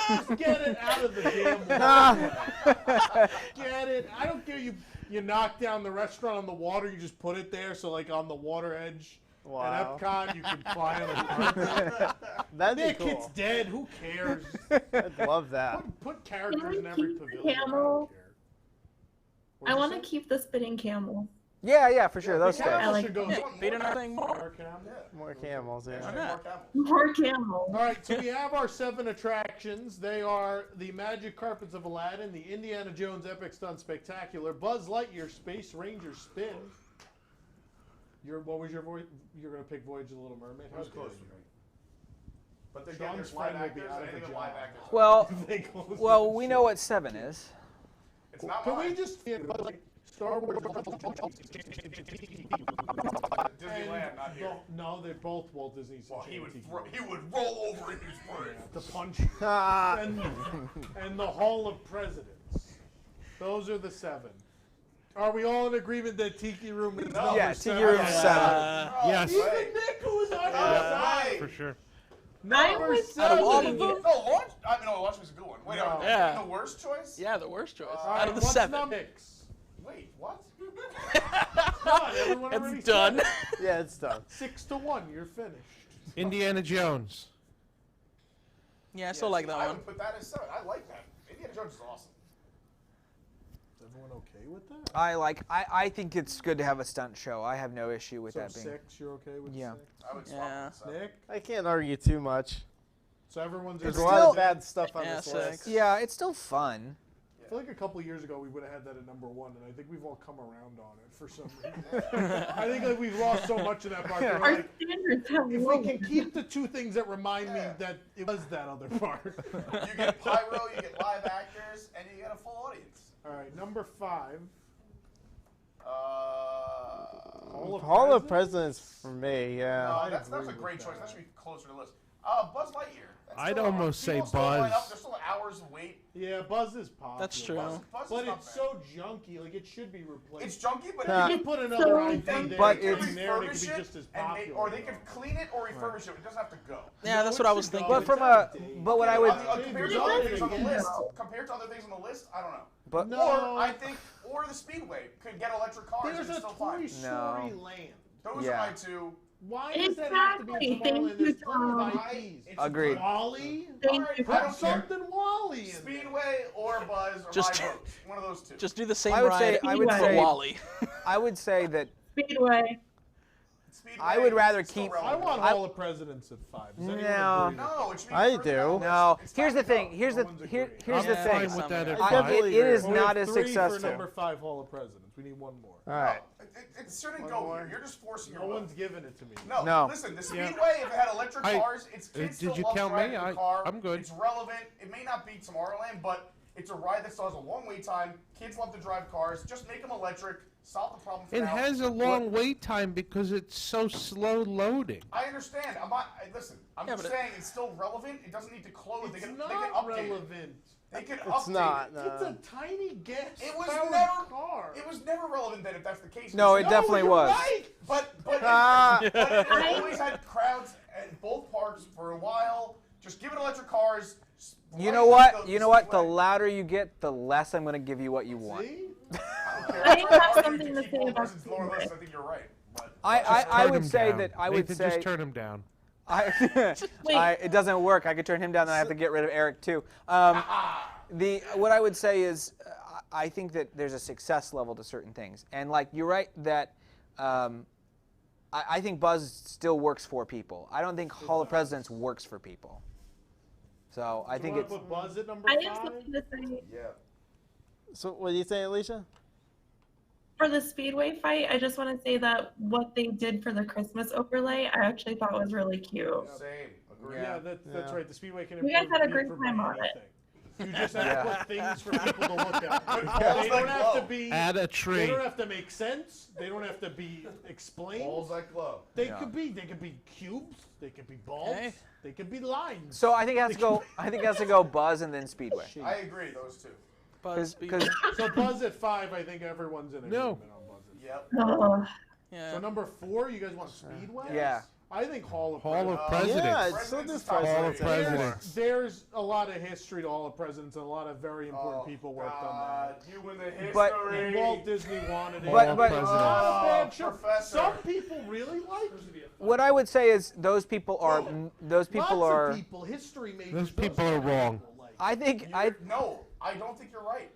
[SPEAKER 1] Just get it out of the damn walkway. Get it. I don't care. You knock down the restaurant on the water. You just put it there, so like on the water edge.
[SPEAKER 3] Wow.
[SPEAKER 1] At Epcot, you can fly on a carpet.
[SPEAKER 3] That'd be
[SPEAKER 1] Nick,
[SPEAKER 3] cool.
[SPEAKER 1] it's dead. Who cares?
[SPEAKER 3] I'd love that.
[SPEAKER 1] Put characters in every pavilion.
[SPEAKER 14] Camel. I want to keep the spinning camel.
[SPEAKER 2] Yeah, for sure. Those stay.
[SPEAKER 14] I like
[SPEAKER 1] should go.
[SPEAKER 7] Beat another thing more.
[SPEAKER 3] More camels, yeah.
[SPEAKER 14] More camels.
[SPEAKER 1] All right, so we have our 7 attractions. They are the Magic Carpets of Aladdin, the Indiana Jones Epic Stunt Spectacular, Buzz Lightyear Space Ranger Spin. What was your voice? You're going to pick Voyage of the Little Mermaid?
[SPEAKER 15] That was close to me. But then
[SPEAKER 1] Sean's
[SPEAKER 15] there's live
[SPEAKER 1] friend will be
[SPEAKER 15] actors.
[SPEAKER 1] out of
[SPEAKER 15] Anything
[SPEAKER 1] a
[SPEAKER 15] with
[SPEAKER 1] job.
[SPEAKER 15] live actors.
[SPEAKER 2] Well, we know what 7 is.
[SPEAKER 15] It's not
[SPEAKER 1] Can
[SPEAKER 15] mine.
[SPEAKER 1] we just like Star Wars?
[SPEAKER 15] Disneyland, not here.
[SPEAKER 1] No, they're both Walt Disney's.
[SPEAKER 15] Well, he would roll over in his grave.
[SPEAKER 1] To punch you. and the Hall of Presidents. Those are the 7. Are we all in agreement that Tiki Room is number 7?
[SPEAKER 2] Tiki Room 7.
[SPEAKER 11] Yes.
[SPEAKER 1] Even Nick, who was on our side.
[SPEAKER 11] For sure.
[SPEAKER 1] Number
[SPEAKER 14] was
[SPEAKER 1] 7.
[SPEAKER 14] saying-
[SPEAKER 15] Launch was a good one. Wait,
[SPEAKER 1] No.
[SPEAKER 15] are
[SPEAKER 7] Yeah.
[SPEAKER 15] the worst choice?
[SPEAKER 7] Yeah, the worst choice.
[SPEAKER 1] All right,
[SPEAKER 7] Out of the
[SPEAKER 1] what's
[SPEAKER 7] 7.
[SPEAKER 1] number 6?
[SPEAKER 15] Wait, what?
[SPEAKER 1] Done. Everyone already
[SPEAKER 7] It's
[SPEAKER 1] said
[SPEAKER 7] done.
[SPEAKER 1] it.
[SPEAKER 3] Yeah, it's done.
[SPEAKER 1] 6-1. You're finished.
[SPEAKER 11] Indiana Jones.
[SPEAKER 7] Yeah, I still like that
[SPEAKER 15] I
[SPEAKER 7] one.
[SPEAKER 15] would put that as 7. I like that. Indiana Jones is awesome.
[SPEAKER 1] Is everyone okay with that?
[SPEAKER 2] I think it's good to have a stunt show. I have no issue with
[SPEAKER 1] So
[SPEAKER 2] that being.
[SPEAKER 1] 6, you're okay with 6?
[SPEAKER 15] I would swap
[SPEAKER 7] Yeah.
[SPEAKER 15] with 7.
[SPEAKER 1] Nick?
[SPEAKER 3] I can't argue too much.
[SPEAKER 1] So everyone's
[SPEAKER 3] There's
[SPEAKER 1] in
[SPEAKER 3] a lot of
[SPEAKER 1] agreement.
[SPEAKER 3] bad stuff on
[SPEAKER 7] Yeah,
[SPEAKER 3] this
[SPEAKER 7] 6.
[SPEAKER 3] list.
[SPEAKER 2] Yeah, it's still fun.
[SPEAKER 1] I feel like a couple years ago we would have had that at number 1, and I think we've all come around on it for some reason. I think like we've lost so much of that part. We're
[SPEAKER 14] Our
[SPEAKER 1] like,
[SPEAKER 14] standards have
[SPEAKER 1] if we
[SPEAKER 14] lowered.
[SPEAKER 1] can keep the 2 things that remind me that it was that other part.
[SPEAKER 15] You get pyro, you get live actors, and you get a full audience.
[SPEAKER 1] All right, number 5.
[SPEAKER 3] Hall of Presidents for me, yeah.
[SPEAKER 15] That's a great choice. That should be closer to the list. Buzz Lightyear. That's
[SPEAKER 11] I'd
[SPEAKER 15] still-
[SPEAKER 11] almost say
[SPEAKER 15] people still line
[SPEAKER 11] Buzz.
[SPEAKER 15] up. There's still hours to wait.
[SPEAKER 1] Yeah, Buzz is popular.
[SPEAKER 7] That's true.
[SPEAKER 15] Buzz
[SPEAKER 1] But
[SPEAKER 15] is not
[SPEAKER 1] it's
[SPEAKER 15] bad.
[SPEAKER 1] so junky, like it should be replaced.
[SPEAKER 15] It's junky, but
[SPEAKER 1] You could put another ID there,
[SPEAKER 2] But
[SPEAKER 1] in
[SPEAKER 2] it's-
[SPEAKER 1] there, and it could be
[SPEAKER 15] refurbish
[SPEAKER 1] just as
[SPEAKER 15] it, and
[SPEAKER 1] popular.
[SPEAKER 15] or they could clean it or refurbish it. It doesn't have to go.
[SPEAKER 7] Yeah, that's what I was thinking.
[SPEAKER 2] But from a, but what I would,
[SPEAKER 15] Compared to other things on the list, I don't know.
[SPEAKER 2] but
[SPEAKER 1] No.
[SPEAKER 15] Or I think, or the Speedway could get electric cars
[SPEAKER 1] There's
[SPEAKER 15] and it's
[SPEAKER 1] a
[SPEAKER 15] still fine.
[SPEAKER 1] Toy Story Land.
[SPEAKER 15] Those
[SPEAKER 2] Yeah.
[SPEAKER 15] are my 2.
[SPEAKER 1] Why does that have to be
[SPEAKER 14] Exactly.
[SPEAKER 1] Tomorrowland?
[SPEAKER 14] Thank you,
[SPEAKER 1] There's plenty
[SPEAKER 14] Tom.
[SPEAKER 1] of IPs.
[SPEAKER 2] Agreed.
[SPEAKER 1] Wally?
[SPEAKER 14] Thank you.
[SPEAKER 15] I don't care.
[SPEAKER 1] Something Wally in there.
[SPEAKER 15] Speedway or Buzz or
[SPEAKER 7] Just-
[SPEAKER 15] my vote. One of those 2.
[SPEAKER 7] Just do the same
[SPEAKER 2] I would say-
[SPEAKER 7] ride
[SPEAKER 2] I would
[SPEAKER 7] for
[SPEAKER 2] say-
[SPEAKER 7] Wally.
[SPEAKER 2] I would say that
[SPEAKER 14] Speedway.
[SPEAKER 15] Speedway,
[SPEAKER 2] I would rather
[SPEAKER 15] still
[SPEAKER 2] keep-
[SPEAKER 15] relevant.
[SPEAKER 1] I want Hall of Presidents at 5. Does anyone
[SPEAKER 2] No.
[SPEAKER 1] agree?
[SPEAKER 15] No, it should be
[SPEAKER 3] I
[SPEAKER 15] further
[SPEAKER 3] do.
[SPEAKER 15] down the list.
[SPEAKER 2] no.
[SPEAKER 15] It's
[SPEAKER 2] Here's
[SPEAKER 15] time
[SPEAKER 2] the
[SPEAKER 15] to go.
[SPEAKER 2] thing. Here's the
[SPEAKER 1] No one's
[SPEAKER 2] here,
[SPEAKER 1] agreed.
[SPEAKER 2] here's
[SPEAKER 7] I'm
[SPEAKER 2] the
[SPEAKER 7] fine
[SPEAKER 2] thing.
[SPEAKER 11] with that at
[SPEAKER 2] I-
[SPEAKER 11] 5.
[SPEAKER 2] it is
[SPEAKER 1] Well, we
[SPEAKER 2] not
[SPEAKER 1] have
[SPEAKER 2] as
[SPEAKER 1] 3 for
[SPEAKER 2] successful.
[SPEAKER 1] number 5 Hall of Presidents. We need 1 more.
[SPEAKER 3] All right.
[SPEAKER 15] It shouldn't go here. You're just forcing your
[SPEAKER 1] No
[SPEAKER 15] vote.
[SPEAKER 1] one's giving it to me.
[SPEAKER 2] No.
[SPEAKER 15] Listen, the
[SPEAKER 11] Yeah.
[SPEAKER 15] Speedway, if it had electric
[SPEAKER 11] I-
[SPEAKER 15] cars, its kids
[SPEAKER 11] did
[SPEAKER 15] still
[SPEAKER 11] you
[SPEAKER 15] love
[SPEAKER 11] count
[SPEAKER 15] driving
[SPEAKER 11] me?
[SPEAKER 15] the car.
[SPEAKER 11] I'm good.
[SPEAKER 15] It's relevant. It may not beat Tomorrowland, but it's a ride that still has a long wait time. Kids love to drive cars. Just make them electric. Solve the problem for
[SPEAKER 11] It
[SPEAKER 15] now.
[SPEAKER 11] has a long wait time because it's so slow loading.
[SPEAKER 15] I understand. Listen, I'm
[SPEAKER 7] Yeah,
[SPEAKER 15] just
[SPEAKER 7] but
[SPEAKER 15] saying it's still relevant. It doesn't need to close. They
[SPEAKER 1] It's
[SPEAKER 15] can
[SPEAKER 1] not
[SPEAKER 15] update it.
[SPEAKER 1] relevant.
[SPEAKER 15] They can
[SPEAKER 3] It's
[SPEAKER 15] update
[SPEAKER 3] not.
[SPEAKER 15] it.
[SPEAKER 3] No.
[SPEAKER 1] It's a tiny gas
[SPEAKER 15] It was
[SPEAKER 1] powered
[SPEAKER 15] never
[SPEAKER 1] car.
[SPEAKER 15] It was never relevant then, if that's the case.
[SPEAKER 2] No, it
[SPEAKER 15] No,
[SPEAKER 2] definitely
[SPEAKER 15] you're
[SPEAKER 2] was.
[SPEAKER 15] right. But
[SPEAKER 3] Ah.
[SPEAKER 15] it always had crowds at both parks for a while. Just give it electric cars.
[SPEAKER 2] You know what? You know what? The louder you get, the less I'm going to give you what you want.
[SPEAKER 1] See?
[SPEAKER 14] I have something to say about
[SPEAKER 15] Speedway. I think you're right. But
[SPEAKER 2] I
[SPEAKER 11] Turn
[SPEAKER 2] would
[SPEAKER 11] him
[SPEAKER 2] say
[SPEAKER 11] down.
[SPEAKER 2] that I would
[SPEAKER 11] Nathan,
[SPEAKER 2] say
[SPEAKER 11] just turn him down.
[SPEAKER 2] it doesn't work. I could turn him down, then I have to get rid of Eric too. What I would say is, I think that there's a success level to certain things, and like you're right that I think Buzz still works for people. I don't think Hall of Presidents works for people. So I think
[SPEAKER 1] You
[SPEAKER 2] it's.
[SPEAKER 1] wanna put Buzz at number
[SPEAKER 14] I have
[SPEAKER 1] 5?
[SPEAKER 14] something to say.
[SPEAKER 15] yeah.
[SPEAKER 3] So what do you say, Alicia?
[SPEAKER 14] For the Speedway fight, I just want to say that what they did for the Christmas overlay, I actually thought was really cute.
[SPEAKER 15] Same. Agree.
[SPEAKER 1] Yeah, that's
[SPEAKER 3] Yeah.
[SPEAKER 1] right. The Speedway can
[SPEAKER 14] You guys
[SPEAKER 1] improve
[SPEAKER 14] had a
[SPEAKER 1] be
[SPEAKER 14] great
[SPEAKER 1] for
[SPEAKER 14] time on it.
[SPEAKER 1] anything. You just have to put things for people to look at.
[SPEAKER 15] balls
[SPEAKER 1] They don't
[SPEAKER 15] that
[SPEAKER 1] have to
[SPEAKER 15] glow.
[SPEAKER 1] be.
[SPEAKER 11] Add a tree.
[SPEAKER 1] They don't have to make sense. They don't have to be explained.
[SPEAKER 15] Balls that glow.
[SPEAKER 1] They could be. They could be cubes. They could be balls.
[SPEAKER 2] Okay.
[SPEAKER 1] They could be lines.
[SPEAKER 2] So I think it has to go. I think it has to go Buzz and then Speedway.
[SPEAKER 15] I agree, those two.
[SPEAKER 7] Buzz,
[SPEAKER 2] Because
[SPEAKER 1] So Buzz at 5. I think everyone's in agreement on Buzz.
[SPEAKER 15] Yep.
[SPEAKER 7] yeah.
[SPEAKER 1] So number 4, you guys want Speedway?
[SPEAKER 2] yeah.
[SPEAKER 1] I think Hall of
[SPEAKER 11] Hall of
[SPEAKER 1] Presidents.
[SPEAKER 11] Presidents.
[SPEAKER 3] Yeah, so this
[SPEAKER 11] Hall of
[SPEAKER 3] president.
[SPEAKER 11] Presidents.
[SPEAKER 1] There's a lot of history to Hall of Presidents, and a lot of very important people worked on that.
[SPEAKER 15] You win the history.
[SPEAKER 2] But-
[SPEAKER 1] And Walt Disney wanted it.
[SPEAKER 2] But- but-
[SPEAKER 1] It's not a bad show.
[SPEAKER 15] Professor.
[SPEAKER 1] Some people really like it.
[SPEAKER 2] What I would say is those people are. Those people
[SPEAKER 1] Lots
[SPEAKER 2] are.
[SPEAKER 1] of people, history majors.
[SPEAKER 11] Those people are wrong.
[SPEAKER 2] I think I.
[SPEAKER 15] No, I don't think you're right.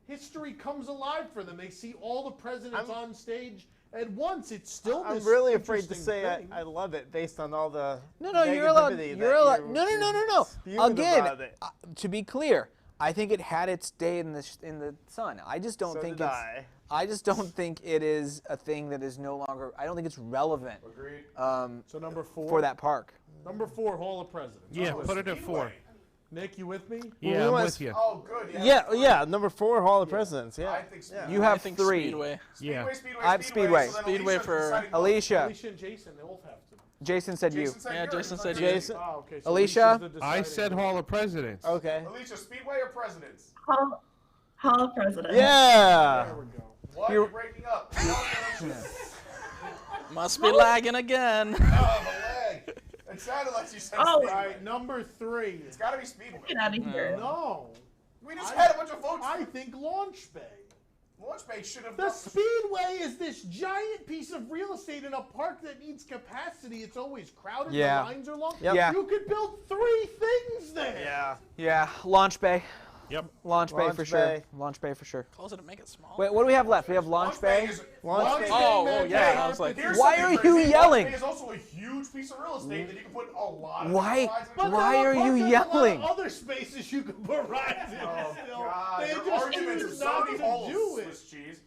[SPEAKER 1] History comes alive for them. They see all the presidents on stage at once. It's still.
[SPEAKER 3] I'm
[SPEAKER 1] this
[SPEAKER 3] really afraid to
[SPEAKER 1] interesting
[SPEAKER 3] say
[SPEAKER 1] thing.
[SPEAKER 3] I love it based on all the
[SPEAKER 2] No, you're allowed.
[SPEAKER 3] negativity
[SPEAKER 2] You're
[SPEAKER 3] that
[SPEAKER 2] allowed.
[SPEAKER 3] you-
[SPEAKER 2] No.
[SPEAKER 3] you spewed
[SPEAKER 2] Again,
[SPEAKER 3] about it.
[SPEAKER 2] to be clear, I think it had its day in the sun. I just don't
[SPEAKER 3] So
[SPEAKER 2] think
[SPEAKER 3] did
[SPEAKER 2] it's. I just don't think it is a thing that is no longer. I don't think it's relevant.
[SPEAKER 15] Agreed.
[SPEAKER 1] So number 4
[SPEAKER 2] For that park.
[SPEAKER 1] Number 4, Hall of Presidents.
[SPEAKER 11] Yeah,
[SPEAKER 1] Oh,
[SPEAKER 11] put it at 4.
[SPEAKER 1] Nick, you with me?
[SPEAKER 11] Yeah, I'm
[SPEAKER 3] want-
[SPEAKER 11] with you.
[SPEAKER 15] Oh, good. Yeah.
[SPEAKER 3] Yeah, number 4, Hall of Presidents. Yeah.
[SPEAKER 15] I think Speedway.
[SPEAKER 2] You have
[SPEAKER 7] I think
[SPEAKER 2] 3.
[SPEAKER 7] Speedway.
[SPEAKER 11] Yeah.
[SPEAKER 15] Speedway,
[SPEAKER 2] I have Speedway.
[SPEAKER 15] so then
[SPEAKER 7] Speedway
[SPEAKER 15] Alicia's
[SPEAKER 7] for
[SPEAKER 15] deciding no.
[SPEAKER 2] Alicia.
[SPEAKER 1] Alicia and Jason, they both have to.
[SPEAKER 2] Jason said you.
[SPEAKER 15] Jason said
[SPEAKER 7] Yeah,
[SPEAKER 15] yours.
[SPEAKER 7] Jason said
[SPEAKER 15] Jason.
[SPEAKER 2] Jason.
[SPEAKER 1] Oh, okay. So
[SPEAKER 2] Alicia?
[SPEAKER 1] Alicia's the
[SPEAKER 11] I
[SPEAKER 1] deciding
[SPEAKER 11] said
[SPEAKER 1] vote.
[SPEAKER 11] Hall of Presidents.
[SPEAKER 3] Okay.
[SPEAKER 15] Alicia, Speedway or Presidents?
[SPEAKER 14] Hall of Presidents.
[SPEAKER 3] Yeah.
[SPEAKER 1] There we go.
[SPEAKER 15] What? You're breaking up.
[SPEAKER 7] Must be lagging again.
[SPEAKER 15] Oh, the leg. It sounded like you said
[SPEAKER 14] Oh.
[SPEAKER 15] Speedway.
[SPEAKER 1] All right, number 3.
[SPEAKER 15] It's got to be Speedway.
[SPEAKER 14] Get out of here.
[SPEAKER 1] No.
[SPEAKER 15] We just had a bunch of votes.
[SPEAKER 1] I think Launch Bay.
[SPEAKER 15] Launch Bay should have
[SPEAKER 1] The
[SPEAKER 15] done.
[SPEAKER 1] Speedway is this giant piece of real estate in a park that needs capacity. It's always crowded.
[SPEAKER 2] Yeah.
[SPEAKER 1] The lines are long.
[SPEAKER 2] Yep. Yeah.
[SPEAKER 1] You could build 3 things there.
[SPEAKER 3] Yeah.
[SPEAKER 2] Yeah. Launch Bay.
[SPEAKER 11] Yep.
[SPEAKER 2] Launch Bay
[SPEAKER 3] Launch
[SPEAKER 2] for
[SPEAKER 3] Bay.
[SPEAKER 2] sure. Launch Bay for sure.
[SPEAKER 7] Close it and make it small.
[SPEAKER 2] Wait, what do we have left? We have Launch Bay.
[SPEAKER 15] is-
[SPEAKER 3] Launch Bay.
[SPEAKER 7] Oh,
[SPEAKER 1] Magic
[SPEAKER 7] yeah. I
[SPEAKER 1] Carpet.
[SPEAKER 7] was like,
[SPEAKER 15] Here's
[SPEAKER 2] Why
[SPEAKER 15] something
[SPEAKER 2] are you
[SPEAKER 15] crazy.
[SPEAKER 2] yelling?
[SPEAKER 15] Launch Bay is also a huge piece of real estate that you can put a lot of
[SPEAKER 2] Why?
[SPEAKER 15] rides in.
[SPEAKER 1] But
[SPEAKER 2] Why
[SPEAKER 1] there
[SPEAKER 2] are you
[SPEAKER 1] there's
[SPEAKER 2] yelling?
[SPEAKER 1] A lot of other spaces you could put rides in.
[SPEAKER 15] Oh,
[SPEAKER 1] still.
[SPEAKER 15] God.
[SPEAKER 1] They
[SPEAKER 15] Your
[SPEAKER 1] just
[SPEAKER 15] arguments are
[SPEAKER 1] choose
[SPEAKER 15] so
[SPEAKER 1] not
[SPEAKER 15] many
[SPEAKER 1] to
[SPEAKER 15] holes,
[SPEAKER 1] do it.
[SPEAKER 15] Swiss cheese.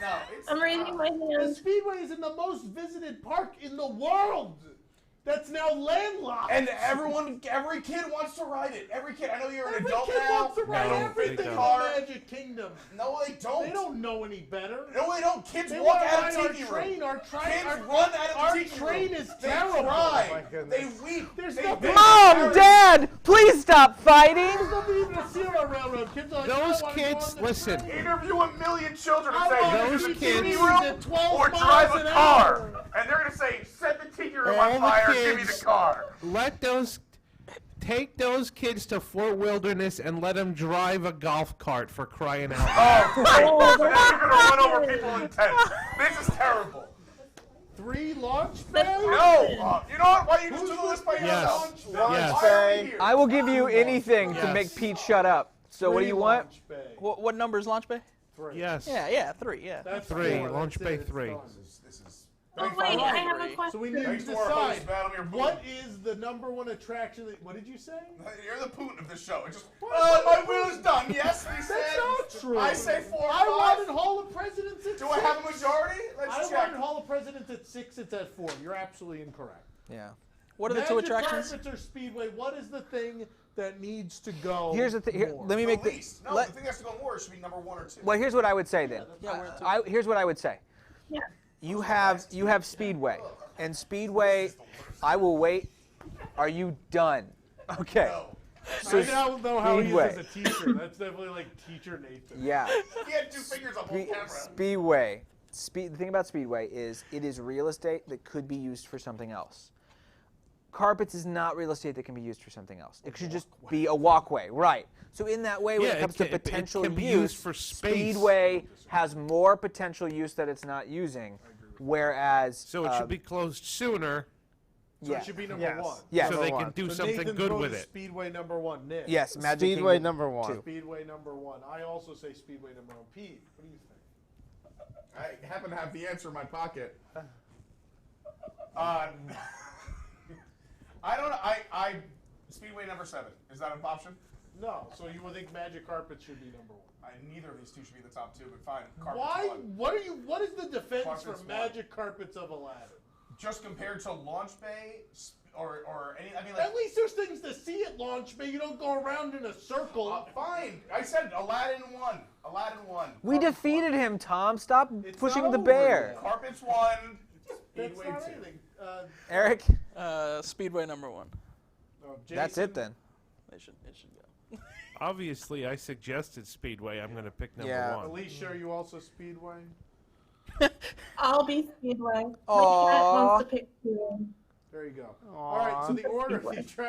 [SPEAKER 15] No, it's
[SPEAKER 14] I'm raising my
[SPEAKER 1] The
[SPEAKER 14] hand.
[SPEAKER 1] Speedway is in the most visited park in the world. That's now landlocked.
[SPEAKER 15] And every kid wants to ride it. Every kid. I know you're an
[SPEAKER 1] Every
[SPEAKER 15] adult
[SPEAKER 1] kid
[SPEAKER 15] now.
[SPEAKER 1] wants to ride
[SPEAKER 11] No,
[SPEAKER 1] everything
[SPEAKER 11] they
[SPEAKER 1] in the
[SPEAKER 11] don't.
[SPEAKER 1] Magic Kingdom.
[SPEAKER 15] No, they don't.
[SPEAKER 1] They don't know any better.
[SPEAKER 15] No, they don't. Kids
[SPEAKER 1] They
[SPEAKER 15] walk
[SPEAKER 1] wanna
[SPEAKER 15] out
[SPEAKER 1] ride
[SPEAKER 15] of
[SPEAKER 1] our
[SPEAKER 15] tiki
[SPEAKER 1] train.
[SPEAKER 15] room.
[SPEAKER 1] Our train.
[SPEAKER 15] Kids
[SPEAKER 1] our,
[SPEAKER 15] run out of
[SPEAKER 1] our
[SPEAKER 15] the tiki
[SPEAKER 1] train
[SPEAKER 15] room.
[SPEAKER 1] is
[SPEAKER 15] They
[SPEAKER 1] terrible.
[SPEAKER 15] cry.
[SPEAKER 3] Oh, my
[SPEAKER 15] They
[SPEAKER 3] goodness.
[SPEAKER 15] weep.
[SPEAKER 1] There's
[SPEAKER 15] they
[SPEAKER 1] nothing-
[SPEAKER 2] Mom, Dad, please stop fighting.
[SPEAKER 1] There's nothing even to see on a railroad. Kids are like, I
[SPEAKER 11] Those
[SPEAKER 1] wanna go
[SPEAKER 11] kids,
[SPEAKER 1] on the
[SPEAKER 11] listen.
[SPEAKER 1] train.
[SPEAKER 15] Interview a million children and
[SPEAKER 1] I
[SPEAKER 15] say,
[SPEAKER 1] want
[SPEAKER 15] you
[SPEAKER 11] those
[SPEAKER 15] do the
[SPEAKER 11] kids-
[SPEAKER 15] tiki
[SPEAKER 1] at
[SPEAKER 15] room
[SPEAKER 1] 12
[SPEAKER 15] or
[SPEAKER 1] miles
[SPEAKER 15] drive
[SPEAKER 1] an
[SPEAKER 15] a car.
[SPEAKER 1] hour.
[SPEAKER 15] And they're going to say, set the tiki room
[SPEAKER 11] All
[SPEAKER 15] on
[SPEAKER 11] the
[SPEAKER 15] fire, give me the
[SPEAKER 11] kids-
[SPEAKER 15] car.
[SPEAKER 11] Take those kids to Fort Wilderness and let them drive a golf cart, for crying out loud.
[SPEAKER 15] Oh, great. So now you're going to run over people in tents. This is terrible.
[SPEAKER 1] 3 launch bay?
[SPEAKER 15] No. You know what? Why don't you just do the list by
[SPEAKER 11] Yes.
[SPEAKER 15] yourself?
[SPEAKER 11] Yes.
[SPEAKER 15] Why are we here?
[SPEAKER 2] I will give you anything to
[SPEAKER 11] Yes.
[SPEAKER 2] make Pete shut up. So what do you want?
[SPEAKER 1] Launch bay.
[SPEAKER 7] What number is Launch Bay?
[SPEAKER 1] 3.
[SPEAKER 11] Yes.
[SPEAKER 7] Yeah, 3. Yeah.
[SPEAKER 1] That's
[SPEAKER 11] 3.
[SPEAKER 1] 4.
[SPEAKER 11] Launch
[SPEAKER 1] That's
[SPEAKER 11] Bay
[SPEAKER 1] it. It's
[SPEAKER 11] 3.
[SPEAKER 1] done.
[SPEAKER 15] This is
[SPEAKER 14] Oh, wait, I have a question.
[SPEAKER 1] So we need to
[SPEAKER 15] Thanks to our host,
[SPEAKER 1] decide
[SPEAKER 15] Vladimir Putin.
[SPEAKER 1] what is the number 1 attraction. What did you say?
[SPEAKER 15] You're the Putin of this show. It's just, my wheel is done. Yes, we said.
[SPEAKER 1] That's not true.
[SPEAKER 15] I say 4 or 5.
[SPEAKER 1] I wanted Hall of Presidents at 6.
[SPEAKER 15] Do I have a majority? Let's
[SPEAKER 1] I
[SPEAKER 15] check.
[SPEAKER 1] wanted Hall of Presidents at 6. It's at 4. You're absolutely incorrect.
[SPEAKER 2] Yeah.
[SPEAKER 7] What are the two
[SPEAKER 1] Magic
[SPEAKER 7] attractions?
[SPEAKER 1] Carpets or Speedway? What is the thing that needs to go?
[SPEAKER 2] Here's the thing. Here,
[SPEAKER 1] more?
[SPEAKER 2] let me make
[SPEAKER 15] The
[SPEAKER 2] the.
[SPEAKER 15] least. No,
[SPEAKER 2] let-
[SPEAKER 15] the thing that's to go more should be number 1 or 2.
[SPEAKER 2] Well, here's what I would say then.
[SPEAKER 7] Yeah, we're at 2.
[SPEAKER 2] Here's what I would say.
[SPEAKER 14] Yeah.
[SPEAKER 2] You have Speedway, and Speedway. I will wait. Are you done? Okay.
[SPEAKER 15] No.
[SPEAKER 2] So
[SPEAKER 1] I now know how he is
[SPEAKER 2] Speedway.
[SPEAKER 1] as a teacher. That's definitely like teacher Nathan.
[SPEAKER 2] Yeah.
[SPEAKER 15] He had 2 fingers on both camera.
[SPEAKER 2] Speedway. The thing about Speedway is it is real estate that could be used for something else. Carpets is not real estate that can be used for something else. It should just be a walkway, right? So in that way, when
[SPEAKER 11] Yeah,
[SPEAKER 2] it comes
[SPEAKER 11] it
[SPEAKER 2] to
[SPEAKER 11] can- it
[SPEAKER 2] potential
[SPEAKER 11] can be
[SPEAKER 2] use,
[SPEAKER 11] used for space.
[SPEAKER 2] Speedway has more potential use that it's not using, whereas
[SPEAKER 11] So it should be closed sooner.
[SPEAKER 1] So
[SPEAKER 2] yeah.
[SPEAKER 1] it should be number
[SPEAKER 3] Yes.
[SPEAKER 1] 1.
[SPEAKER 2] Yeah.
[SPEAKER 11] So
[SPEAKER 3] Number
[SPEAKER 11] they
[SPEAKER 3] one.
[SPEAKER 11] can do
[SPEAKER 1] So
[SPEAKER 11] something
[SPEAKER 1] Nathan
[SPEAKER 11] good
[SPEAKER 1] goes
[SPEAKER 11] with it.
[SPEAKER 1] Speedway number 1. Nick.
[SPEAKER 2] Yes, Magic
[SPEAKER 3] Speedway
[SPEAKER 2] Kingdom
[SPEAKER 3] number 1.
[SPEAKER 2] 2.
[SPEAKER 1] Speedway number 1. I also say Speedway number 1. Pete, what do you think?
[SPEAKER 15] I happen to have the answer in my pocket. I don't know. I Speedway number 7. Is that an option?
[SPEAKER 1] No. So you would think Magic Carpet should be number 1.
[SPEAKER 15] Neither of these two should be the top 2, but fine. Carpet's
[SPEAKER 1] Why?
[SPEAKER 15] 1.
[SPEAKER 1] What is the defense
[SPEAKER 15] Carpet's
[SPEAKER 1] for
[SPEAKER 15] one.
[SPEAKER 1] Magic Carpets of Aladdin?
[SPEAKER 15] Just compared to Launch Bay, or any. I mean, like,
[SPEAKER 1] At least there's things to see at launch, but you don't go around in a circle.
[SPEAKER 15] Fine. I said Aladdin won. Aladdin won.
[SPEAKER 2] We defeated him, Tom. Stop pushing
[SPEAKER 1] not
[SPEAKER 2] the
[SPEAKER 1] over
[SPEAKER 2] bear.
[SPEAKER 1] yet.
[SPEAKER 15] Carpets won.
[SPEAKER 1] That's
[SPEAKER 15] Speedway
[SPEAKER 1] not
[SPEAKER 15] 2.
[SPEAKER 1] anything.
[SPEAKER 2] Eric?
[SPEAKER 7] Speedway number 1.
[SPEAKER 2] That's it then.
[SPEAKER 7] It should go.
[SPEAKER 11] Obviously, I suggested Speedway. I'm going to pick number
[SPEAKER 2] Yeah.
[SPEAKER 11] 1.
[SPEAKER 1] Alicia, are you also Speedway?
[SPEAKER 14] I'll be Speedway.
[SPEAKER 2] Aw.
[SPEAKER 14] My cat wants to pick 2.
[SPEAKER 1] There you go. All right, so the order of
[SPEAKER 14] Speedway.
[SPEAKER 1] the